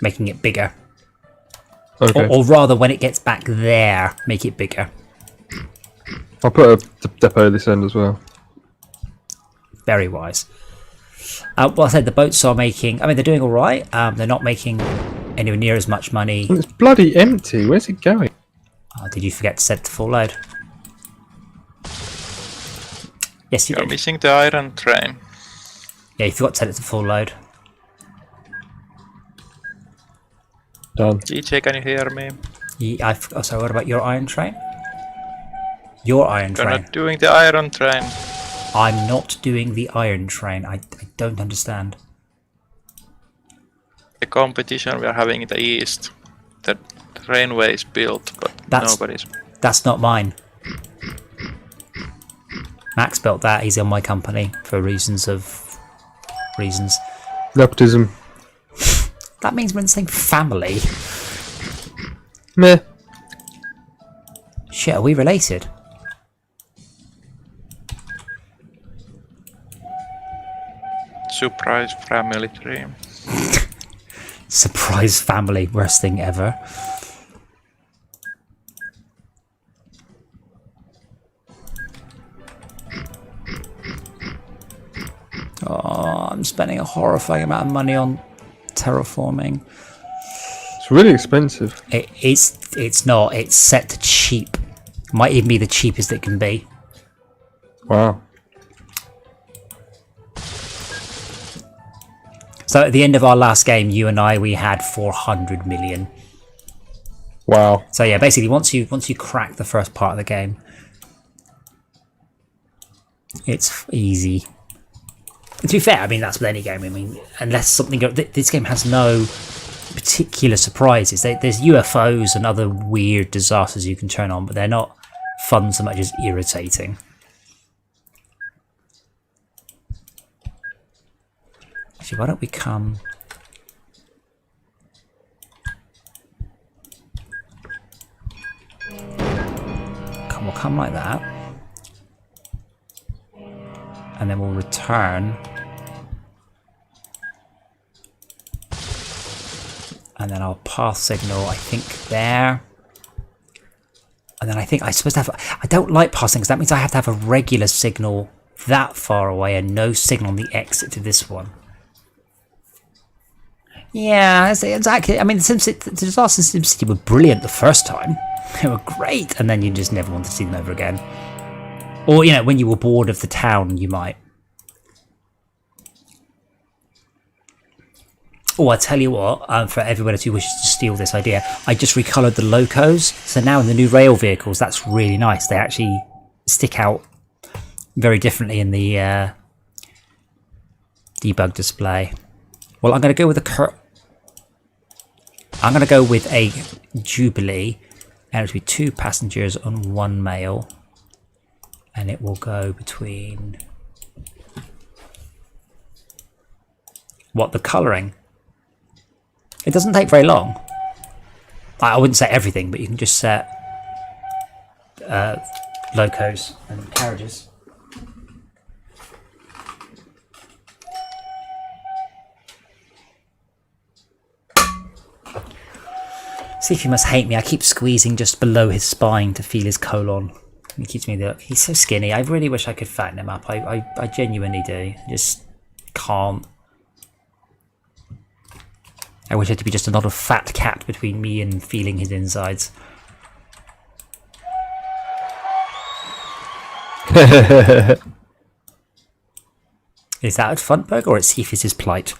making it bigger. Okay. Or rather, when it gets back there, make it bigger. I'll put a depot this end as well. Very wise. Well, I said the boats are making... I mean, they're doing all right. They're not making anywhere near as much money. And it's bloody empty. Where's it going? Oh, did you forget to set it to full load? Yes, you You're did. missing the iron train. Yeah, you forgot to set it to full load. Done. DJ, can you hear me? Oh, sorry, what about your iron train? Your iron You're train. not doing the iron train. I'm not doing the iron train. I don't understand. The competition we are having in the east. The trainway is built, but nobody's... That's not mine. Max built that. He's on my company for reasons. Nepotism. That means we're in the same family. Meh. Shit, are we related? Surprise family tree. Surprise family, worst thing ever. Oh, I'm spending a horrifying amount of money on terraforming. It's really expensive. It's not. It's set to cheap. Might even be the cheapest it can be. Wow. So at the end of our last game, you and I, we had 400 million. Wow. So yeah, basically, once you crack the first part of the game, it's easy. To be fair, I mean that's with any game. I mean, unless something this game has no particular surprises. There's UFOs and other weird disasters you can turn on, but they're not fun so much as irritating. Actually, why don't we come? We'll come like that, and then we'll return, and then I'll path signal, I think, there, and then I think I'm supposed to have... I don't like passing because that means I have to have a regular signal that far away and no signal on the exit to this one. Yeah, exactly. I mean, the disasters in SimCity were brilliant the first time. They were great, and then you just never want to see them ever again. Or, you know, when you were bored of the town, you might. Oh, I tell you what, for everybody who wishes to steal this idea, I just recoloured the locos. So now in the new rail vehicles, that's really nice. They actually stick out very differently in the debug display. Well, I'm going to go with a Jubilee, and it'll be 2 passengers on 1 mail, and it will go between the colouring. It doesn't take very long. I wouldn't say everything, but you can just set locos and carriages. Sifu must hate me. I keep squeezing just below his spine to feel his colon. He keeps me there. He's so skinny. I really wish I could fatten him up. I genuinely do. I just can't. I wish it to be just another fat cat between me and feeling his insides. Is that at Funberg or at Cephas's plight?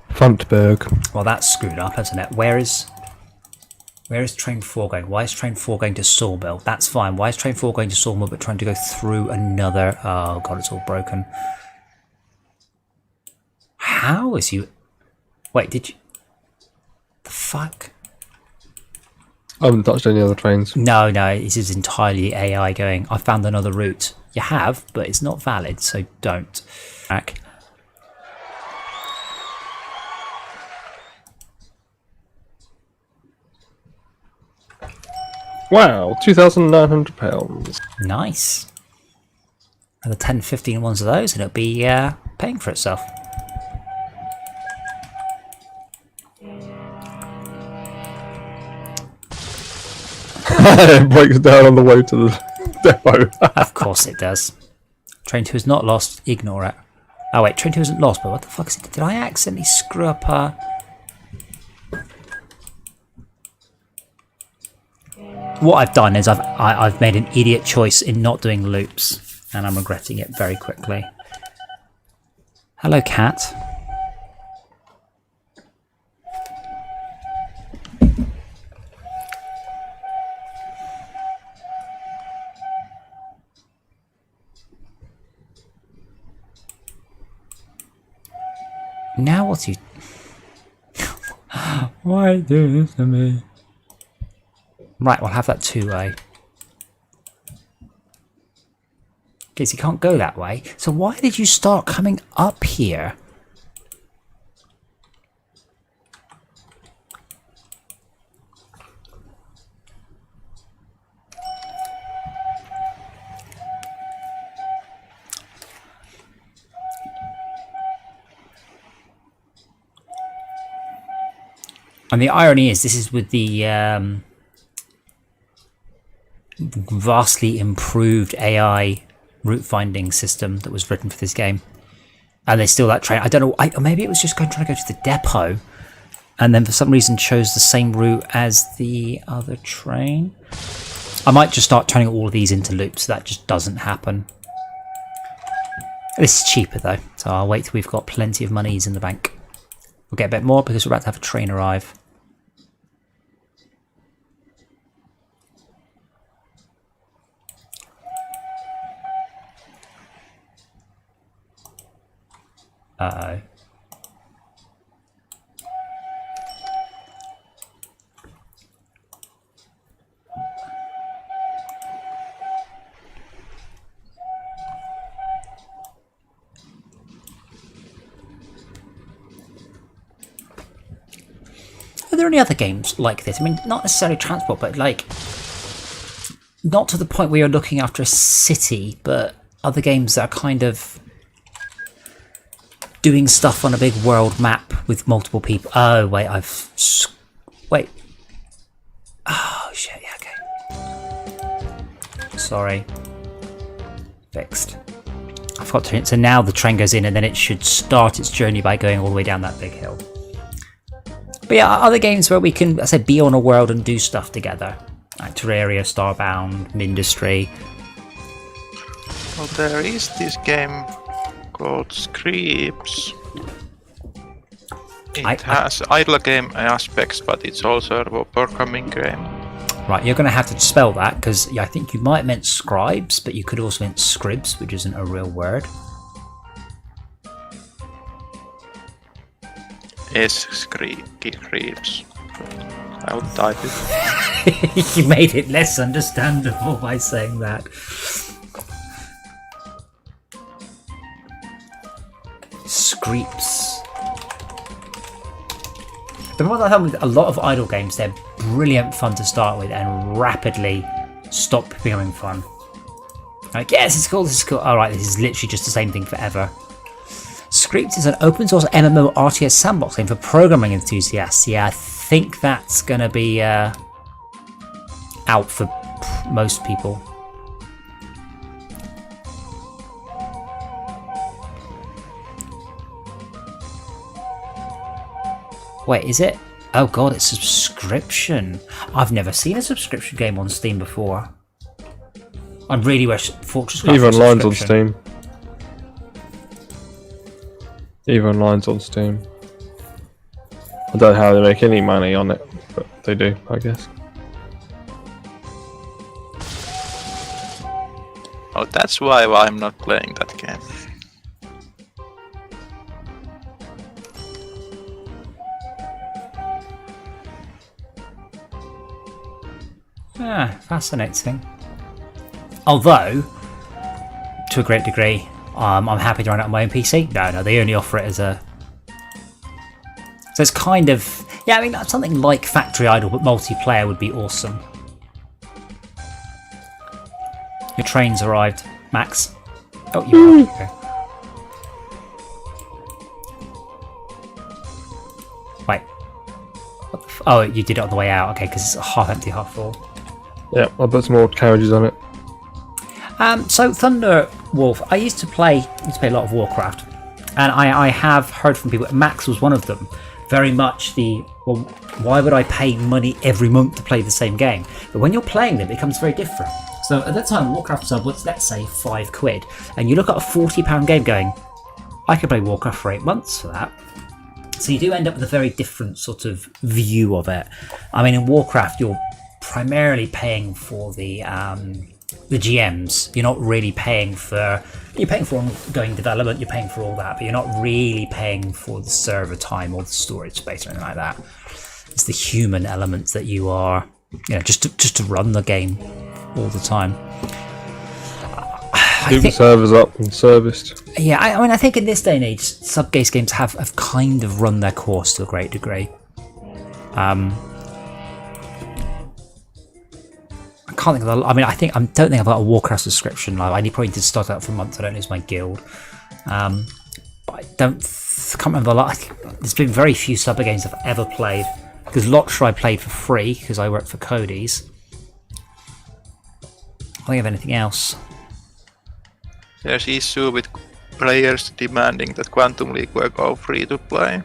Frontberg. Well, that's screwed up, isn't it? Where is train 4 going? Why is train 4 going to Sawmill? That's fine. Why is train 4 going to Sawmill but trying to go through another... Oh god, it's all broken. How is you... Wait, did you... The fuck? I haven't touched any other trains. No, this is entirely AI going, I found another route. You have, but it's not valid, so don't. Back. Wow, £2,900. Nice. Another 10, 15 ones of those and it'll be paying for itself. It breaks down on the way to the depot. Of course it does. Train 2 is not lost, ignore it. Oh wait, train 2 isn't lost, but what the fuck is it? Did I accidentally screw up What I've done is I've made an idiot choice in not doing loops, and I'm regretting it very quickly. Hello, cat. Now what's you... Why do this to me? Right, we'll have that two-way. Okay, so you can't go that way. So why did you start coming up here? And the irony is, this is with the vastly improved AI route finding system that was written for this game. And they still that train. I don't know. Maybe it was just trying to go to the depot, and then for some reason chose the same route as the other train. I might just start turning all of these into loops. That just doesn't happen. This is cheaper though, so I'll wait till we've got plenty of monies in the bank. We'll get a bit more because we're about to have a train arrive. Uh-oh. Are there any other games like this? I mean, not necessarily transport, but like, not to the point where you're looking after a city, but other games that are kind of doing stuff on a big world map with multiple people. Oh, wait, wait. Oh, shit, yeah, okay. Sorry. Fixed. I forgot to... So now the train goes in and then it should start its journey by going all the way down that big hill. But yeah, other games where we can, I said, be on a world and do stuff together. Like Terraria, Starbound, Mindustry. Well, there is this game called Scripts. It has idle game aspects, but it's also a programming game. Right, you're going to have to spell that, because I think you might have meant scribes, but you could also meant scribs, which isn't a real word. Scripts. I'll type it. You made it less understandable by saying that. Scripts. The problem I have with a lot of idle games, they're brilliant fun to start with and rapidly stop becoming fun. Like, yes, it's cool, this is cool. Alright, this is literally just the same thing forever. Script is an open source MMO RTS sandbox game for programming enthusiasts. Yeah, I think that's gonna be out for most people. Wait, is it? Oh god, it's subscription. I've never seen a subscription game on Steam before. I really wish Fortress Craft EVE was Online's on subscription. Steam. EVE Online's on Steam. I don't know how they make any money on it, but they do, I guess. Oh, that's why I'm not playing that game. Ah, fascinating. Although, to a great degree, I'm happy to run it on my own PC. No, they only offer it as a... So it's kind of... Yeah, I mean, something like Factory Idol, but multiplayer would be awesome. Your train's arrived, Max. Oh, you are. Okay. Wait. What the oh, you did it on the way out. Okay, because it's half empty, half full. Yeah, I'll put some more carriages on it. So Thunder Wolf, I used to play a lot of Warcraft, and I have heard from people. Max was one of them. Very much the, well, why would I pay money every month to play the same game? But when you're playing them, it becomes very different. So at that time, Warcraft sub was, let's say, £5, and you look at a £40 game going, I could play Warcraft for 8 months for that. So you do end up with a very different sort of view of it. I mean, in Warcraft, you're primarily paying for the GMs. You're not really paying for... You're paying for ongoing development, you're paying for all that, but you're not really paying for the server time or the storage space or anything like that. It's the human elements that you are, you know, just to run the game all the time. Keep the servers up and serviced. Yeah, I mean, I think in this day and age, sub-based games have kind of run their course to a great degree. I can't think of. I mean, I don't think I've got a Warcraft subscription. Like, I probably need to start out for a month. I don't use my guild, but I can't remember a lot. There's been very few sub games I've ever played. Because Lotra I played for free because I worked for Cody's. I think of anything else. There's issue with players demanding that Quantum League will go free to play,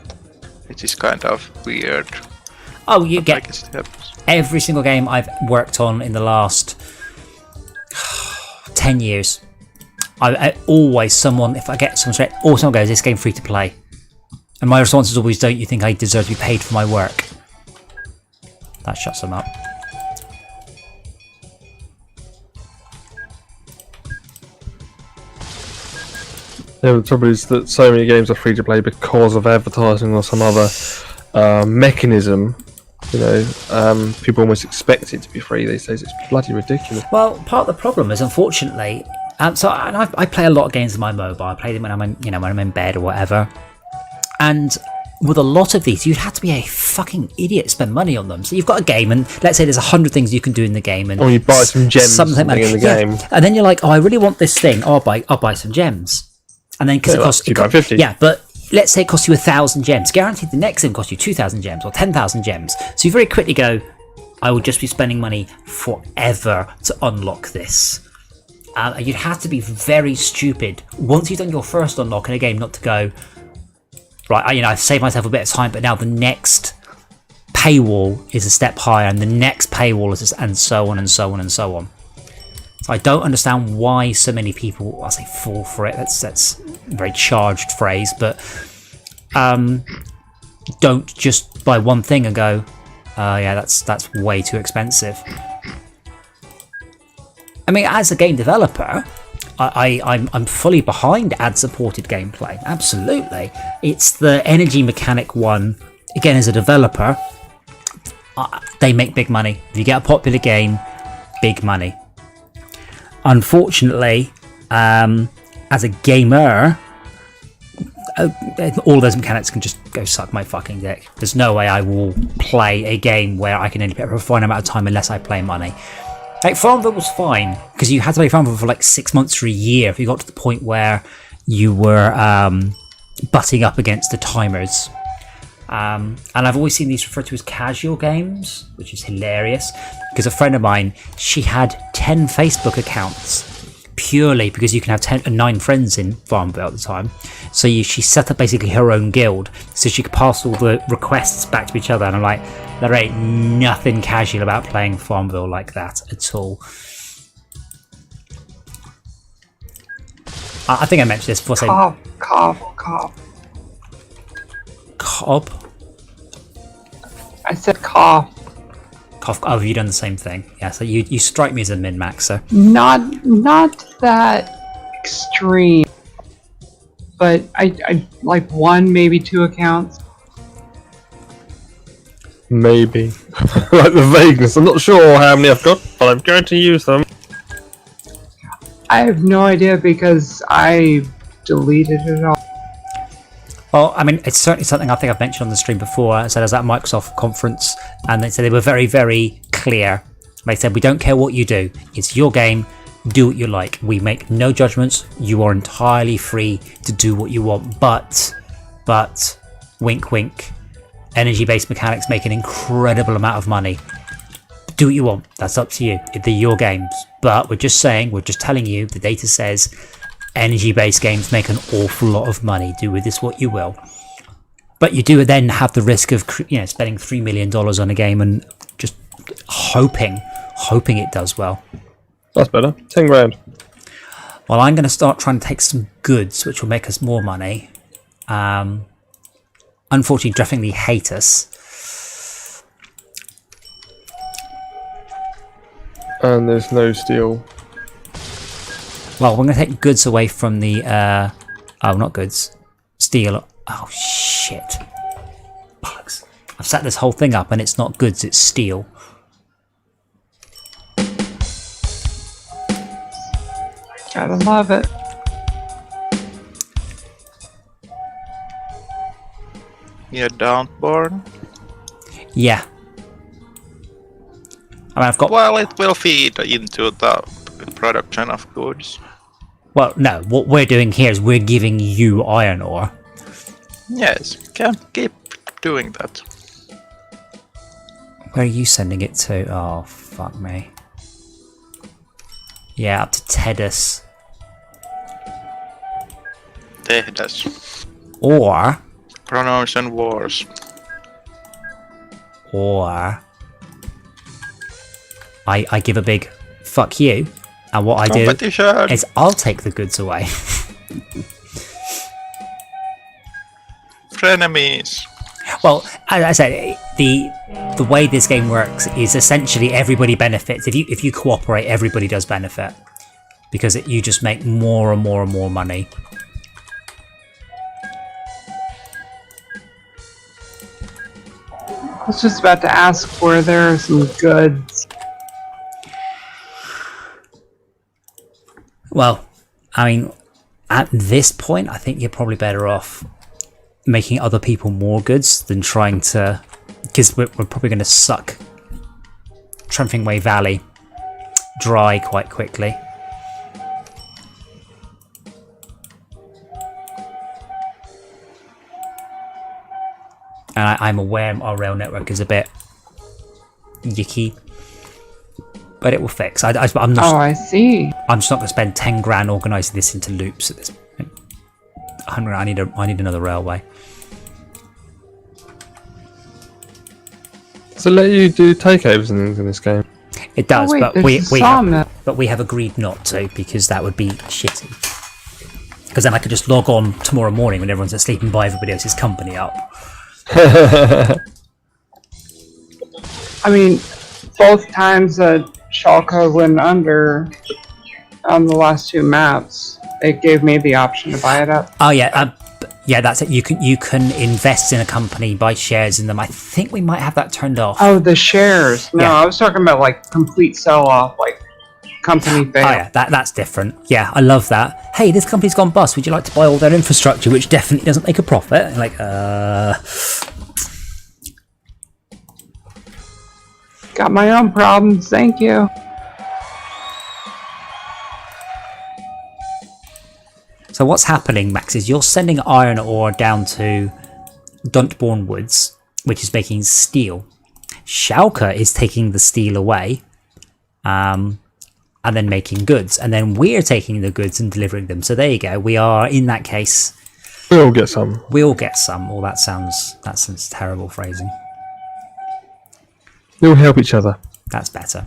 which is kind of weird. Oh, you but I get guess it happens. every single game I've worked on in the last 10 years. I always if I get someone straight, or someone goes, this game free to play. And my response is always, don't you think I deserve to be paid for my work? That shuts them up. Yeah, the trouble is that so many games are free to play because of advertising or some other mechanism. You know, people almost expect it to be free these days. It's bloody ridiculous. Well, part of the problem is, unfortunately, I play a lot of games on my mobile. I play them when I'm in bed or whatever. And with a lot of these, you'd have to be a fucking idiot to spend money on them. So you've got a game, and let's say there's 100 things you can do in the game, and or you buy some gems something in the game, and then you're like, oh, I really want this thing. Oh, I'll buy some gems, and then because it costs $2.50. Yeah, but let's say it costs you 1,000 gems. Guaranteed, the next thing costs you 2,000 gems or 10,000 gems. So you very quickly go, I will just be spending money forever to unlock this. You'd have to be very stupid once you've done your first unlock in a game, not to go, right, I've saved myself a bit of time, but now the next paywall is a step higher, and the next paywall is, and so on and so on and so on. So I don't understand why so many people, I say, fall for it. That's a very charged phrase, but don't just buy one thing and go, yeah, that's way too expensive. I mean, as a game developer, I'm fully behind ad-supported gameplay. Absolutely, it's the energy mechanic one. Again, as a developer, they make big money. If you get a popular game, big money. Unfortunately, as a gamer, all those mechanics can just go suck my fucking dick. There's no way I will play a game where I can only play for a finite amount of time unless I play money. Like, Farmville was fine, because you had to play Farmville for like 6 months or a year if you got to the point where you were butting up against the timers. And I've always seen these referred to as casual games, which is hilarious, because a friend of mine, she had 10 Facebook accounts purely because you can have 9 friends in Farmville at the time. So she set up basically her own guild so she could pass all the requests back to each other. And I'm like, there ain't nothing casual about playing Farmville like that at all. I think I mentioned this before. Cough, cough, cough. Cobb? I said cough. Cough. Oh, have you done the same thing? Yeah, so you strike me as a min-max, so. Not that extreme. But I like 1, maybe 2 accounts. Maybe. Like the vagueness. I'm not sure how many I've got, but I'm going to use them. I have no idea because I deleted it all. Well, I mean, it's certainly something I think I've mentioned on the stream before. I said I was at Microsoft conference, and they said they were very, very clear. They said, we don't care what you do. It's your game. Do what you like. We make no judgments. You are entirely free to do what you want. But, wink, wink, energy-based mechanics make an incredible amount of money. Do what you want. That's up to you. They're your games. But we're just telling you, the data says energy-based games make an awful lot of money. Do with this what you will. But you do then have the risk of, spending $3 million on a game and just hoping it does well. That's better. 10 grand. Well, I'm going to start trying to take some goods, which will make us more money. Unfortunately, definitely hate us. And there's no steel. Well, we're going to take goods away from the... oh, not goods. Steel. Oh, shit. Bugs. I've set this whole thing up and it's not goods, it's steel. Gotta love it. Yeah, Downborn. Yeah. I mean, I've got... Well, it will feed into the production of goods. Well, no. What we're doing here is we're giving you iron ore. Yes, can keep doing that. Where are you sending it to? Oh, fuck me. Yeah, up to Tedus. Tehdas. Or... Pronunciation wars. Or... I give a big fuck you, and what I do is I'll take the goods away. Frenemies. Well, as I said, the way this game works is essentially everybody benefits. If you cooperate, everybody does benefit, because you just make more and more and more money. I was just about to ask were there some goods. Well, I mean, at this point, I think you're probably better off making other people more goods than trying to... Because we're probably going to suck Tremfingway Valley dry quite quickly. And I'm aware our rail network is a bit yicky, but it will fix. I'm not. Oh, I see. I'm just not going to spend 10 grand organising this into loops at this point. I need another railway. Does it let you do takeovers and things in this game? It does, Oh, wait, but we have agreed not to, because that would be shitty. Because then I could just log on tomorrow morning when everyone's asleep and buy everybody else's company up. I mean, both times that Schalke went under on the last 2 maps, it gave me the option to buy it up. Oh yeah, yeah, that's it. You can invest in a company, buy shares in them. I think we might have that turned off. Oh, the shares. No, Yeah. I was talking about like complete sell-off, like company fail. Oh yeah, that's different. Yeah, I love that. Hey, this company's gone bust. Would you like to buy all their infrastructure, which definitely doesn't make a profit? Like, Got my own problems, thank you. So what's happening, Max, is you're sending iron ore down to Duntborn Woods, which is making steel. Schalke is taking the steel away, and then making goods, and then we're taking the goods and delivering them. So there you go. We are, in that case, We'll get some. we'll get some. Oh, that sounds terrible phrasing. We'll help each other. That's better.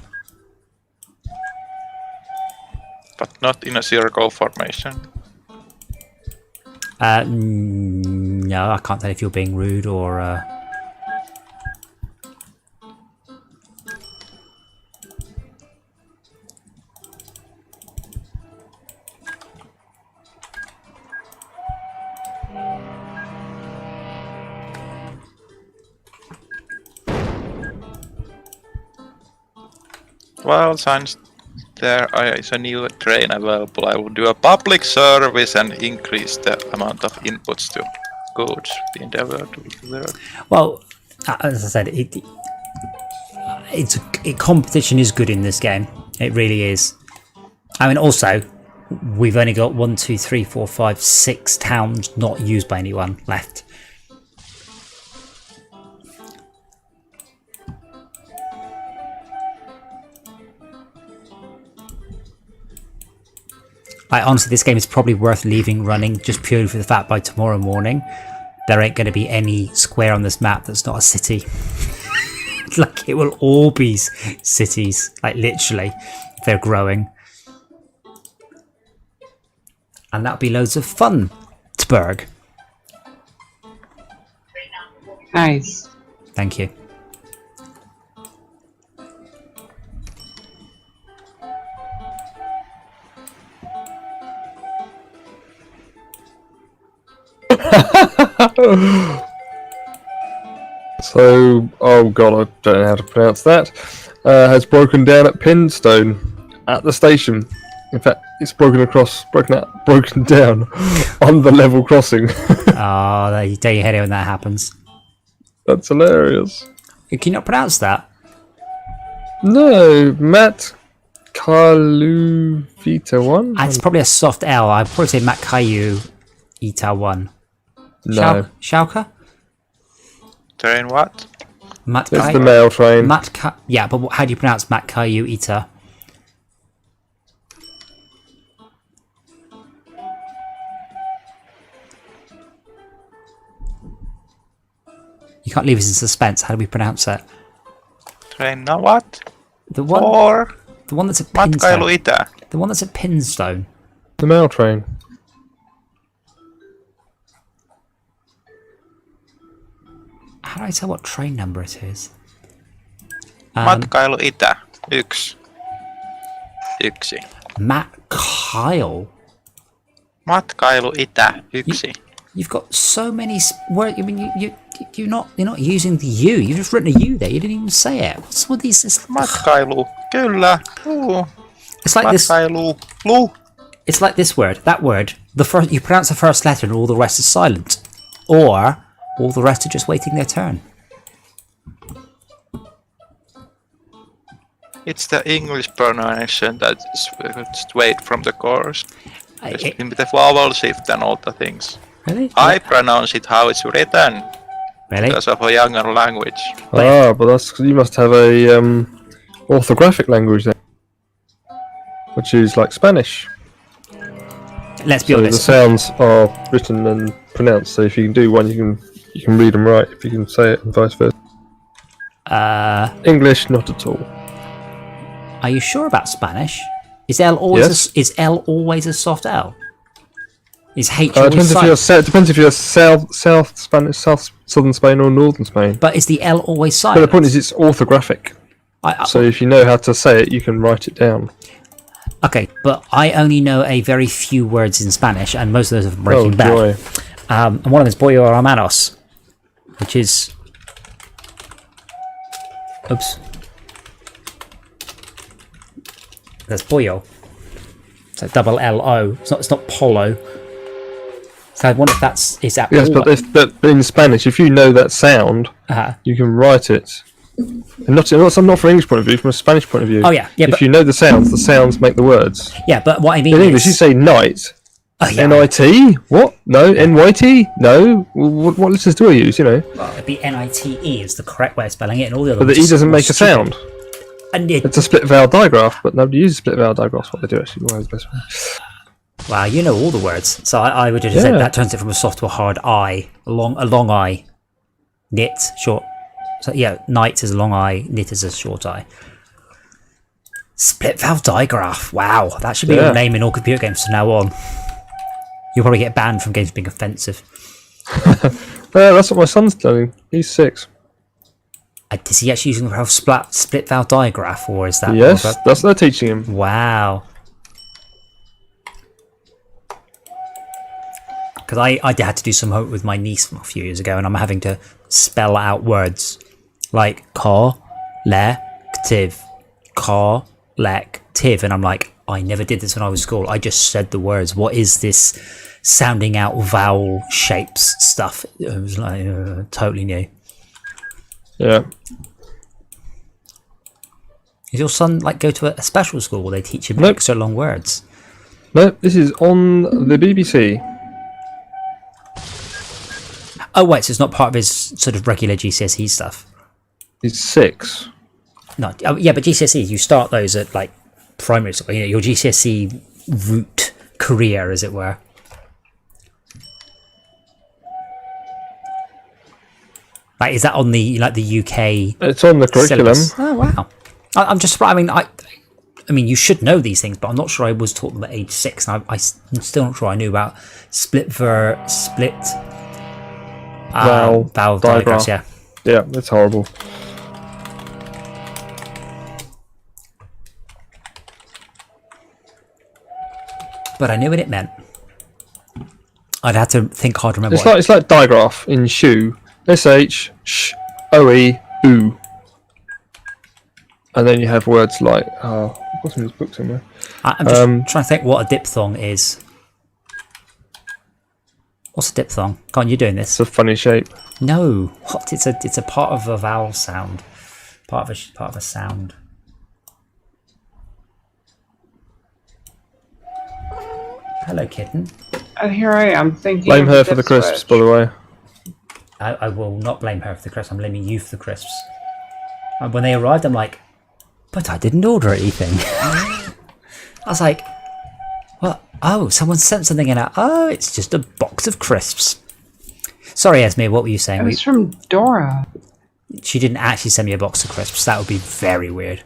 But not in a circle formation. No, I can't tell if you're being rude or... Well, since there is a new train available, I will do a public service and increase the amount of inputs to goods being developed. Well, as I said, competition is good in this game. It really is. I mean, also, we've only got 1, 2, 3, 4, 5, 6 towns not used by anyone left. Honestly, this game is probably worth leaving running just purely for the fact by tomorrow morning there ain't going to be any square on this map that's not a city. Like, it will all be cities, like literally, if they're growing. And that'll be loads of fun, Tberg. Nice. Thank you. So, oh god, I don't know how to pronounce that. Has broken down at Pinstone at the station. In fact, it's broken down on the level crossing. Oh, there you head when that happens. That's hilarious. Can you not pronounce that? No, Matt Kaluvita 1? It's probably a soft L. I'd probably say Matt Caillou Ita 1. No. Schalke? Train what? Matt It's the mail train. Yeah, but how do you pronounce Matt Caillou Ita? You can't leave us in suspense. How do we pronounce it? Train now what? The one, Or the one that's at Matkailu Pinstone. Itä. The one that's at Pinstone. The mail train. How do I tell what train number it is? Matkailu Itä. 1. 1. Matt Kyle. Matkailu Itä. 1. You've got so many words. I mean, you're not using the U. You've just written a U there. You didn't even say it. What's with these? Matkailu. Kyllä. It's like this. Matkailu. Lu. It's like this word. That word. You pronounce the first letter and all the rest is silent, or all the rest are just waiting their turn. It's the English pronunciation that's straight from the course. In the vowel shift and all the things. Really? I pronounce it how it's written Really? because of a younger language. But that's you must have a orthographic language then, which is like Spanish. Let's be So the honest. sounds are written and pronounced. So if you can do one, you can read them right. If you can say it, and vice versa. English, not at all. Are you sure about Spanish? Is L always Yes. is L always a soft L? Is H always Depends if silent? you're depends if you're South Spanish, southern Spain or northern Spain. But is the L always But silent? the point is, it's orthographic. So if you know how to say it, you can write it down. Okay, but I only know a very few words in Spanish, and most of those are from Breaking Bad. Joy. And one of them is Pollo Hermanos, which is... Oops. That's Pollo. So double L-O. It's not Polo. So I wonder if that's... Is that Yes, all- but in Spanish, if you know that sound, you can write it. And not for English point of view, from a Spanish point of view. Oh, yeah. If you know the sounds make the words. Yeah, but what I mean In is... English, you say night, Oh, yeah. NIT? What? No. NYT? No. What letters do I use? You know. Well, it'd be NITE is the correct way of spelling it, and all the other But the ones E doesn't make a stupid. sound. And It's a split vowel digraph, but nobody uses split vowel digraphs. What they do actually. Why is the best one? wow, you know all the words. So I would have said Yeah. that turns it from a soft to a hard I, a long I. Knit, short. So yeah, night is a long I, knit is a short I. Split valve digraph. Wow, that should be your name in all computer games from now on. You'll probably get banned from games being offensive. That's what my son's doing. He's 6. Is he actually using the split valve digraph, or is that? Yes, that's what they're teaching him. Wow. Because I had to do some homework with my niece a few years ago, and I'm having to spell out words like collective, collective, and I'm like, I never did this when I was in school. I just said the words. What is this sounding out vowel shapes stuff? It was like totally new. Yeah. Does your son like go to a special school where they teach him Nope. extra long words? No, this is on the BBC. Oh wait, so it's not part of his sort of regular GCSE stuff. He's 6. No, yeah, but GCSEs, you start those at like primary school. You know, your GCSE route career, as it were. Like, is that on the UK? It's on the curriculum. syllabus? Oh wow! I'm just surprised. I mean, you should know these things, but I'm not sure I was taught them at age 6. And I'm still not sure I knew about split vowel digraphs. Yeah. Yeah, it's horrible. But I knew what it meant. I'd have to think hard to remember. It's like digraph in shoe. SH, sh, OE, oo. And then you have words like, I've got some of this book somewhere. I'm just trying to think what a diphthong is. What's a diphthong? Can't you doing this? It's a funny shape. No. What? It's a part of a vowel sound. Part of a sound. Hello, kitten. And here I am thinking. Blame of her the for the dip crisps, switch. by the way. I will not blame her for the crisps. I'm blaming you for the crisps. And when they arrived, I'm like, but I didn't order anything. I was like, what? Oh, someone sent something in. Oh, it's just a box of crisps. Sorry, Esme, what were you saying? It was from Dora. She didn't actually send me a box of crisps. That would be very weird.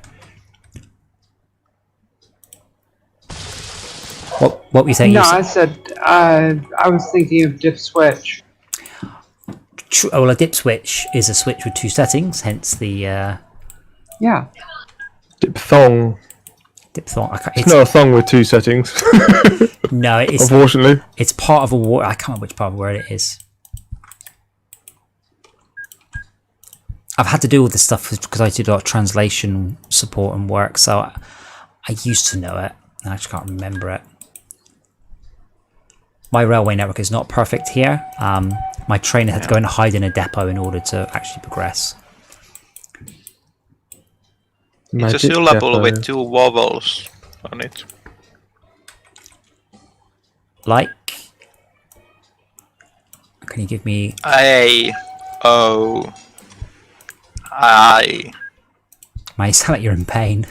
What were you saying? No, I said I was thinking of dip switch. Well, a dip switch is a switch with 2 settings, hence the Yeah. Diphthong. diphthong. It's not a thong with 2 settings, No, it's unfortunately. it's part of a word. I can't remember which part of a word it is. I've had to do all this stuff because I did a lot of translation support and work, so I used to know it, and I just can't remember it. My railway network is not perfect here. My trainer had to go and hide in a depot in order to actually progress. It's a Magic syllable depot. with 2 vowels on it. Like, can you give me? A, O, I. Man, you sound like you're in pain.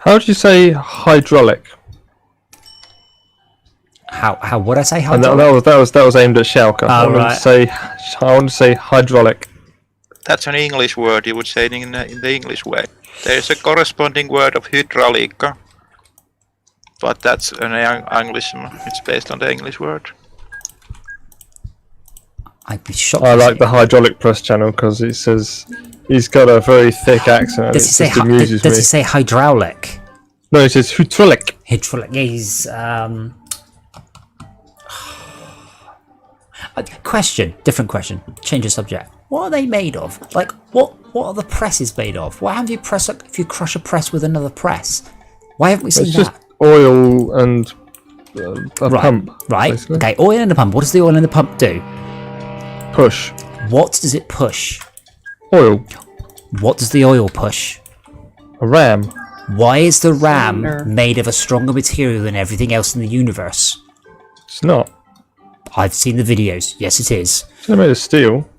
How do you say hydraulic? How would I say? How? And that was aimed at Schalke. I Oh, want to say hydraulic. That's an English word, you would say it in the English way. There's a corresponding word of hydraulica, but that's an Anglism. It's based on the English word. I'd be shocked. I like the hydraulic press channel because it says he's got a very thick accent. And Does he say? just amuses Does me. he say hydraulic? No, it says hydraulic. Hydraulic. Yeah, he's Question. Different question. Change the subject. What are they made of? Like, what are the presses made of? Why haven't you press if you crush a press with another press? Why haven't we seen It's that? just oil and a pump. Right. basically. Okay. Oil in the pump. What does the oil in the pump do? Push. What does it push? Oil. What does the oil push? A ram. Why is the RAM Cylinder. made of a stronger material than everything else in the universe? It's not. I've seen the videos. Yes, it is. It's made of steel.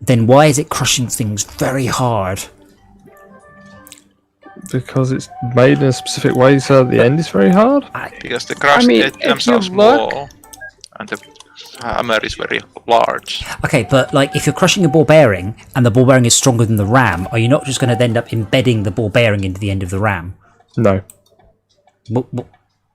Then why is it crushing things very hard? Because it's made in a specific way so the end is very hard. Because the crushed mean, items if you are small, and the hammer is very large. Okay, but like if you're crushing a ball bearing and the ball bearing is stronger than the RAM, are you not just going to end up embedding the ball bearing into the end of the RAM? No.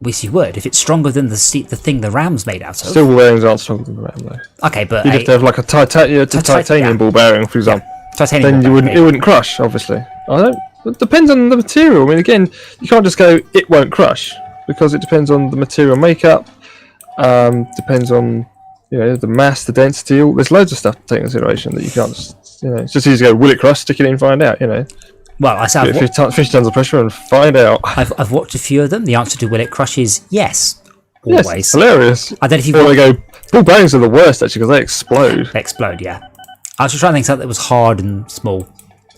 Yes, you would if it's stronger than the thing the RAM's made out of. Steel ball bearings aren't stronger than the RAM though. Okay, but You'd have to have like a titanium ball bearing, for example. titanium. Then it wouldn't crush, obviously. It depends on the material. I mean, again, you can't just go it won't crush because it depends on the material makeup. Depends on the mass, the density. There's loads of stuff to take into consideration that you can't just it's just easy to go will it crush, stick it in, find out. Well, I said 50 tons of pressure and find out. I've watched a few of them. The answer to will it crush is yes. Always. Yes, it's hilarious. I don't know if you've they go. Ball bearings are the worst actually because they explode. They explode, yeah. I was just trying to think something that was hard and small,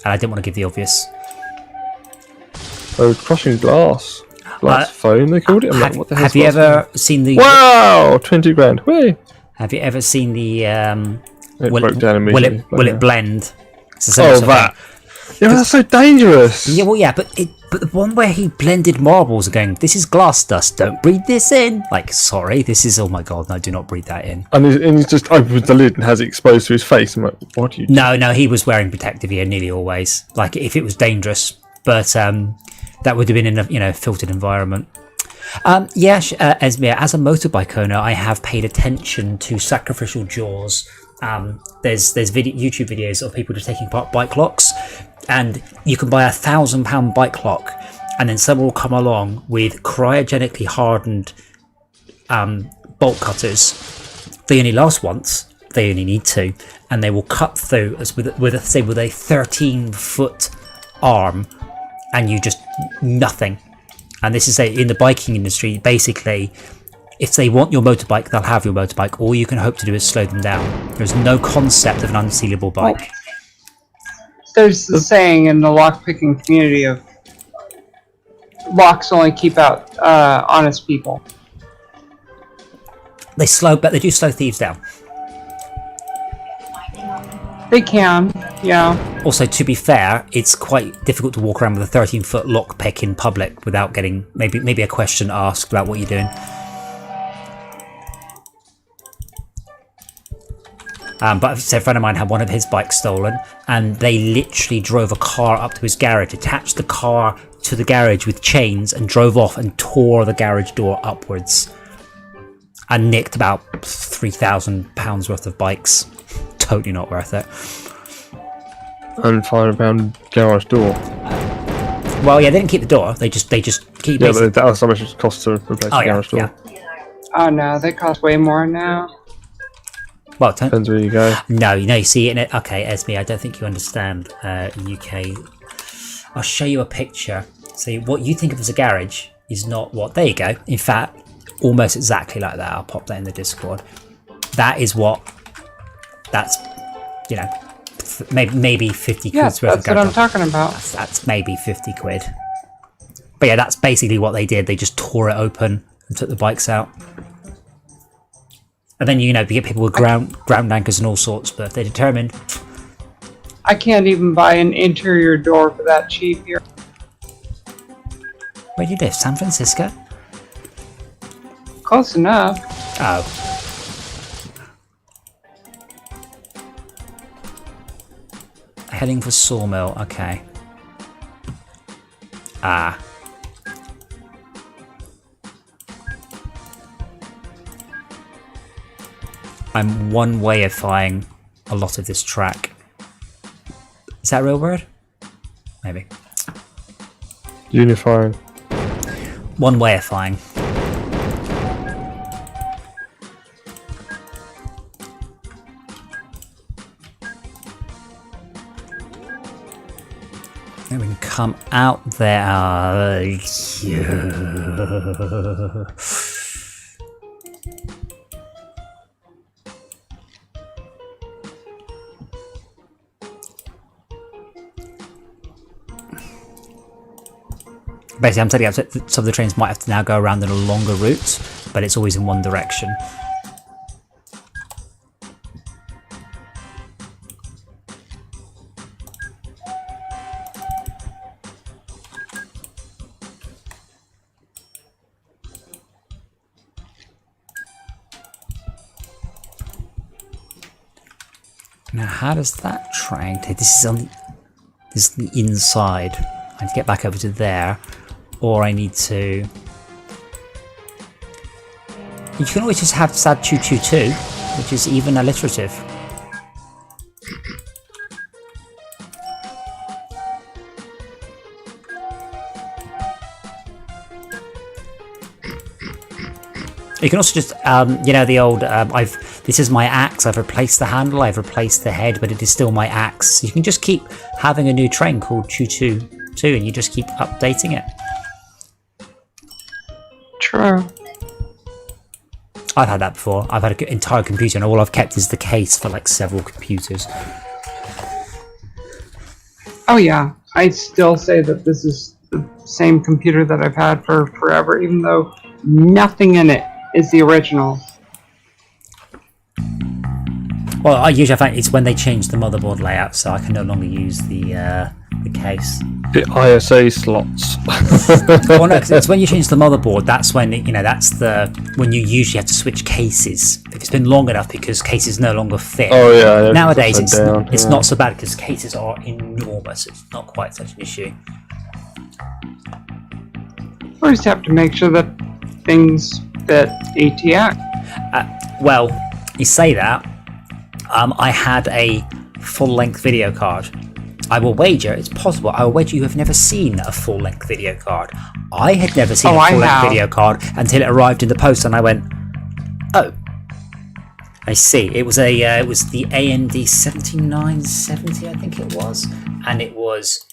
and I didn't want to give the obvious. Oh, crushing glass foam they called it. I'm like, what the hell? Have you ever seen the? Wow, 20 grand. Whee! Have you ever seen the? It broke down immediately. Will it blend? It's that. Yeah, that's so dangerous. Yeah, well, yeah, but the one where he blended marbles and going, this is glass dust, don't breathe this in. Like, sorry, this is, oh my god, no, do not breathe that in. And he's just opens the lid and has it exposed to his face. I'm like, what do you do? No, he was wearing protective gear nearly always. Like, if it was dangerous, but that would have been in a filtered environment. Esmir, as a motorbike owner, I have paid attention to sacrificial jaws. There's YouTube videos of people just taking apart bike locks, and you can buy £1,000 bike lock, and then someone will come along with cryogenically hardened bolt cutters. They only last once. They only need to, and they will cut through as with a 13-foot arm, and you just nothing. And this is in the biking industry, basically. If they want your motorbike, they'll have your motorbike. All you can hope to do is slow them down. There's no concept of an unsealable bike. There's the saying in the lockpicking community of locks only keep out honest people. They do slow thieves down. They can, yeah. Also, to be fair, it's quite difficult to walk around with a 13-foot lockpick in public without getting maybe a question asked about what you're doing. But a friend of mine had one of his bikes stolen, and they literally drove a car up to his garage, attached the car to the garage with chains, and drove off and tore the garage door upwards, and nicked about £3,000 worth of bikes. Totally not worth it. And £500 garage door. Well, yeah, they didn't keep the door. They just keep. Yeah, but that's how much it costs to replace the garage door. Yeah. Oh no, they cost way more now. Well, depends where you go. No, you see it in it. Okay, Esme, I don't think you understand UK. I'll show you a picture. See, what you think of as a garage is not what. There you go. In fact, almost exactly like that. I'll pop that in the Discord. That is what. That's, maybe 50 quid. Yeah, worth of that's what I'm talking about. That's maybe 50 quid. But yeah, that's basically what they did. They just tore it open and took the bikes out. And then, you get people with ground anchors and all sorts, but if they're determined... I can't even buy an interior door for that cheap here. Where do you live? San Francisco? Close enough. Oh. Heading for Sawmill, okay. Ah. I'm one wayifying a lot of this track. Is that a real word? Maybe. Unifying. One wayifying. And we can come out there. Yeah. Basically, I'm telling you, some of the trains might have to now go around in a longer route, but it's always in one direction. Now, how does that train take? This is the inside. I need to get back over to there, or I need to. You can always just have sad choo choo too, which is even alliterative. You can also just, you know, the old, this is my axe, I've replaced the handle, I've replaced the head, but it is still my axe. You can just keep having a new train called Choo Choo 2, and you just keep updating it. True. I've had that before. I've had an entire computer, and all I've kept is the case for like several computers. Oh yeah, I still say that this is the same computer that I've had for forever, even though nothing in it is the original. Well, I usually find it's when they change the motherboard layout, so I can no longer use the case. The ISA slots. Well, no, 'cause it's when you change the motherboard. That's when that's when you usually have to switch cases. If it's been long enough, because cases no longer fit. Oh yeah. Nowadays, it's down, it's yeah. not so bad because cases are enormous. It's not quite such an issue. We just have to make sure that things fit ATX. Well, you say that. I had a full-length video card. I will wager, it's possible, I will wager you have never seen a full-length video card. I had never seen a full-length video card until it arrived in the post, and I went, oh, I see. It was the AMD 7970, I think it was, and it was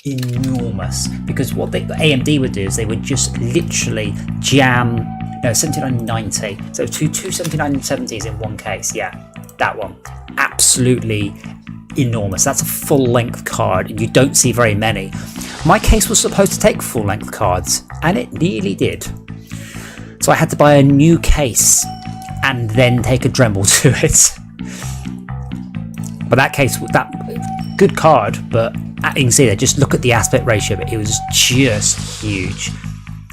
enormous, because what AMD would do is they would just literally jam 7990, so two 7970s in one case. Yeah, that one, absolutely enormous. That's a full-length card, and you don't see very many. My case was supposed to take full-length cards, and it nearly did, so I had to buy a new case and then take a Dremel to it. But that case, that good card, but you can see there, just look at the aspect ratio, but it was just huge.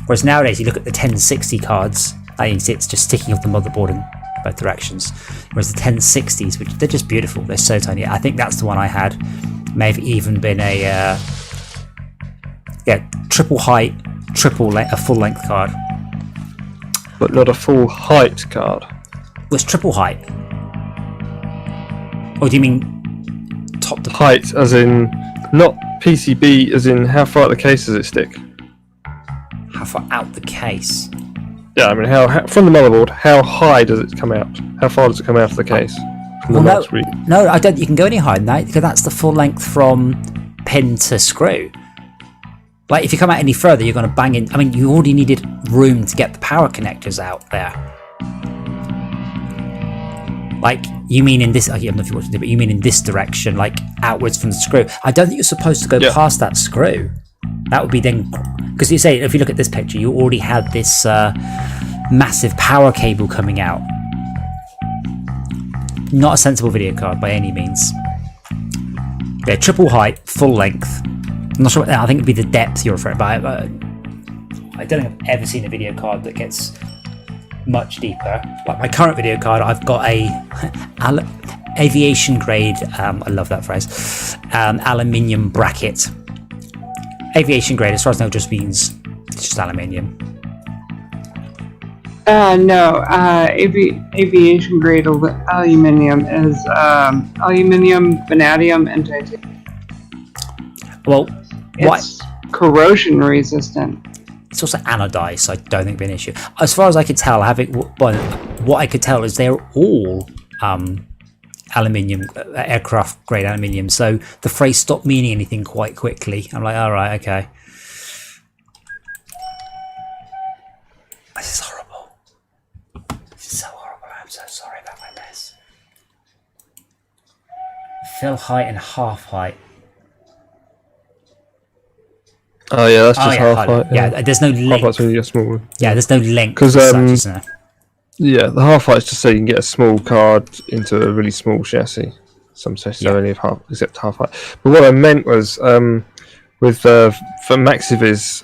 Whereas nowadays, you look at the 1060 cards, and you can see it's just sticking off the motherboard in both directions. Whereas the 1060s, which they're just beautiful, they're so tiny. I think that's the one I had. May have even been a triple height, a full length card. But not a full height card. It was triple height. Or do you mean top to Height, as in not PCB, as in how far out the case does it stick? How far out the case? Yeah, I mean, how from the motherboard, how high does it come out? How far does it come out of the case? From the mouse read? No, I don't. You can go any higher than that, because that's the full length from pin to screw. Like, if you come out any further, you're going to bang in. I mean, you already needed room to get the power connectors out there. Like, you mean in this? I don't know if you're watching it, but you mean in this direction, like outwards from the screw. I don't think you're supposed to go past that screw. That would be then, because you say, if you look at this picture, you already had this massive power cable coming out. Not a sensible video card by any means. Yeah, triple height, full length. I'm not sure. I think it'd be the depth you're referring to. I don't think I've ever seen a video card that gets much deeper. Like my current video card, I've got a aviation grade. I love that phrase. Aluminium bracket. Aviation grade, as far as I know, just means just aluminium. No, aviation grade aluminium is aluminium, vanadium, and titanium. Well, it's corrosion resistant. It's also anodized, so I don't think it'd be an issue. As far as I could tell, what I could tell is they're all aluminium, aircraft grade aluminium. So the phrase stopped meaning anything quite quickly. I'm like, all right, okay. This is horrible. This is so horrible. I'm so sorry about my mess. Fill height and half height. Oh yeah, that's just half hardly. height. Yeah, there's no Half length. height's really a small. Yeah, there's no length. 'Cause, as such, isn't there? Yeah, the half height's just so you can get a small card into a really small chassis. Some sessions only have half, except half height. But what I meant was, with for Maxiviz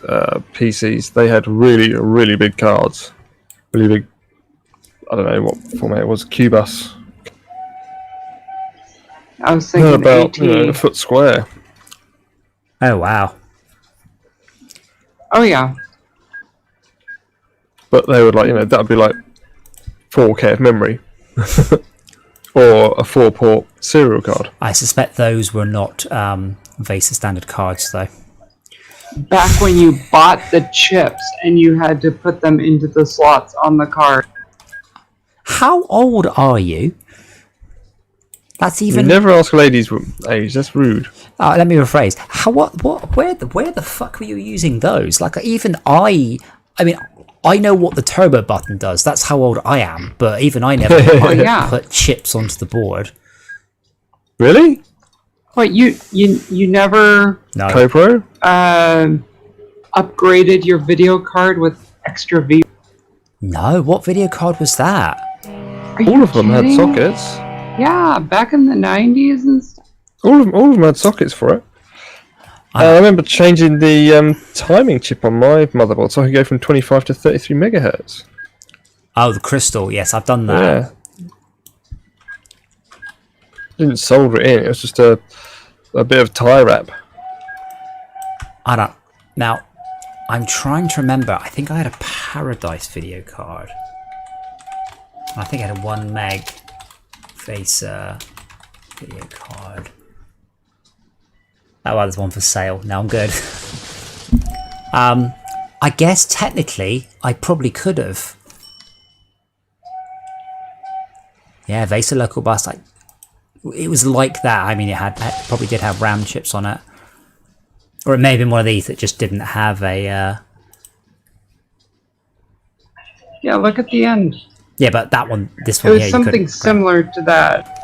PCs, they had really big cards, really big. I don't know what format it was. Cubus. I was thinking About AT. a foot square. Oh wow. Oh yeah. But they would that would be like 4K of memory, or a 4-port serial card. I suspect those were not VESA standard cards, though. Back when you bought the chips and you had to put them into the slots on the card. How old are you? That's You even. never ask ladies age. That's rude. Let me rephrase. How? What? Where the fuck were you using those? Like even I mean, I know what the turbo button does. That's how old I am. But even I never Oh yeah. put chips onto the board. Really? What you never No. CoPro? upgraded your video card with extra V? No. What video card was that? Are you All of them had kidding? sockets. Yeah, back in the 90s and stuff. All of them had sockets for it. I remember changing the timing chip on my motherboard so I could go from 25 to 33 megahertz. Oh, the crystal. Yes, I've done that. Yeah. Didn't solder it in. It was just a bit of tie wrap. I don't. Now, I'm trying to remember. I think I had a Paradise video card. I think I had a 1 meg VESA video card. Oh, well, there's one for sale. No, I'm good. I guess technically I probably could have. Yeah, VESA local bus. Like it was like that. I mean, it probably did have RAM chips on it, or it may have been one of these that just didn't have a. Yeah, look at the end. Yeah, but that one, this It one was here, you something couldn't. similar to that,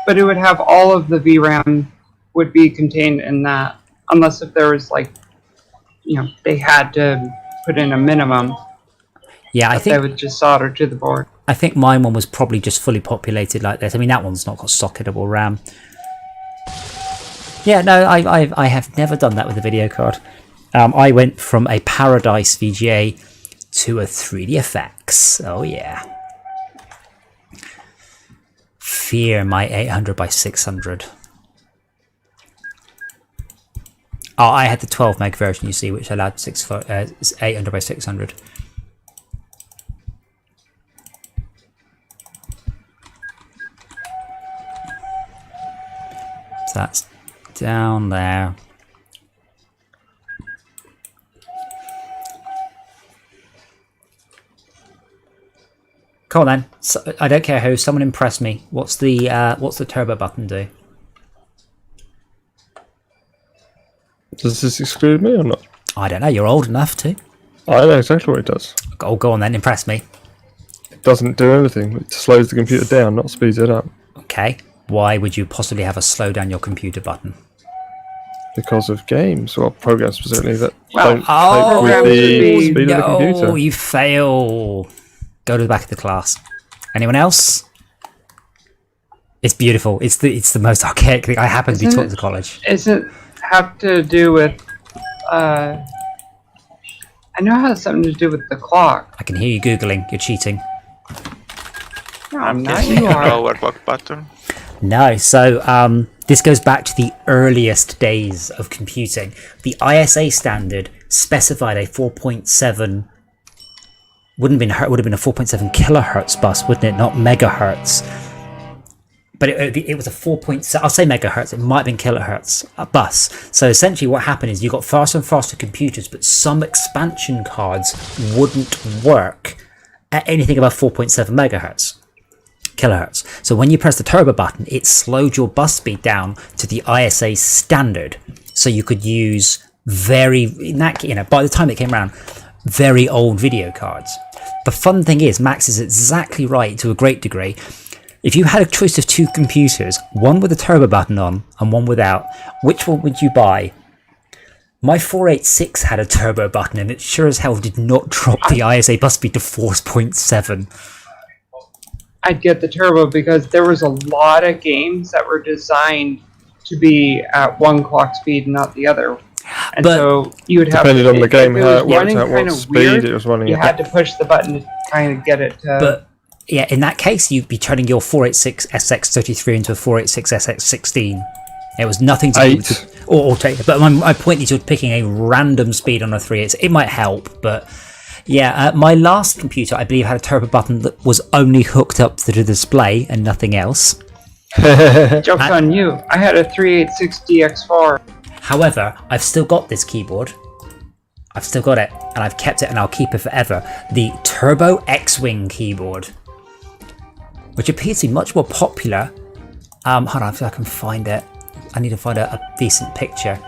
but it would have all of the VRAM would be contained in that, unless if there was like, they had to put in a minimum. Yeah, I They think would just solder to the board. mine one was probably just fully populated like this. I mean, that one's not got socketable RAM. Yeah, no, I have never done that with a video card. I went from a Paradise VGA to a 3DFX. Oh yeah. Fear my 800 by 600. Oh, I had the 12 meg version, you see, which allowed 800 by 600. So that's down there. Come on then. So, I don't care who. Someone impress me. What's the turbo button do? Does this exclude me or not? I don't know. You're old enough to. I know exactly what it does. Go on then. Impress me. It doesn't do anything. It slows the computer down, not speeds it up. Okay. Why would you possibly have a slow down your computer button? Because of games, or programs specifically, that Well, don't cope with the speed of the no, computer. you fail. Go to the back of the class. Anyone else? It's beautiful. It's the most archaic thing. I happen to be Isn't taught it- to college. Isn't have to do with, I know it has something to do with the clock. I can hear you googling. You're cheating. No, I'm not. Guessing You an are. overclock button. No, so this goes back to the earliest days of computing. The ISA standard specified a 4.7. Would have been a 4.7 kilohertz bus, wouldn't it? Not megahertz. But it was a 4.7. I'll say megahertz. It might have been kilohertz bus. So essentially, what happened is you got faster and faster computers, but some expansion cards wouldn't work at anything above 4.7 megahertz. Kilohertz. So when you press the turbo button, it slowed your bus speed down to the ISA standard. So you could use by the time it came around, very old video cards. The fun thing is, Max is exactly right to a great degree. If you had a choice of two computers, one with a turbo button on and one without, which one would you buy? My 486 had a turbo button, and it sure as hell did not drop the ISA bus speed to 4.7. I'd get the turbo because there was a lot of games that were designed to be at one clock speed and not the other. And But- so you would have Depending on the game, if how was it worked running out, what kinda speed weird, it was running you at. had to push the button to kind of get it to... But yeah, in that case, you'd be turning your 486 SX33 into a 486 SX16. It was nothing to do with... But my point is you're picking a random speed on a 386. It might help, but... Yeah, my last computer, I believe, had a turbo button that was only hooked up to the display and nothing else. Joke's on you. I had a 386 DX4. However, I've still got this keyboard. I've still got it, and I've kept it, and I'll keep it forever. The Turbo X-Wing keyboard, which appears to be much more popular. Hold on, if I can find it. I need to find a decent picture.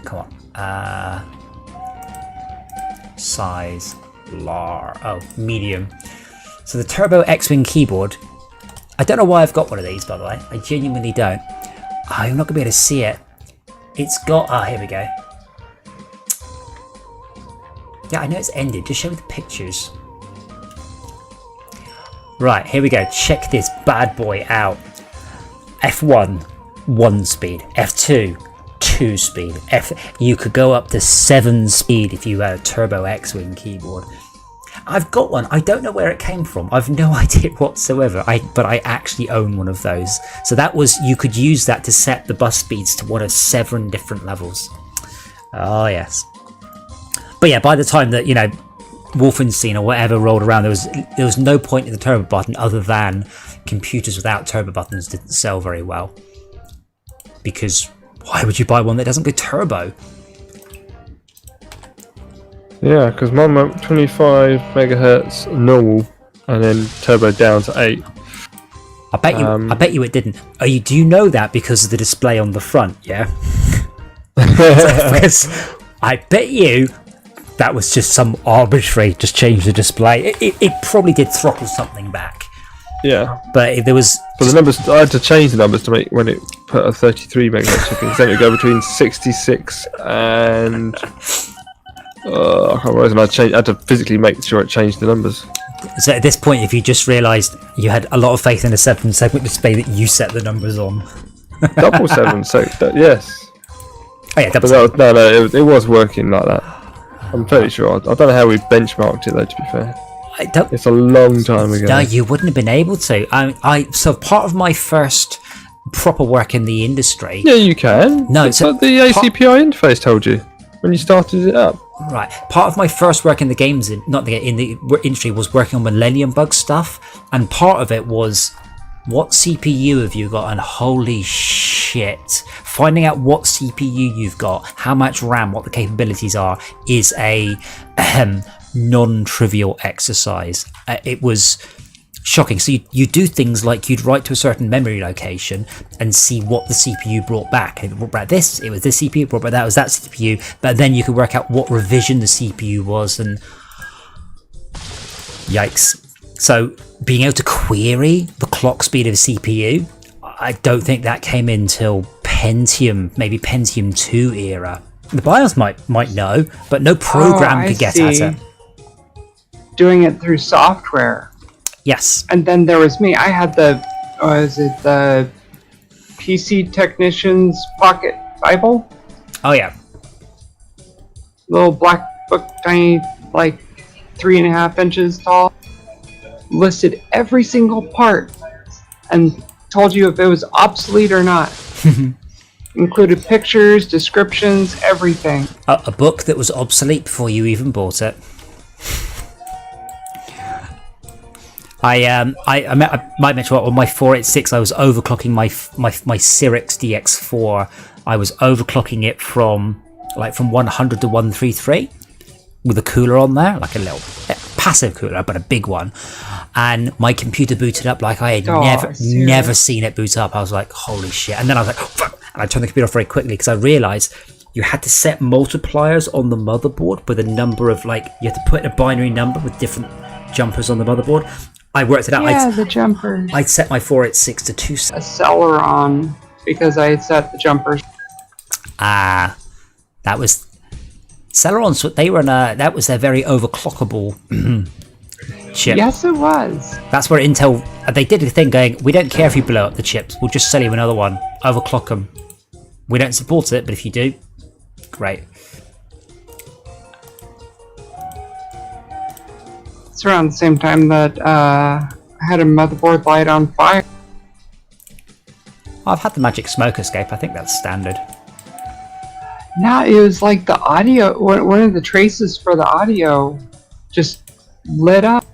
Come on. Size, medium. So the Turbo X-Wing keyboard. I don't know why I've got one of these, by the way. I genuinely don't. I'm not going to be able to see it. It's got... here we go. Yeah, I know it's ended. Just show me the pictures. Right, here we go. Check this bad boy out. F1, 1 speed. F2, 2 speed. You could go up to 7 speed if you had a Turbo X-Wing keyboard. I've got one. I don't know where it came from. I've no idea whatsoever. But I actually own one of those. So that was, you could use that to set the bus speeds to one of 7 different levels. Oh yes. But yeah, by the time that, you know, Wolfenstein or whatever rolled around, there was no point in the turbo button other than computers without turbo buttons didn't sell very well. Because why would you buy one that doesn't go turbo? Yeah, because mine went 25 megahertz normal, and then turbo down to 8. I bet you it didn't. Do you know that because of the display on the front? Yeah. Because I bet you that was just some arbitrary, just change the display. It probably did throttle something back. Yeah. But there was... But the numbers, I had to change the numbers to make when it put a 33 megahertz chip in. Then it would go between 66 and... I can't remember. I had to physically make sure it changed the numbers. So at this point, if you just realised you had a lot of faith in a 7-segment display that you set the numbers on. Double 7, so yes. Oh yeah, double But it was working like that. I'm fairly sure. I don't know how we benchmarked it though, to be fair. It's a long time ago. No, you wouldn't have been able to. So part of my first proper work in the industry... Yeah, you can. No, it's like the ACPI interface told you when you started it up. Right. Part of my first work in the industry was working on Millennium Bug stuff, and part of it was what CPU have you got, and holy shit, finding out what CPU you've got, how much RAM, what the capabilities are, is a non-trivial exercise. It was shocking. So you do things like you'd write to a certain memory location and see what the CPU brought back. If it brought back this, it was this CPU, brought back that, it was that CPU, but then you could work out what revision the CPU was, and yikes. So being able to query the clock speed of a CPU, I don't think that came in till Pentium, maybe Pentium 2 era. The BIOS might know, but no program could get at it. Doing it through software. Yes. And then there was me. I had the PC Technician's Pocket Bible? Oh yeah. Little black book, tiny, like 3.5 inches tall. Listed every single part and told you if it was obsolete or not. Included pictures, descriptions, everything. A book that was obsolete before you even bought it. I might mention on my 486 I was overclocking my Cyrix DX4. I was overclocking it from 100 to 133 with a cooler on there, like a little passive cooler, but a big one. And my computer booted up like I had never seen it boot up. I was like, holy shit. And then I was like, oh, fuck. And I turned the computer off very quickly because I realized you had to set multipliers on the motherboard with a number of, you had to put in a binary number with different jumpers on the motherboard. I worked it out. Yeah, the jumpers. I'd set my 486 to 2. A Celeron because I had set the jumpers. Ah, that was Celerons. They were that was their very overclockable chip. Yes, it was. That's where Intel they did a thing going. We don't care if you blow up the chips. We'll just sell you another one. Overclock them. We don't support it, but if you do, great. It's around the same time that I had a motherboard light on fire. I've had the magic smoke escape. I think that's standard. No, it was like the audio. One of the traces for the audio just lit up.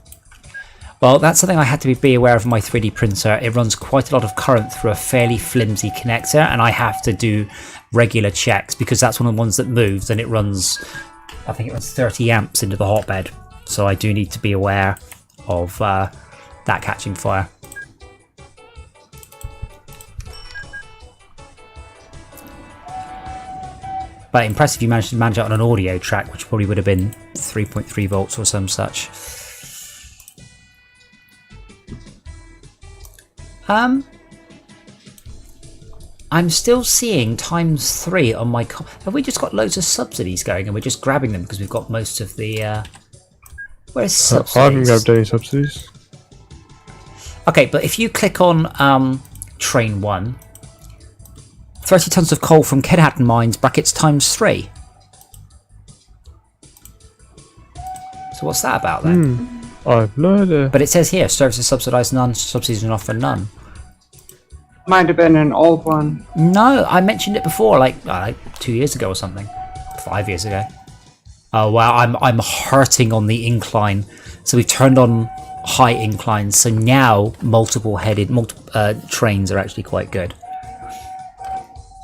Well, that's something I had to be aware of my 3D printer. It runs quite a lot of current through a fairly flimsy connector, and I have to do regular checks because that's one of the ones that moves, and it runs, I think it runs 30 amps into the hotbed. So I do need to be aware of that catching fire. But impressive you managed to manage it on an audio track, which probably would have been 3.3 volts or some such. I'm still seeing ×3 on my... Have we just got loads of subsidies going and we're just grabbing them because we've got most of the... Where's subsidies? I haven't grabbed any subsidies. Okay, but if you click on train 1, 30 tons of coal from Kedhattan mines, brackets ×3. So what's that about then? I've no idea. But it says here, services subsidised, none, subsidies on offer, none. Might have been an old one. No, I mentioned it before, like 2 years ago or something. 5 years ago. Oh wow, I'm hurting on the incline. So we've turned on high inclines, so now multiple trains are actually quite good.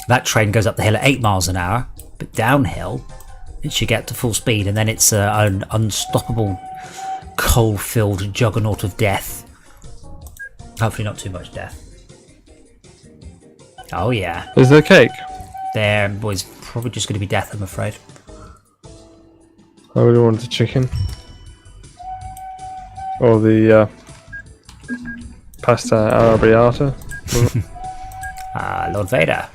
That train goes up the hill at 8 miles an hour, but downhill it should get to full speed, and then it's an unstoppable coal-filled juggernaut of death. Hopefully not too much death. Oh yeah. Is there cake? There was probably just going to be death, I'm afraid. I really wanted the chicken. Or the pasta arrabbiata. Lord Vader.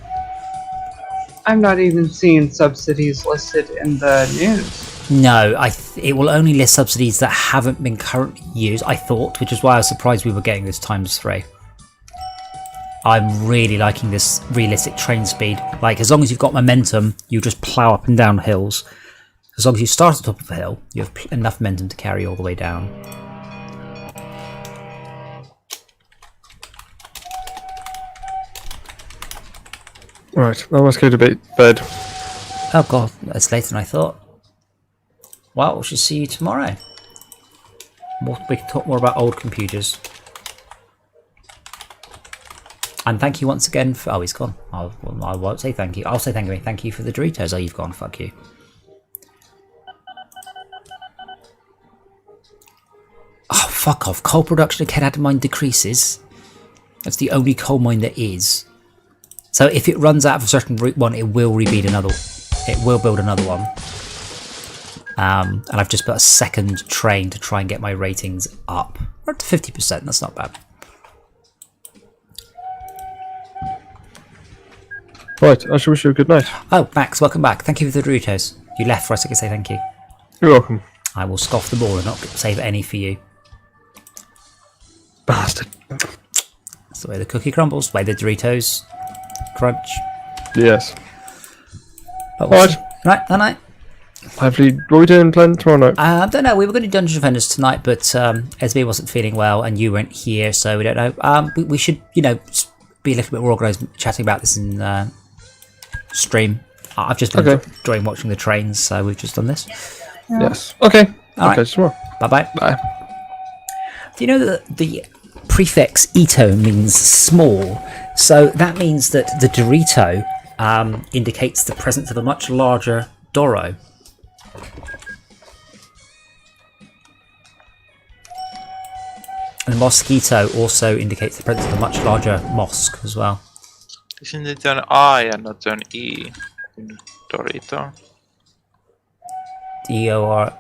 I'm not even seeing subsidies listed in the news. No, it will only list subsidies that haven't been currently used, I thought, which is why I was surprised we were getting this ×3. I'm really liking this realistic train speed. Like, as long as you've got momentum, you just plough up and down hills. As long as you start at the top of a hill, you have enough momentum to carry all the way down. Right, I must go to bed. Oh god, that's later than I thought. Well, we should see you tomorrow. We can talk more about old computers. And thank you once again for... Oh, he's gone. I won't say thank you. I'll say thank you. Thank you for the Doritos. Oh, you've gone. Fuck you. Oh, fuck off. Coal production at Kedhattan mine decreases. That's the only coal mine there is. So if it runs out of a certain route one, it will rebuild another. It will build another one. And I've just put a second train to try and get my ratings up. We're up to 50%. That's not bad. Right, I shall wish you a good night. Oh, Max, welcome back. Thank you for the Doritos. You left for us, I can say thank you. You're welcome. I will scoff them all and not save any for you. Bastard. That's the way the cookie crumbles, the way the Doritos crunch. Yes. But we'll Right. see. Right, night. Hopefully, what are we doing planned tomorrow night? I don't know. We were going to do Dungeon Defenders tonight, but SB wasn't feeling well and you weren't here, so we don't know. We should, you know, be a little bit more organised chatting about this in stream. I've just been enjoying watching the trains, so we've just done this. Yeah. Yes. Okay. All Okay, right. tomorrow. Bye-bye. Bye. Do you know that the prefix Ito means small? So that means that the Dorito indicates the presence of a much larger Doro. And Mosquito also indicates the presence of a much larger mosque as well. Isn't it an I and not an E in Dorito? D-O-R...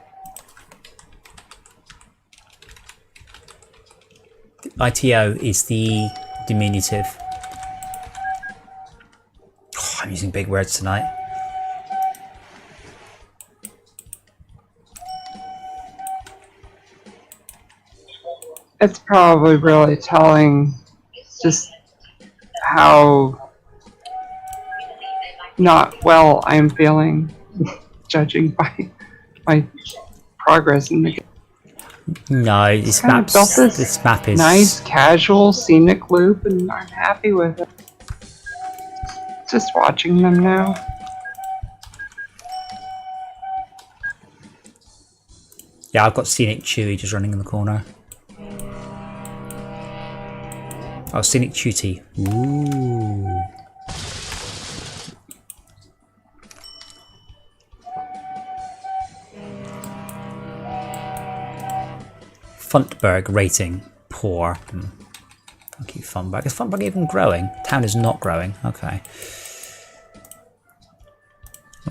ITO is the diminutive. I'm using big words tonight. It's probably really telling just how not well I'm feeling, judging by my progress in the game. No, this Kind of built this map is nice, casual, scenic loop, and I'm happy with it. Just watching them now. Yeah, I've got Scenic Chewy just running in the corner. Oh, Scenic Cutie. Ooh. Funtberg rating poor. I'll keep Funtberg. Is Funtberg even growing? Town is not growing. Okay.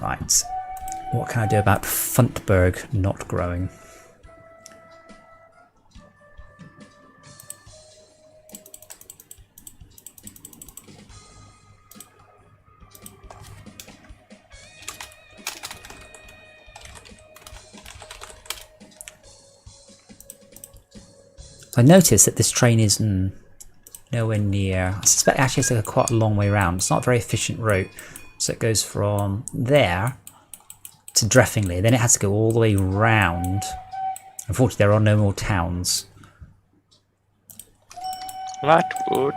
Right. What can I do about Funtberg not growing? I noticed that this train is nowhere near. I suspect actually it's quite a long way around. It's not a very efficient route. So it goes from there to Dreffingly. Then it has to go all the way round. Unfortunately, there are no more towns. Latwood.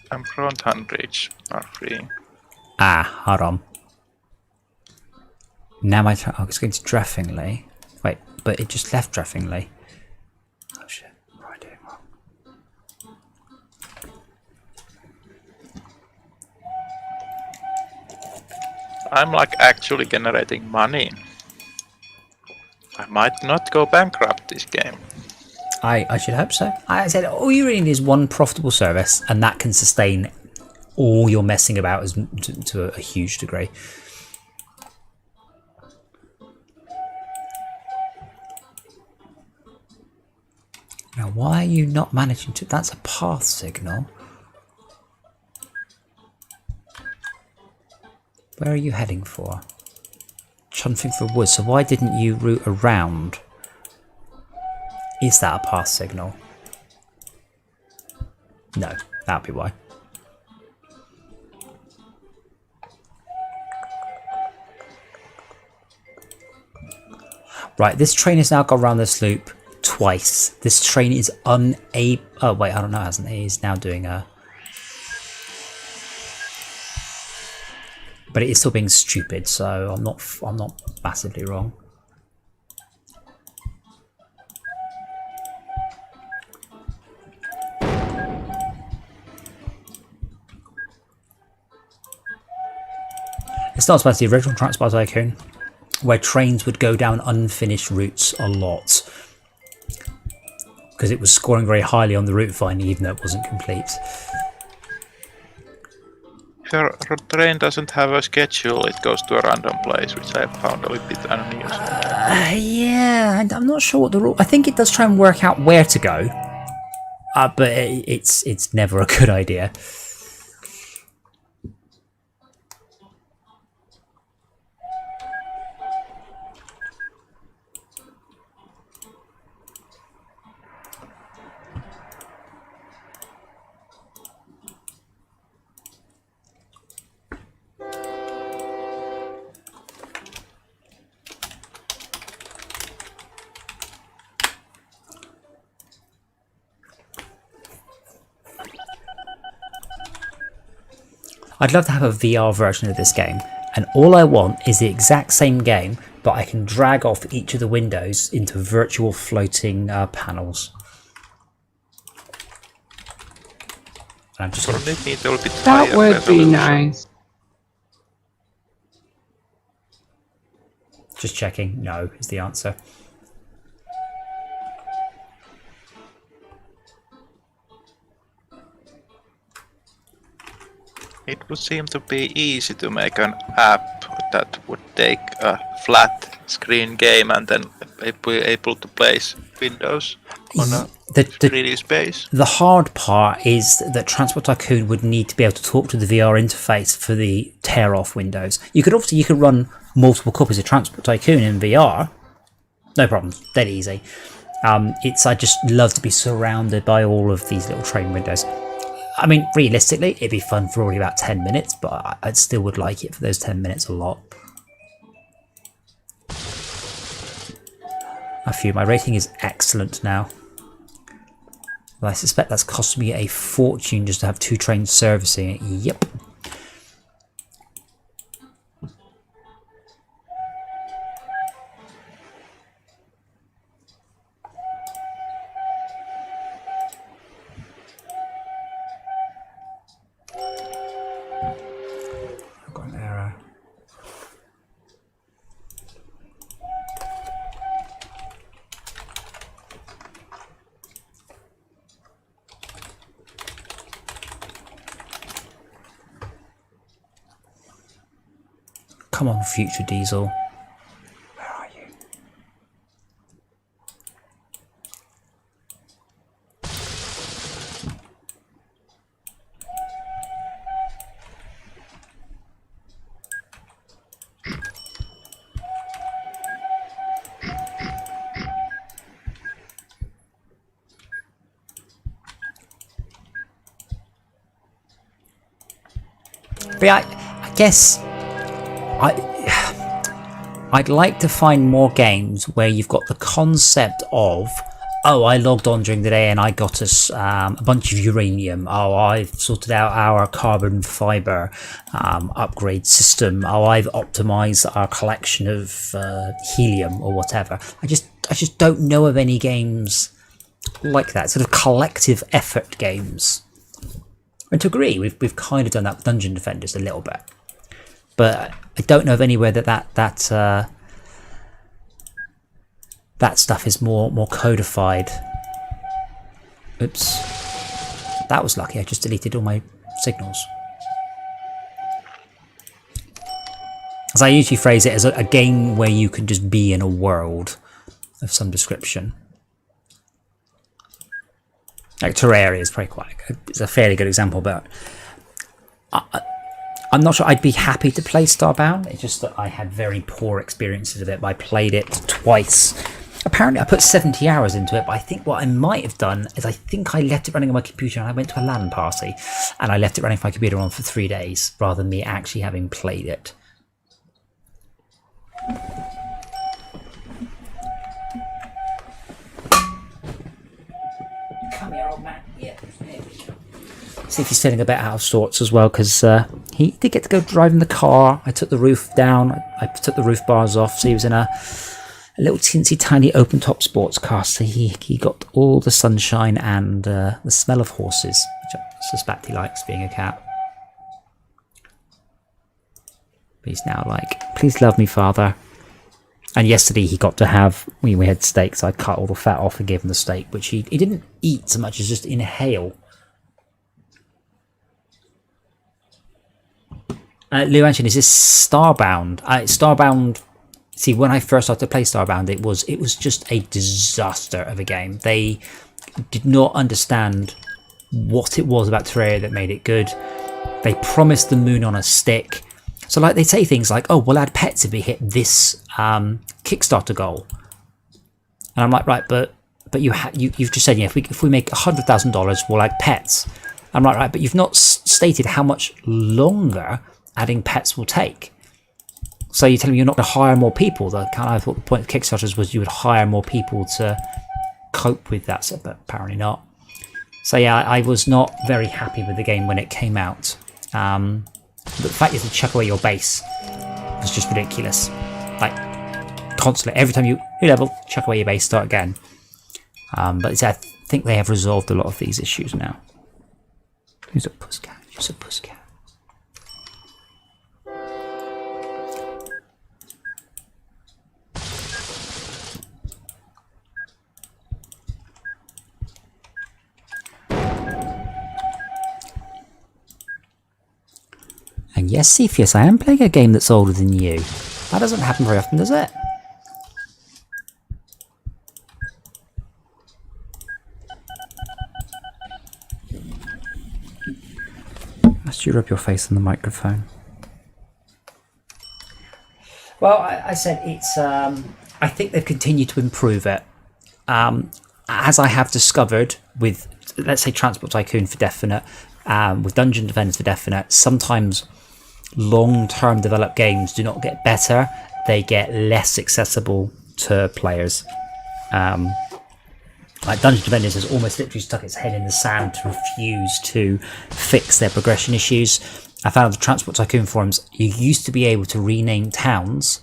And Brontanbridge are free. Ah, hold on. Now my turn. Oh, it's going to Dreffingly. Wait, but it just left Dreffingly. Oh shit, what am I doing wrong? I'm like actually generating money. I might not go bankrupt this game. I should hope so. I said all you really need is one profitable service, and that can sustain all your messing about to a huge degree. Now, why are you not managing to? That's a path signal. Where are you heading for? Chunfing for wood. So why didn't you route around? Is that a path signal? No, that'd be why. Right, this train has now gone around this loop twice. This train is unable. Oh wait, I don't know. Hasn't it? He's now doing a. But it is still being stupid, so I'm not massively wrong. It starts with the original Transport Tycoon, where trains would go down unfinished routes a lot. Because it was scoring very highly on the route finding, even though it wasn't complete. If your train doesn't have a schedule, it goes to a random place, which I found a little bit amusing. Yeah, I'm not sure what the rule. I think it does try and work out where to go, but it's never a good idea. I'd love to have a VR version of this game, and all I want is the exact same game, but I can drag off each of the windows into virtual floating panels. And I'm just Probably need a little bit That higher would be resolution. nice. just checking. No is the answer. It would seem to be easy to make an app that would take a flat screen game and then be able to place windows on a The greedy space. the hard part is that Transport Tycoon would need to be able to talk to the VR interface for the tear-off windows. You could run multiple copies of Transport Tycoon in VR, no problem, dead easy. I just love to be surrounded by all of these little train windows. I mean, realistically, it'd be fun for only about 10 minutes, but I still would like it for those 10 minutes a lot. My rating is excellent now. Well, I suspect that's cost me a fortune just to have 2 trains servicing it. Yep. I've got an error. Come on, future Diesel. Where are you? But yeah, I guess I'd like to find more games where you've got the concept of, oh, I logged on during the day and I got us a bunch of uranium. Oh, I've sorted out our carbon fiber upgrade system. Oh, I've optimized our collection of helium or whatever. I just don't know of any games like that, sort of collective effort games. And to agree, we've kind of done that with Dungeon Defenders a little bit, but I don't know of anywhere that stuff is more codified. Oops, that was lucky. I just deleted all my signals. As I usually phrase it, as a game where you can just be in a world of some description. Like Terraria is probably it's a fairly good example, but I'm not sure I'd be happy to play Starbound. It's just that I had very poor experiences of it. I played it twice. Apparently I put 70 hours into it, but I think what I might have done is I think I left it running on my computer and I went to a LAN party and I left it running for my computer on for 3 days rather than me actually having played it. Come here, old man. Yeah, there we go. See if he's feeling a bit out of sorts as well, because he did get to go driving the car. I took the roof down. I took the roof bars off, so he was in a little teensy tiny open top sports car. So he got all the sunshine and the smell of horses, which I suspect he likes, being a cat. But he's now like, please love me, father. And yesterday he got to have, we had steak, so I cut all the fat off and gave him the steak, which he didn't eat so much as just inhale. Lou Anchin, is this Starbound? Starbound, see, when I first started to play Starbound, it was just a disaster of a game. They did not understand what it was about Terraria that made it good. They promised the moon on a stick. So like they say things like, oh, we'll add pets if we hit this Kickstarter goal. And I'm like, right, but you've just said, yeah, if we make $100,000, we'll add pets. I'm like, right, but you've not stated how much longer adding pets will take. So you're telling me you're not going to hire more people? I thought the point of Kickstarters was you would hire more people to cope with that, but apparently not. So yeah, I was not very happy with the game when it came out. The fact you have to chuck away your base was just ridiculous. Like, constantly, every time you level, chuck away your base, start again. But I think they have resolved a lot of these issues now. Who's a pusscat? Who's a pusscat? And yes, Cepheus, I am playing a game that's older than you. That doesn't happen very often, does it? Should you rub your face on the microphone? Well, I said it's. I think they've continued to improve it. As I have discovered with, let's say, Transport Tycoon for definite, with Dungeon Defenders for definite, sometimes long-term developed games do not get better; they get less accessible to players. Like Dungeon Defenders has almost literally stuck its head in the sand to refuse to fix their progression issues. I found the Transport Tycoon forums, you used to be able to rename towns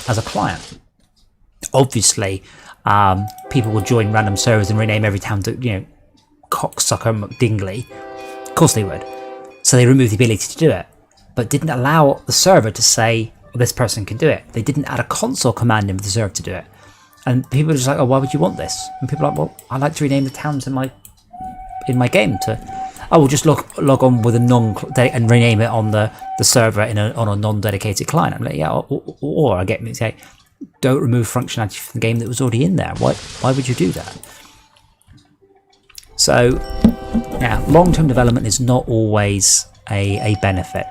as a client. Obviously, people would join random servers and rename every town to, Cocksucker McDingley. Of course they would. So they removed the ability to do it, but didn't allow the server to say, well, this person can do it. They didn't add a console command in for the server to do it. And people are just like, oh, why would you want this? And people are like, well, I like to rename the towns in my game to... Oh, we'll just log on with a and rename it on the server on a non-dedicated client. I'm like, yeah, or I get me say, don't remove functionality from the game that was already in there. Why would you do that? So, yeah, long-term development is not always a benefit.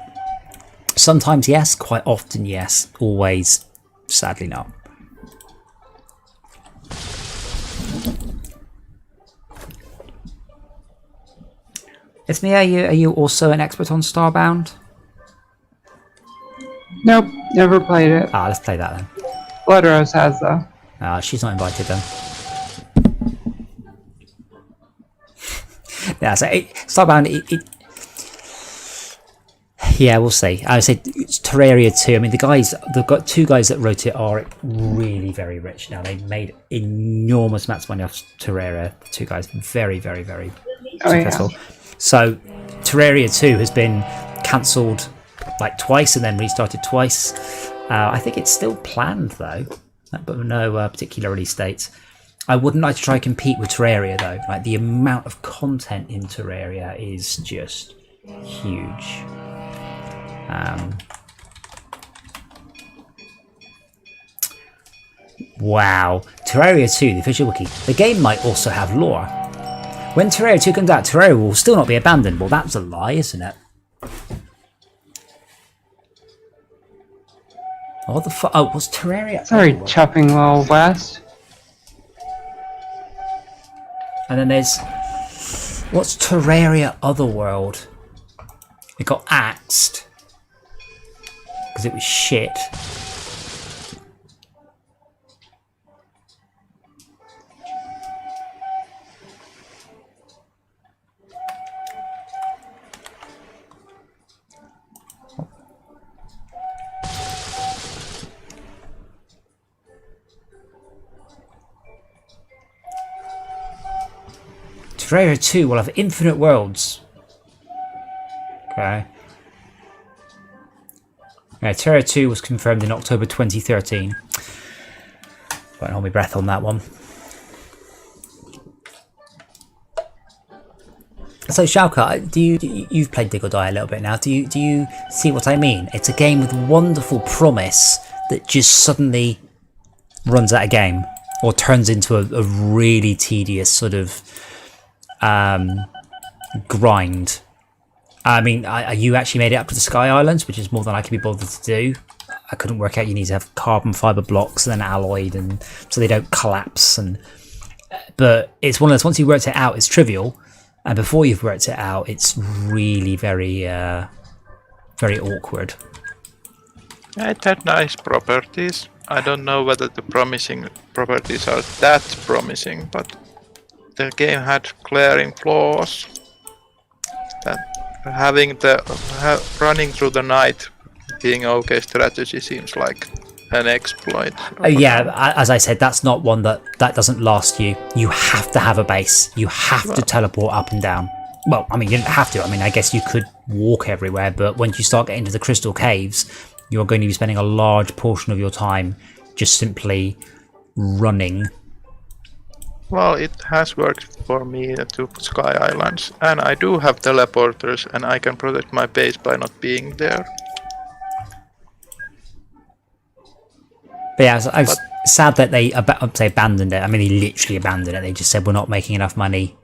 Sometimes yes, quite often yes, always, sadly not. It's me. Are you also an expert on Starbound? Nope, never played it. Ah, let's play that then. Blood Rose has though. She's not invited then. Yeah, so Starbound. Yeah, we'll see. I would say it's Terraria 2. I mean, they've got two guys that wrote it are really very rich now. They made enormous amounts of money off Terraria. The two guys, very, very, very successful. Yeah. So Terraria 2 has been cancelled like twice and then restarted twice. I think it's still planned though, but no particular release dates. I wouldn't like to try and compete with Terraria though. Like the amount of content in Terraria is just huge. Wow, Terraria 2, the official wiki. The game might also have lore. When Terraria 2 comes out, Terraria will still not be abandoned. Well, that's a lie, isn't it? What the fuck? Oh, was Terraria... Sorry, chopping little west. And then there's... What's Terraria Otherworld? It got axed. Because it was shit. Terraria 2 will have infinite worlds. Okay. Yeah, Terraria 2 was confirmed in October 2013. Won't hold my breath on that one. So Shauka, you've played Dig or Die a little bit now. Do you see what I mean? It's a game with wonderful promise that just suddenly runs out of game or turns into a really tedious sort of grind. I mean, you actually made it up to the Sky Islands, which is more than I could be bothered to do. I couldn't work out you need to have carbon fiber blocks and then alloyed, and so they don't collapse. But it's one of those, once you worked it out, it's trivial, and before you've worked it out, it's really very, very awkward. It had nice properties. I don't know whether the promising properties are that promising, but the game had glaring flaws. That having running through the night being okay strategy seems like an exploit. Yeah, as I said, that's not one that doesn't last you. You have to have a base. You have to teleport up and down. Well, I mean, you don't have to. I mean, I guess you could walk everywhere, but once you start getting to the crystal caves, you're going to be spending a large portion of your time just simply running. Well, it has worked for me to Sky Islands, and I do have teleporters, and I can protect my base by not being there. But yeah, I was sad that they abandoned it. I mean, they literally abandoned it. They just said, we're not making enough money.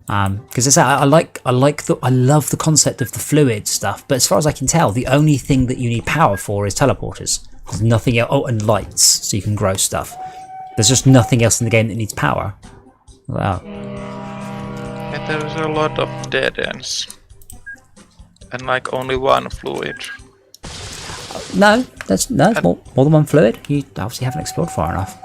Because I love the concept of the fluid stuff, but as far as I can tell, the only thing that you need power for is teleporters. There's nothing else. Oh, and lights, so you can grow stuff. There's just nothing else in the game that needs power. Wow. Yeah, there's a lot of dead ends. And like only one fluid. No, it's more than one fluid. You obviously haven't explored far enough.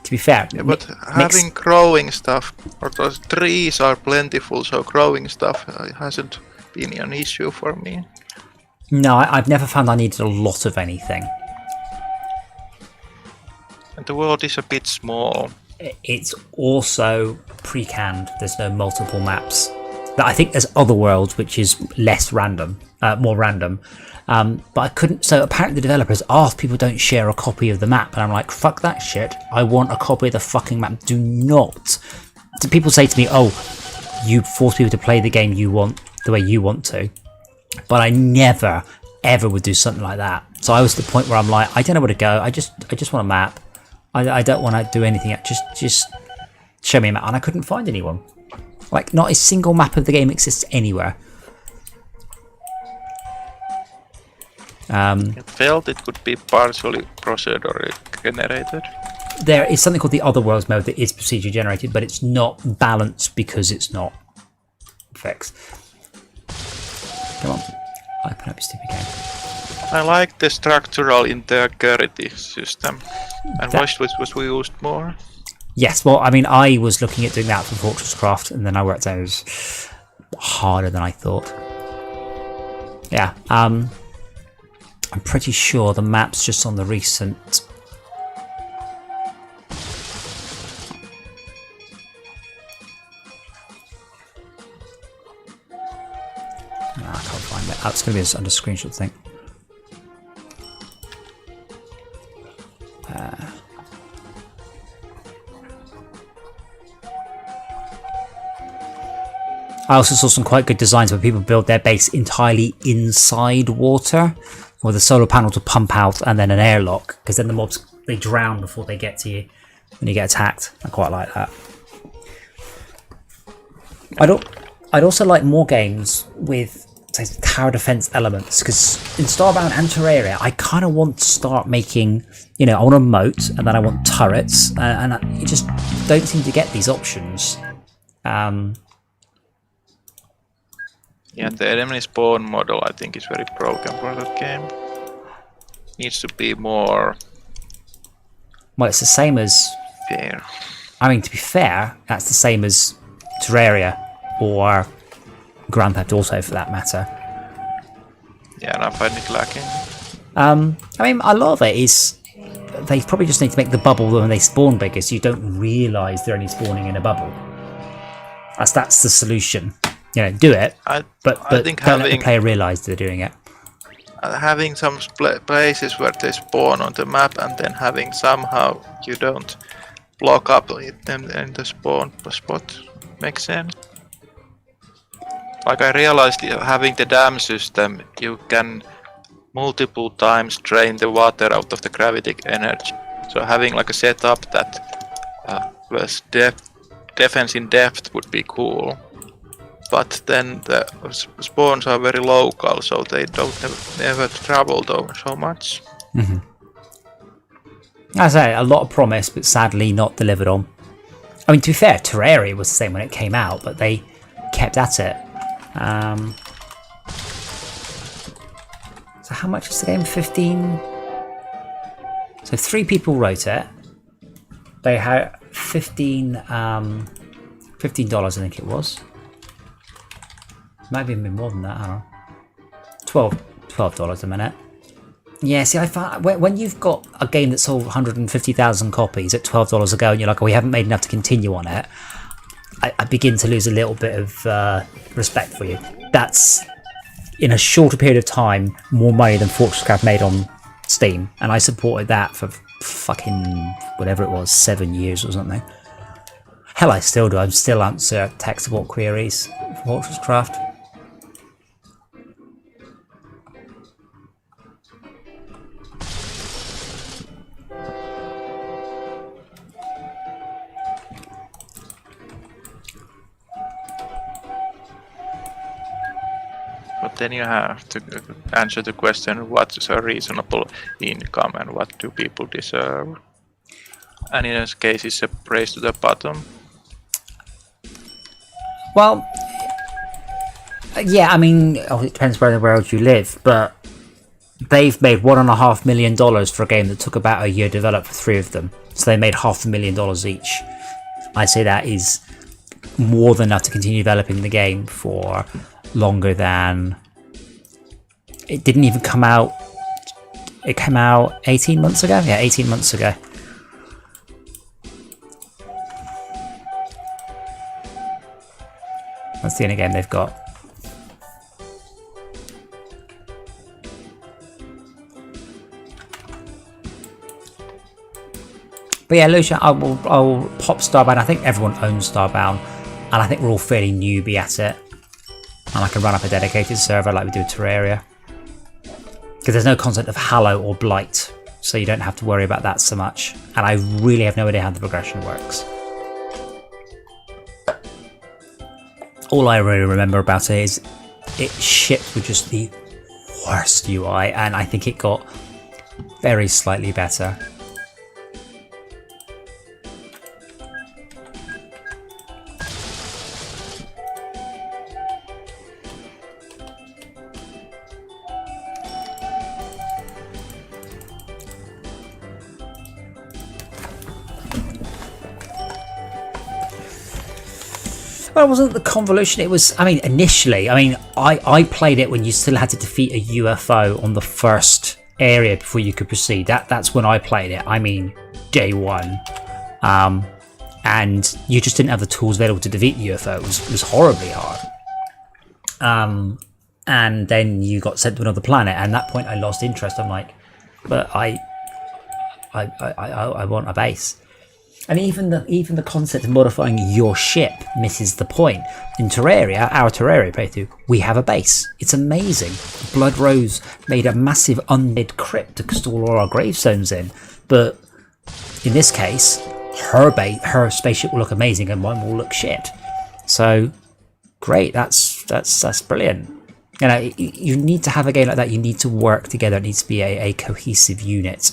To be fair, Yeah, but having growing stuff, or those trees are plentiful, so growing stuff hasn't been an issue for me. No, I've never found I needed a lot of anything. And the world is a bit small. It's also pre-canned. There's no multiple maps. I think there's other worlds which is less random, more random. But I couldn't. So apparently the developers asked people don't share a copy of the map, and I'm like, fuck that shit. I want a copy of the fucking map. Do not. Do people say to me, "Oh, you force people to play the game you want the way you want to," but I never ever would do something like that. So I was at the point where I'm like, I don't know where to go. I just want a map. I don't want to do anything. Just show me a map, and I couldn't find anyone. Like, not a single map of the game exists anywhere. It felt it could be partially procedurally generated. There is something called the Other Worlds mode that is procedure generated, but it's not balanced because it's not fixed. Come on, open up your stupid game. I like the structural integrity system. And wish which was used more. Yes, well, I mean, I was looking at doing that for Fortress Craft, and then I worked out it was harder than I thought. Yeah, I'm pretty sure the map's just on the recent. No, I can't find it. Oh, it's going to be under screenshot thing. I also saw some quite good designs where people build their base entirely inside water with a solar panel to pump out and then an airlock, because then the mobs, they drown before they get to you when you get attacked. I quite like that. I'd also like more games with, say, tower defense elements, because in Starbound and Terraria I kind of want to start making, you know, I want a moat and then I want turrets, and you just don't seem to get these options. Yeah, the enemy spawn model I think is very broken for that game. Needs to be more Well, it's the same as... fair. I mean, to be fair, that's the same as Terraria or Grand Theft Auto for that matter. Yeah, and I find it lacking. I mean, a lot of it is... They probably just need to make the bubble when they spawn bigger so you don't realise they're only spawning in a bubble. That's the solution. You know, do it, but I think don't let the player realise they're doing it. Having some places where they spawn on the map and then having somehow you don't block up them in the spawn spot makes sense. Like I realized having the dam system, you can multiple times drain the water out of the gravitic energy. So having like a setup that was defense in depth would be cool. But then the spawns are very local, so they don't never travel so much. Mm-hmm. I say a lot of promise, but sadly not delivered on. I mean, to be fair, Terraria was the same when it came out, but they kept at it. So how much is the game? 15. So 3 people wrote it. They had $15, I think it was. Might have been more than that, I don't know. $12 a minute. Yeah, see, I find when you've got a game that sold 150,000 copies at $12 a go, and you're like, oh, we haven't made enough to continue on it, I begin to lose a little bit of respect for you. That's, in a shorter period of time, more money than Fortress Craft made on Steam, and I supported that for fucking whatever it was, 7 years or something. Hell, I still do. I still answer tech support queries for Fortress Craft. then you have to answer the question: what is a reasonable income, and what do people deserve? And in this case, it's a race to the bottom. Well, yeah, I mean, it depends where in the world you live, but they've made $1.5 million for a game that took about a year to develop for 3 of them. So they made $500,000 each. I'd say that is more than enough to continue developing the game for longer than... It didn't even come out... It came out 18 months ago? Yeah, 18 months ago. That's the only game they've got. But yeah, Lucia, I'll pop Starbound. I think everyone owns Starbound, and I think we're all fairly newbie at it. And I can run up a dedicated server like we do with Terraria. Because there's no concept of Hallow or Blight, so you don't have to worry about that so much. And I really have no idea how the progression works. All I really remember about it is it shipped with just the worst UI, and I think it got very slightly better. Well, it wasn't the convolution, it was, I mean, initially, I played it when you still had to defeat a UFO on the first area before you could proceed. That's when I played it, I mean, day one. And you just didn't have the tools available to defeat the UFO, it was horribly hard. And then you got sent to another planet, and at that point I lost interest. I'm like, but I want a base. And even the concept of modifying your ship misses the point. In Terraria, our Terraria playthrough, we have a base. It's amazing. Blood Rose made a massive unmade crypt to store all our gravestones in. But in this case, her spaceship will look amazing and mine will look shit. So great, that's brilliant. You know, you need to have a game like that. You need to work together. It needs to be a cohesive unit.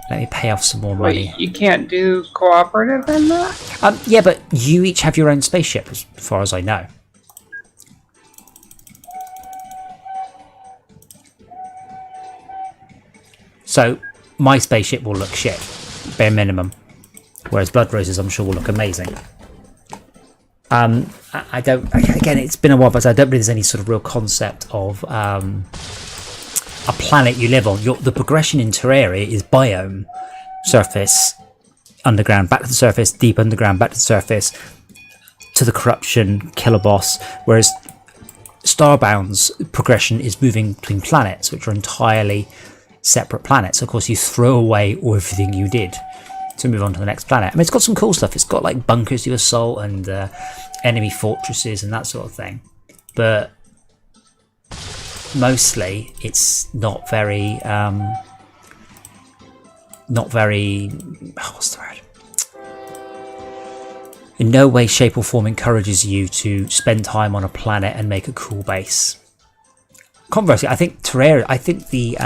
Let me pay off some more money. Wait, you can't do cooperative in that? Yeah, but you each have your own spaceship, as far as I know. So, my spaceship will look shit, bare minimum. Whereas Blood Rose's, I'm sure, will look amazing. I don't... Again, it's been a while, but I don't believe there's any sort of real concept of... a planet you live on. The progression in Terraria is biome, surface, underground, back to the surface, deep underground, back to the surface, to the corruption, killer boss. Whereas Starbound's progression is moving between planets, which are entirely separate planets. Of course, you throw away everything you did to move on to the next planet. I mean, it's got some cool stuff. It's got like bunkers you assault and enemy fortresses and that sort of thing. But mostly it's not very what's the word, in no way, shape or form encourages you to spend time on a planet and make a cool base. Conversely, I think Terraria, I think the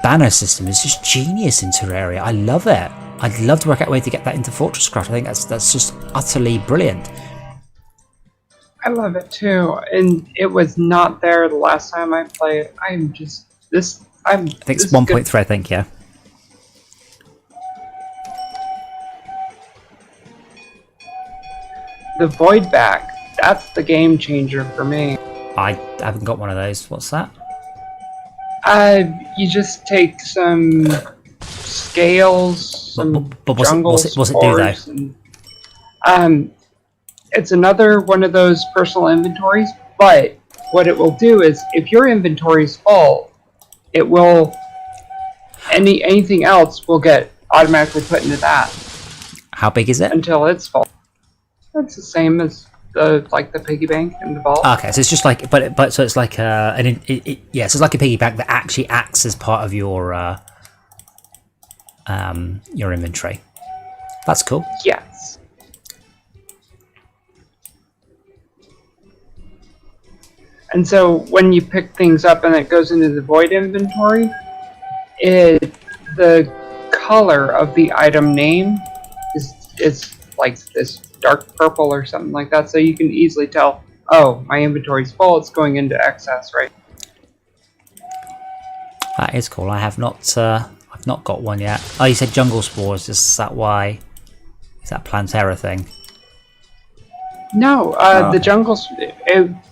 banner system is just genius in Terraria. I love it. I'd love to work out a way to get that into Fortress Craft. I think that's just utterly brilliant. I love it too, and it was not there the last time I played. I think it's 1.3, I think, yeah. The Voidback, that's the game changer for me. I haven't got one of those. What's that? You just take some scales, some jungle what's it do though? And, it's another one of those personal inventories, but what it will do is, if your inventory is full, it will... anything else will get automatically put into that. How big is it? Until it's full. It's the same as the piggy bank in the vault. Okay, so it's just like, but so it's like so it's like a piggy bank that actually acts as part of your inventory. That's cool. Yes. And so when you pick things up and it goes into the void inventory, the color of the item name is like this dark purple or something like that, so you can easily tell, oh, my inventory's full, it's going into excess, right? That is cool. I've not got one yet. Oh, you said jungle spores. Is that why? Is that Plantera thing? No, Oh, the okay. jungles,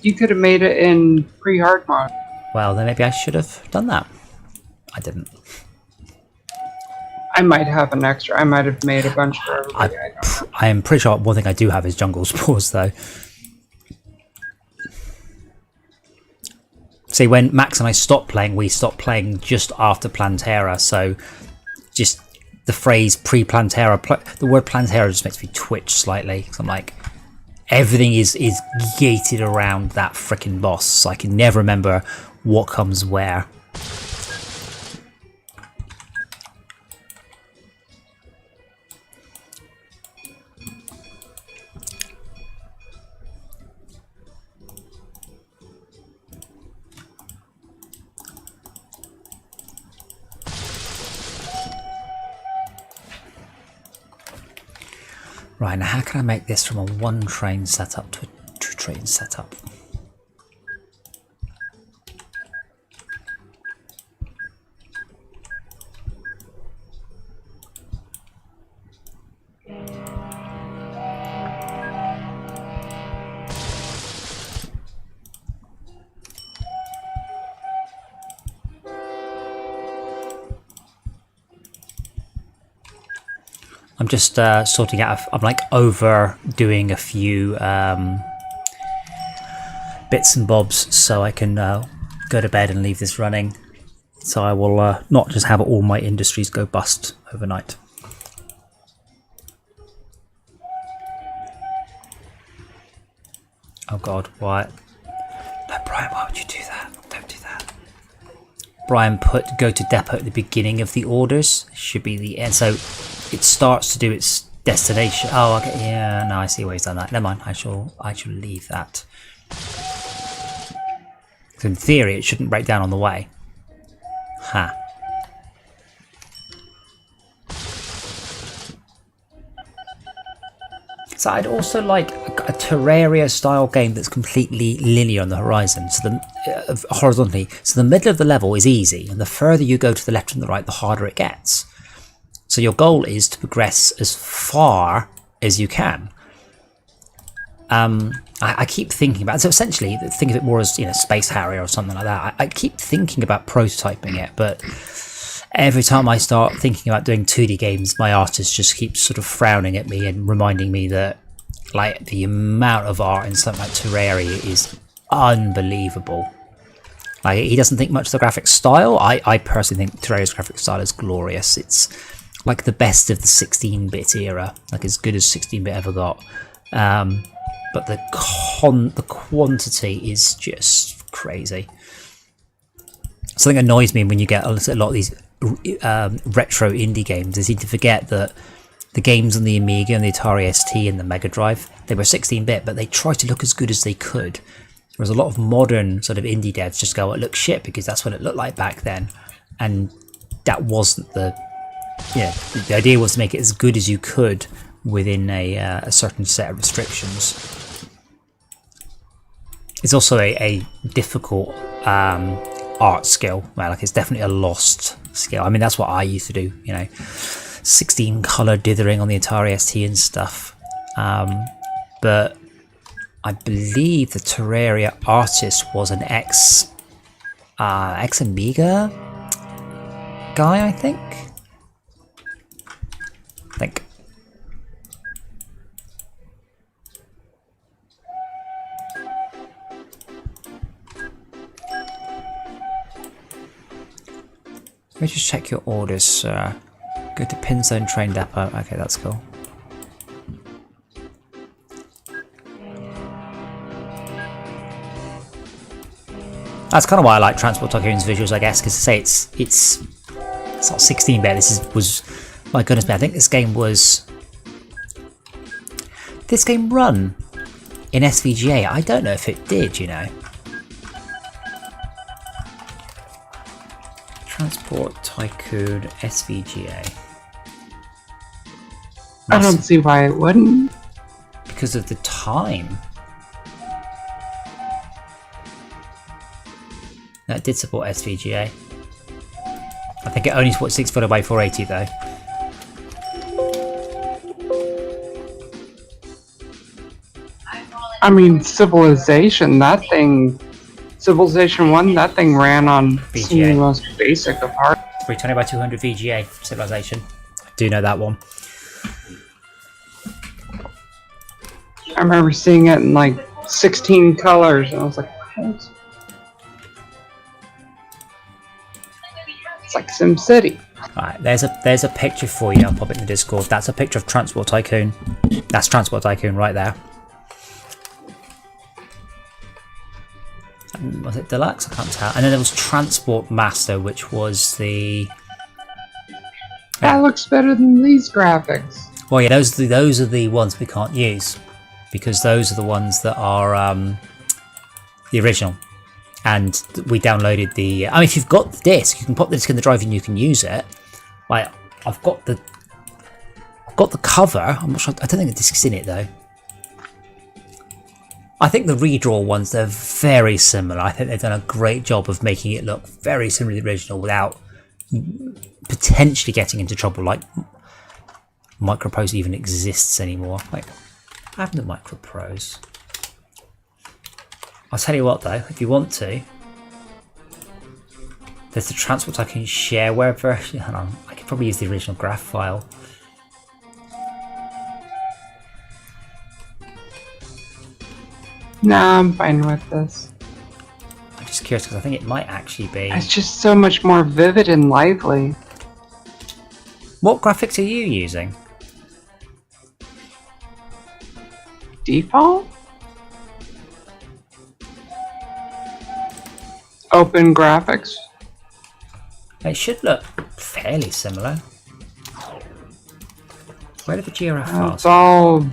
you could have made it in pre-hard mode. Well, then maybe I should have done that. I didn't. I might have an extra. I might have made a bunch for everybody. I am pretty sure one thing I do have is jungle spores, though. See, when Max and I stopped playing, we stopped playing just after Plantera, so just the phrase pre-Plantera, the word Plantera just makes me twitch slightly, because I'm like, everything is gated around that frickin' boss, so I can never remember what comes where. Right, now how can I make this from a one train setup to a two train setup? I'm just sorting out, I'm like overdoing a few bits and bobs so I can go to bed and leave this running. So I will not just have all my industries go bust overnight. Oh God, why? No, Brian, why would you do that? Don't do that. Brian put go to depot at the beginning of the orders. Should be the end. So it starts to do its destination. Oh, okay. Yeah, no, I see why he's done that. Never mind. I shall leave that. So in theory, it shouldn't break down on the way. Ha. So I'd also like a Terraria style game that's completely linear on the horizon, so the horizontally. So the middle of the level is easy, and the further you go to the left and the right, the harder it gets. So your goal is to progress as far as you can. I keep thinking about, so essentially think of it more as, you know, Space Harrier or something like that. I keep thinking about prototyping it, but every time I start thinking about doing 2D games, my artist just keeps sort of frowning at me and reminding me that, like, the amount of art in something like Terraria is unbelievable. Like, he doesn't think much of the graphic style. I personally think Terraria's graphic style is glorious. It's like the best of the 16-bit era, like as good as 16-bit ever got. But the quantity is just crazy. Something annoys me when you get a lot of these retro indie games. They seem to forget that the games on the Amiga and the Atari ST and the Mega Drive, they were 16-bit, but they tried to look as good as they could. Whereas a lot of modern sort of indie devs just go, it looks shit because that's what it looked like back then. And that wasn't the idea was to make it as good as you could within a certain set of restrictions. It's also a difficult art skill. Well, like, it's definitely a lost skill. I mean, that's what I used to do, you know, 16 color dithering on the Atari ST and stuff. But I believe the Terraria artist was an ex-Amiga guy, I think. Let me just check your orders, sir. Go to Pinzone Train Depot. Okay, that's cool. That's kind of why I like Transport Tycoon's visuals, I guess, because to say it's not 16-bit. Was my goodness me. I think this game run in SVGA. I don't know if it did, you know. Transport Tycoon SVGA. I don't see why it wouldn't. Because of the time. That did support SVGA. I think it only supports 6 by 480 though. I mean, Civilization 1, that thing ran on some of the most basic of hard. 320 by 200 VGA Civilization. I do know that one. I remember seeing it in like 16 colors, and I was like, what? It's like SimCity. Alright, there's a picture for you. I'll pop it in the Discord. That's a picture of Transport Tycoon. That's Transport Tycoon right there. Was it Deluxe? I can't tell. And then there was Transport Master, which was the... That looks better than these graphics. Well, yeah, those are the ones we can't use. Because those are the ones that are the original. And we downloaded the... I mean, if you've got the disc, you can pop the disc in the drive and you can use it. Like, I've got the cover. I'm not sure. I don't think the disc's in it though. I think the redraw ones, they're very similar. I think they've done a great job of making it look very similar to the original without potentially getting into trouble. Like, MicroProse even exists anymore. Like, I have no MicroProse. I'll tell you what though, if you want to, there's the Transport Tycoon shareware version. Hang on, I could probably use the original graph file. Nah, I'm fine with this. I'm just curious because I think it might actually be... It's just so much more vivid and lively. What graphics are you using? Default? Open graphics? It should look fairly similar. Where did the GRF files? It's all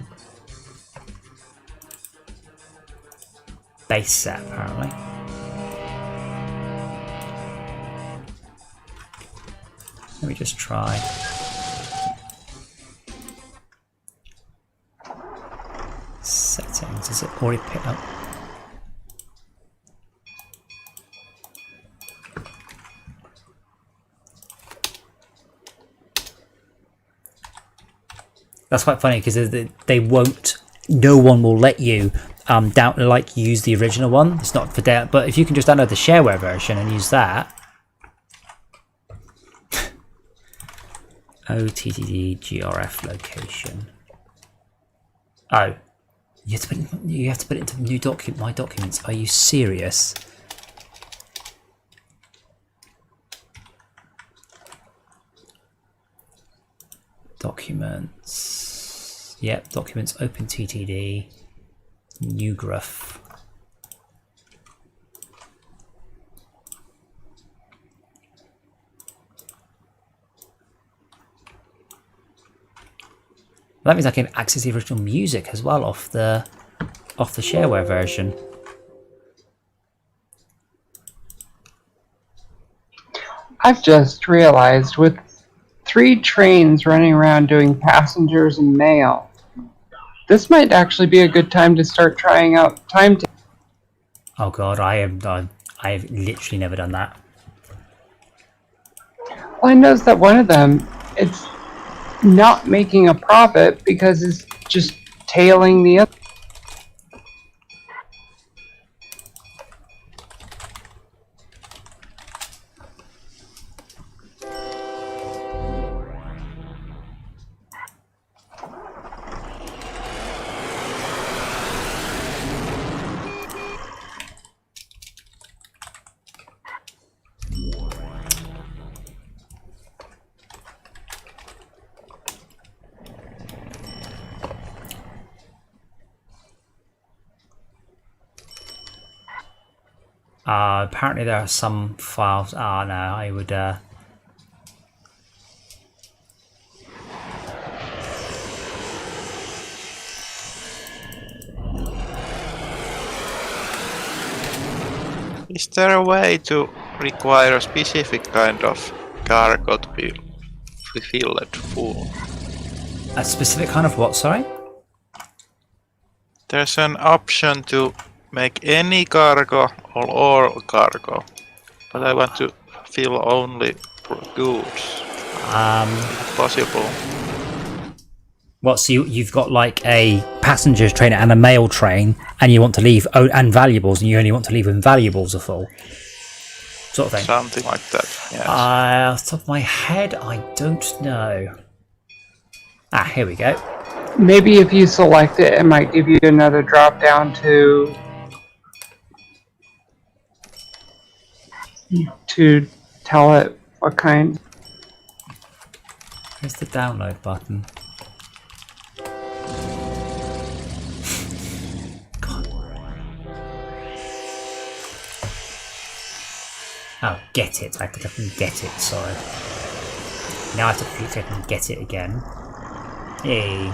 base set apparently. Let me just try. Settings, is it already picked up? That's quite funny because they won't. No one will let you use the original one. It's not for that, but if you can just download the shareware version and use that. OTTD GRF location. Oh, you have to put it into new document. My documents. Are you serious? Documents. Yep, documents. Open TTD. New graph. That means I can access the original music as well off the shareware version. I've just realized with 3 trains running around doing passengers and mail, this might actually be a good time to start trying out time. Oh god, I have literally never done that. Well, I noticed that one of them, it's not making a profit because it's just tailing the other. Apparently there are some files. Ah, no, I would. Is there a way to require a specific kind of cargo to be filled full. A specific kind of what, sorry? There's an option to make any cargo or all cargo, but I want to fill only goods. If possible. What, so you've got like a passenger train and a mail train, and you want to leave, and valuables, and you only want to leave when valuables are full? Sort of thing. Something like that, yes. Off the top of my head, I don't know. Ah, here we go. Maybe if you select it, it might give you another drop down to tell it what kind. Here's the download button. God. Oh, get it. I have to fucking get it, sorry. Now I have to fucking get it again. Hey.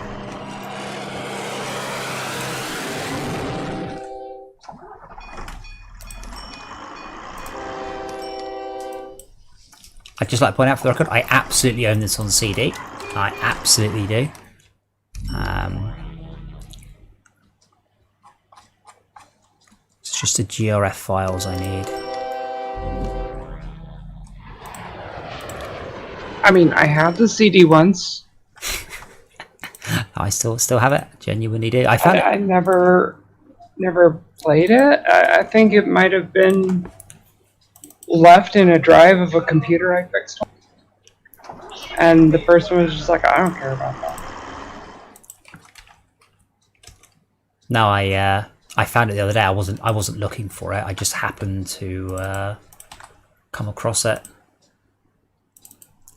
I'd just like to point out for the record, I absolutely own this on CD. I absolutely do. It's just the GRF files I need. I mean, I had the CD once. I still have it. Genuinely do. I found it. I never played it. I think it might have been left in a drive of a computer I fixed, and the person was just like, I don't care about that. No, I found it the other day. I wasn't looking for it. I just happened to come across it.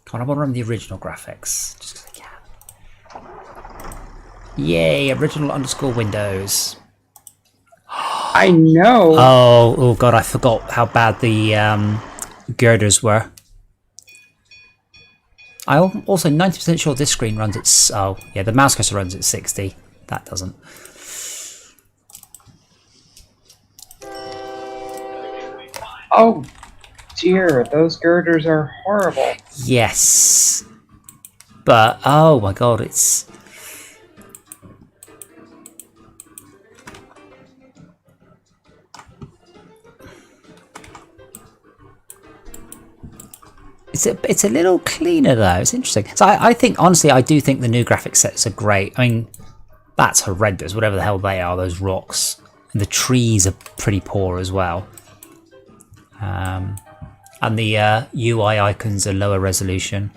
Come on, I want to run the original graphics just 'cause I can. Yay! Original _ Windows. I know. Oh god! I forgot how bad the girders were. I'm also 90% sure this screen runs at. Oh yeah, the mouse cursor runs at 60. That doesn't. Oh dear, those girders are horrible. Yes, but oh my god, it's. It's a little cleaner though. It's interesting. So I think honestly, I do think the new graphic sets are great. I mean, that's horrendous. Whatever the hell they are, those rocks. And the trees are pretty poor as well. And the UI icons are lower resolution.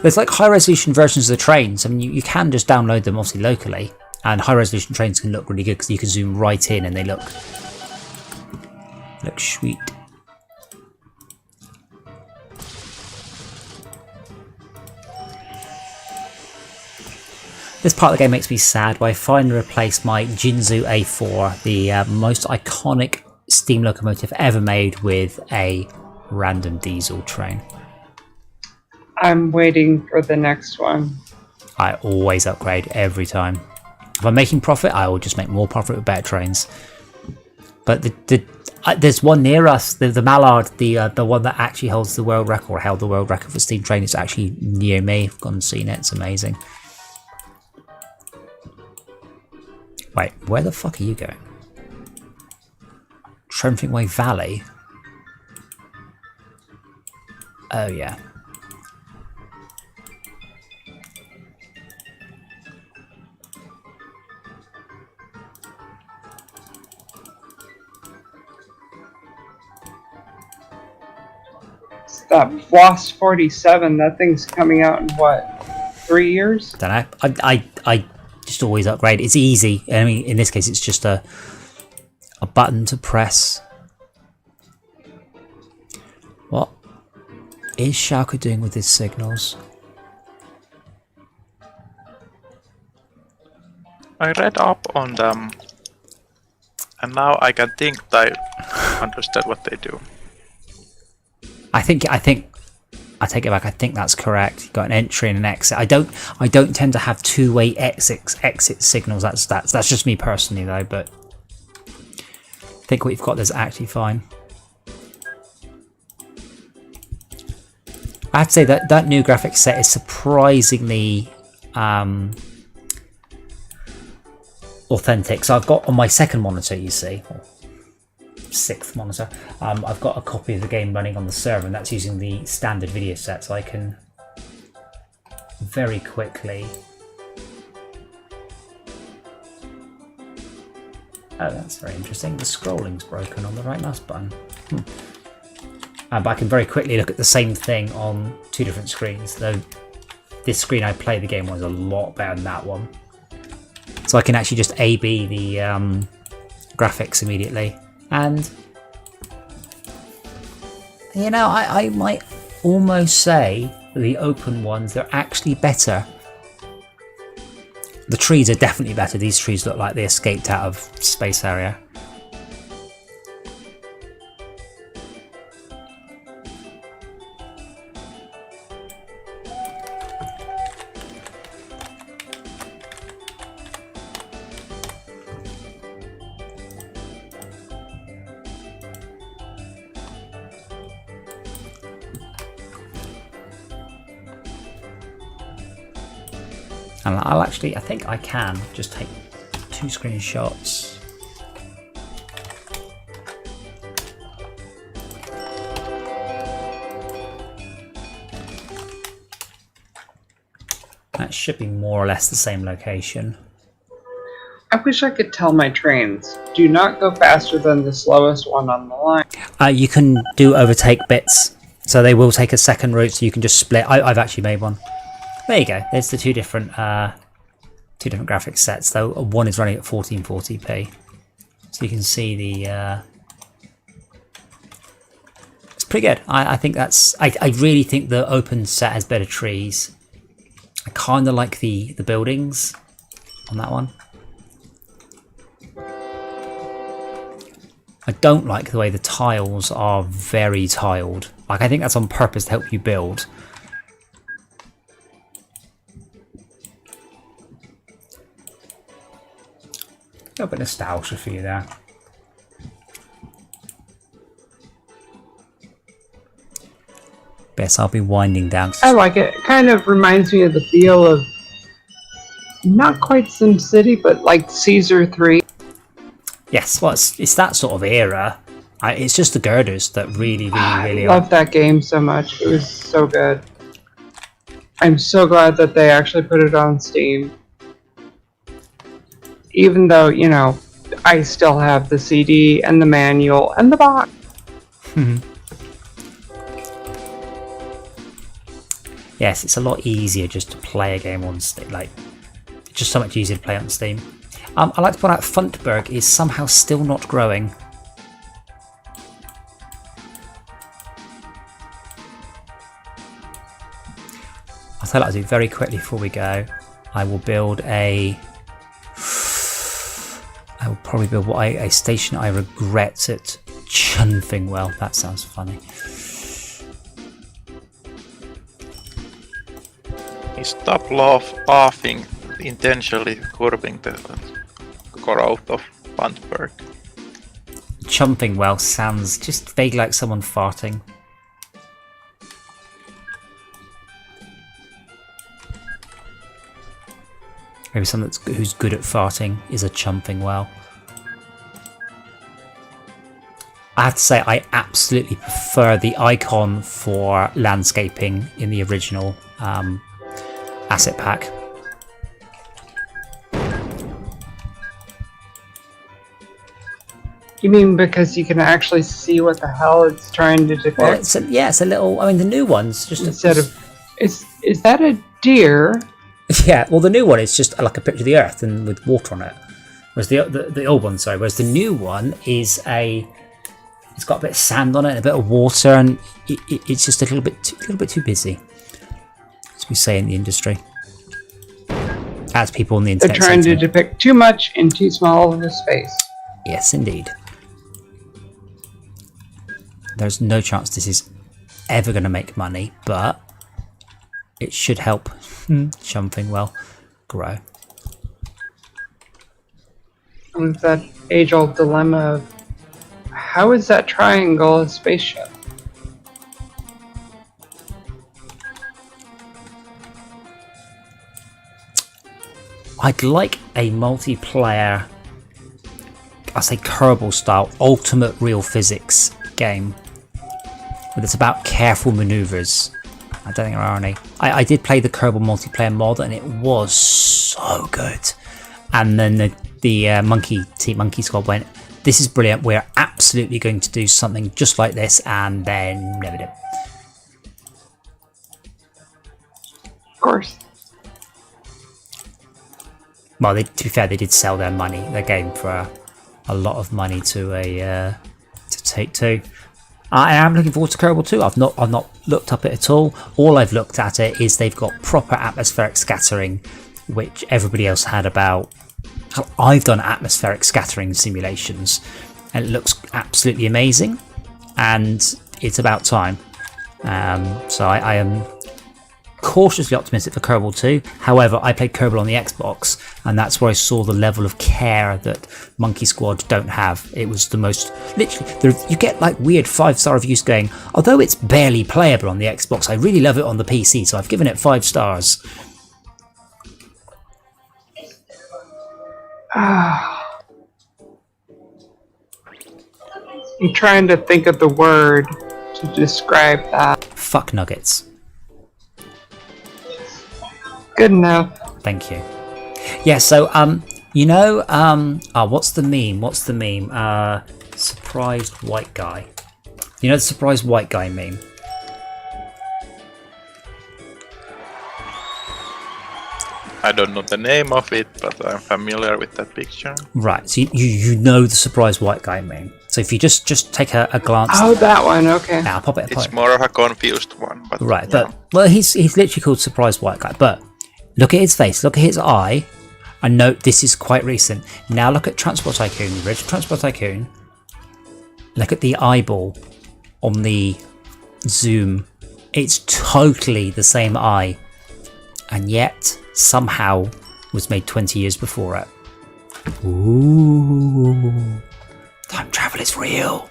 There's like high resolution versions of the trains. I mean, you can just download them obviously locally, and high resolution trains can look really good because you can zoom right in and they look sweet. This part of the game makes me sad, but I finally replaced my Jinzu A4, the most iconic steam locomotive ever made, with a random diesel train. I'm waiting for the next one. I always upgrade every time. If I'm making profit, I will just make more profit with better trains. But there's one near us, the Mallard, the one that actually holds the world record, or held the world record for steam train. It's actually near me. I've gone and seen it. It's amazing. Wait, where the fuck are you going? Tremfing Way Valley? Oh yeah. It's that Floss 47, that thing's coming out in what, 3 years? Don't know. I just always upgrade. It's easy. I mean, in this case, it's just a button to press. What is Schalke doing with his signals? I read up on them, and now I can think that I understand what they do. I think I take it back. I think that's correct. You've got an entry and an exit. I don't tend to have two-way exit signals. That's just me personally though. But think what you've got is actually fine. I have to say that that new graphics set is surprisingly authentic. So I've got on my second monitor, you see, or sixth monitor, I've got a copy of the game running on the server, and that's using the standard video set, so I can very quickly... Oh, that's very interesting. The scrolling's broken on the right mouse button. But I can very quickly look at the same thing on two different screens, though this screen I played the game on is a lot better than that one. So I can actually just A/B the graphics immediately. And, you know, I might almost say the open ones, they're actually better. The trees are definitely better. These trees look like they escaped out of space area. And I think I can just take 2 screenshots. That should be more or less the same location. I wish I could tell my trains, do not go faster than the slowest one on the line. You can do overtake bits, so they will take a second route, so you can just split. I've actually made one. There you go. There's the two different graphics sets. Though one is running at 1440p, so you can see the. It's pretty good. I think that's. I really think the open set has better trees. I kind of like the buildings on that one. I don't like the way the tiles are very tiled. Like, I think that's on purpose to help you build. A little bit of nostalgia for you there. Guess I'll be winding down. I like it. It kind of reminds me of the feel of not quite SimCity, but like Caesar 3. Yes, well, it's that sort of era. It's just the girders that really I love that game so much. It was so good. I'm so glad that they actually put it on Steam. Even though, you know, I still have the CD and the manual and the box. Yes, it's a lot easier just to play a game on Steam. Like, it's just so much easier to play on Steam. I like to point out Funtberg is somehow still not growing. I'll tell you what I'll do very quickly before we go. I will build a... I will probably build a station I regret at Chunfingwell. That sounds funny. Stop laughing, intentionally curbing the growth of Funtberg. Chunfingwell sounds just vaguely like someone farting. Maybe someone who's good at farting is a Chunfingwell. I have to say, I absolutely prefer the icon for landscaping in the original asset pack. You mean because you can actually see what the hell it's trying to depict? Well, it's a little. I mean, the new one's just Instead of, is that a deer? Yeah, well, the new one is just like a picture of the Earth and with water on it. Whereas the old one, sorry. Whereas the new one is it's got a bit of sand on it and a bit of water, and it's just a little bit too busy, as we say in the industry. As people on the internet. They're trying to depict too much in too small of a space. Yes, indeed. There's no chance this is ever going to make money, but it should help Chunfingwell grow. And it's that age-old dilemma of How is that triangle a spaceship? I'd like a multiplayer, I say Kerbal style, ultimate real physics game. But it's about careful maneuvers. I don't think there are any. I did play the Kerbal multiplayer mod and it was so good. And then the Monkey Squad went, this is brilliant, we're absolutely going to do something just like this, and then never did. Of course. Well, to be fair, they did sell their game for a lot of money to Take-Two. I am looking forward to Kerbal 2. I've not looked up it at all. All I've looked at it is they've got proper atmospheric scattering, which everybody else had about. I've done atmospheric scattering simulations, and it looks absolutely amazing. And it's about time. So I am cautiously optimistic for Kerbal 2. However, I played Kerbal on the Xbox, and that's where I saw the level of care that Monkey Squad don't have. It was the most, literally, you get like weird 5-star reviews going, although it's barely playable on the Xbox, I really love it on the PC, so I've given it 5 stars. I'm trying to think of the word to describe that. Fuck nuggets. Good enough. Thank you. Yeah, so you know, what's the meme? Surprised white guy. You know the surprised white guy meme? I don't know the name of it, but I'm familiar with that picture. Right, so you know the surprised white guy meme. So if you just take a glance. Oh, that one. Okay. I'll pop it. It's more of a confused one, but right. yeah. But well, he's literally called surprised white guy. But look at his face. Look at his eye. And note this is quite recent. Now look at Transport Tycoon, the original Transport Tycoon. Look at the eyeball on the zoom. It's totally the same eye, and yet somehow was made 20 years before it. Ooh, time travel is real.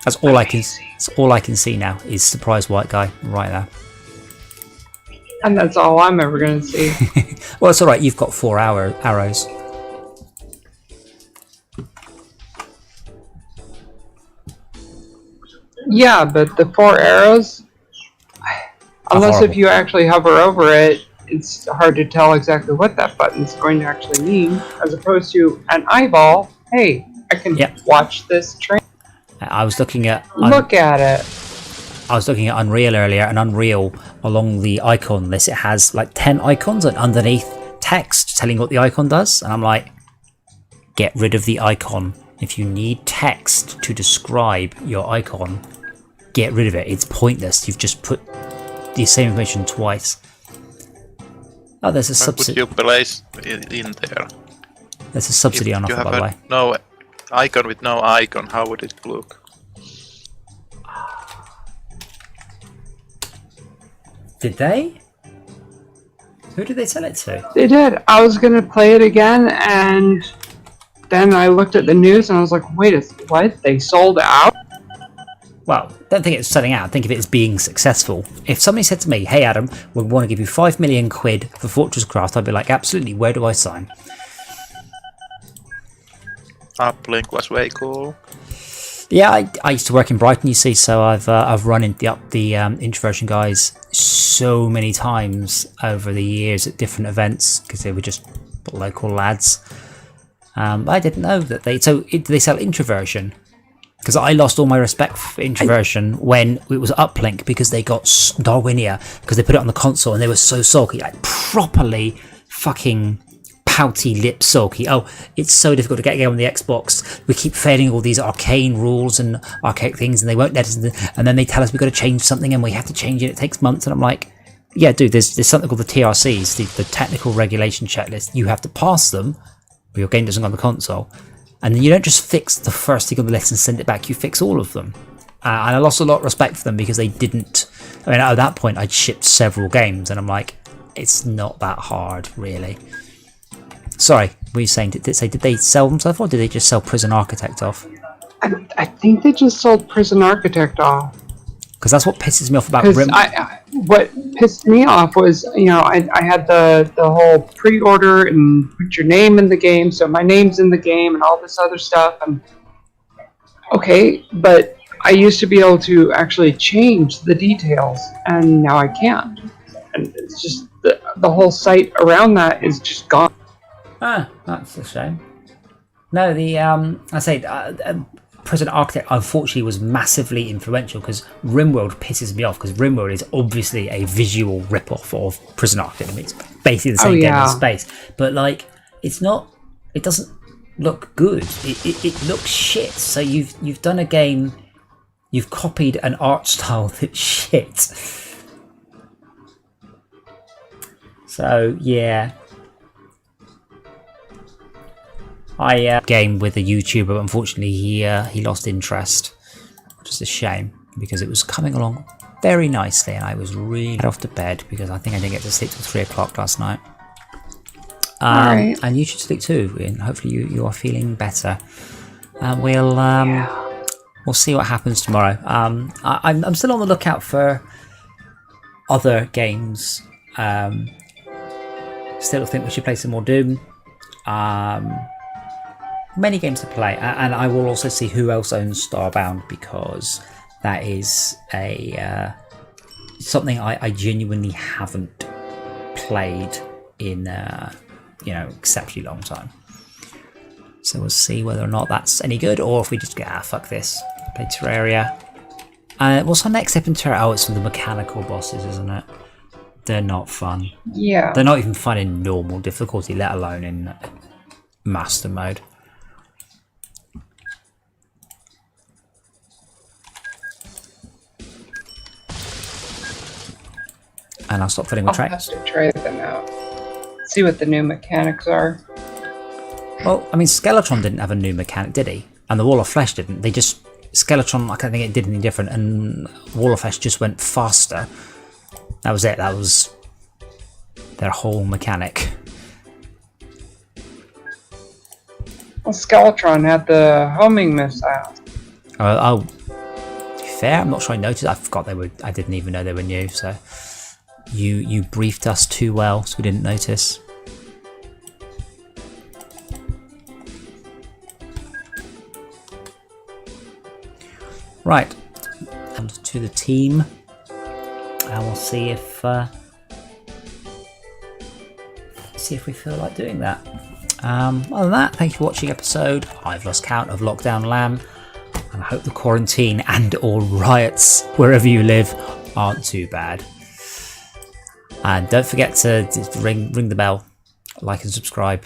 That's all I can. That's all I can see now is surprised white guy right there. And that's all I'm ever going to see. Well, it's alright, you've got 4 arrows. Yeah, but the 4 arrows, unless horrible. if you actually hover over it, it's hard to tell exactly what that button's going to actually mean, as opposed to an eyeball. Hey, I can watch this train. I was looking at... Look at it. I was looking at Unreal earlier, and Unreal, along the icon list, it has like 10 icons and underneath text telling what the icon does. And I'm like, get rid of the icon. If you need text to describe your icon, get rid of it. It's pointless. You've just put the same information twice. Oh, there's a subsidy. Would you place in there? There's a subsidy If on you offer, have by the way. no icon with no icon, how would it look? Did they? Who did they sell it to? They did. I was going to play it again, and then I looked at the news and I was like, wait, what? They sold out? Well, don't think it's selling out. Think of it as being successful. If somebody said to me, hey Adam, we want to give you 5 million quid for Fortress Craft, I'd be like, absolutely, where do I sign? Uplink was way cool. Yeah, I used to work in Brighton, you see, so I've run up the Introversion guys so many times over the years at different events because they were just local lads. I didn't know that they sell Introversion, because I lost all my respect for Introversion when it was Uplink, because they got Darwinia because they put it on the console and they were so sulky, like properly fucking pouty lip sulky. Oh, it's so difficult to get a game on the Xbox. We keep failing all these arcane rules and archaic things, and they won't let us. And then they tell us we've got to change something, and we have to change it. It takes months, and I'm like, yeah, dude. There's something called the TRCs, the technical regulation checklist. You have to pass them, or your game doesn't go on the console. And then you don't just fix the first thing on the list and send it back. You fix all of them. And I lost a lot of respect for them because they didn't. I mean, at that point, I'd shipped several games, and I'm like, it's not that hard, really. Sorry, what were you saying? Did they sell themselves, or did they just sell Prison Architect off? I think they just sold Prison Architect off. Because that's what pisses me off about Because Rim. what pissed me off was, I had the whole pre-order and put your name in the game, so my name's in the game and all this other stuff. And okay, but I used to be able to actually change the details, and now I can't. And it's just the whole site around that is just gone. Ah, that's a shame. No, I say Prison Architect unfortunately was massively influential because RimWorld pisses me off because RimWorld is obviously a visual rip-off of Prison Architect. I mean, it's basically the same game in space, but like it's not. It doesn't look good. It looks shit. So you've done a game. You've copied an art style that's shit. So yeah. I game with a YouTuber, but unfortunately he lost interest, which is a shame because it was coming along very nicely and I was really off to bed because I think I didn't get to sleep till 3 o'clock last night. Right. And you should sleep too, and hopefully you are feeling better. We'll see what happens tomorrow. I'm still on the lookout for other games. Still think we should play some more Doom. Many games to play, and I will also see who else owns Starbound because that is a something I genuinely haven't played in exceptionally long time. So we'll see whether or not that's any good, or if we just go fuck this, play Terraria. What's our next step in Terraria? Oh, it's for the mechanical bosses, isn't it? They're not fun. Yeah. They're not even fun in normal difficulty, let alone in master mode. And I'll stop filling with I'll have trays. to try them out. See what the new mechanics are. Well, I mean, Skeletron didn't have a new mechanic, did he? And the Wall of Flesh didn't. They just... Skeletron, I don't think it did anything different, and Wall of Flesh just went faster. That was it. That was their whole mechanic. Well, Skeletron had the homing missile. To be fair, I'm not sure I noticed. I forgot they were... I didn't even know they were new, so... You briefed us too well, so we didn't notice. Right, and to the team, and we'll see if we feel like doing that. Other than that, thank you for watching episode I've lost count of LockDown LAN, and I hope the quarantine and or riots wherever you live aren't too bad. And don't forget to ring the bell, like and subscribe.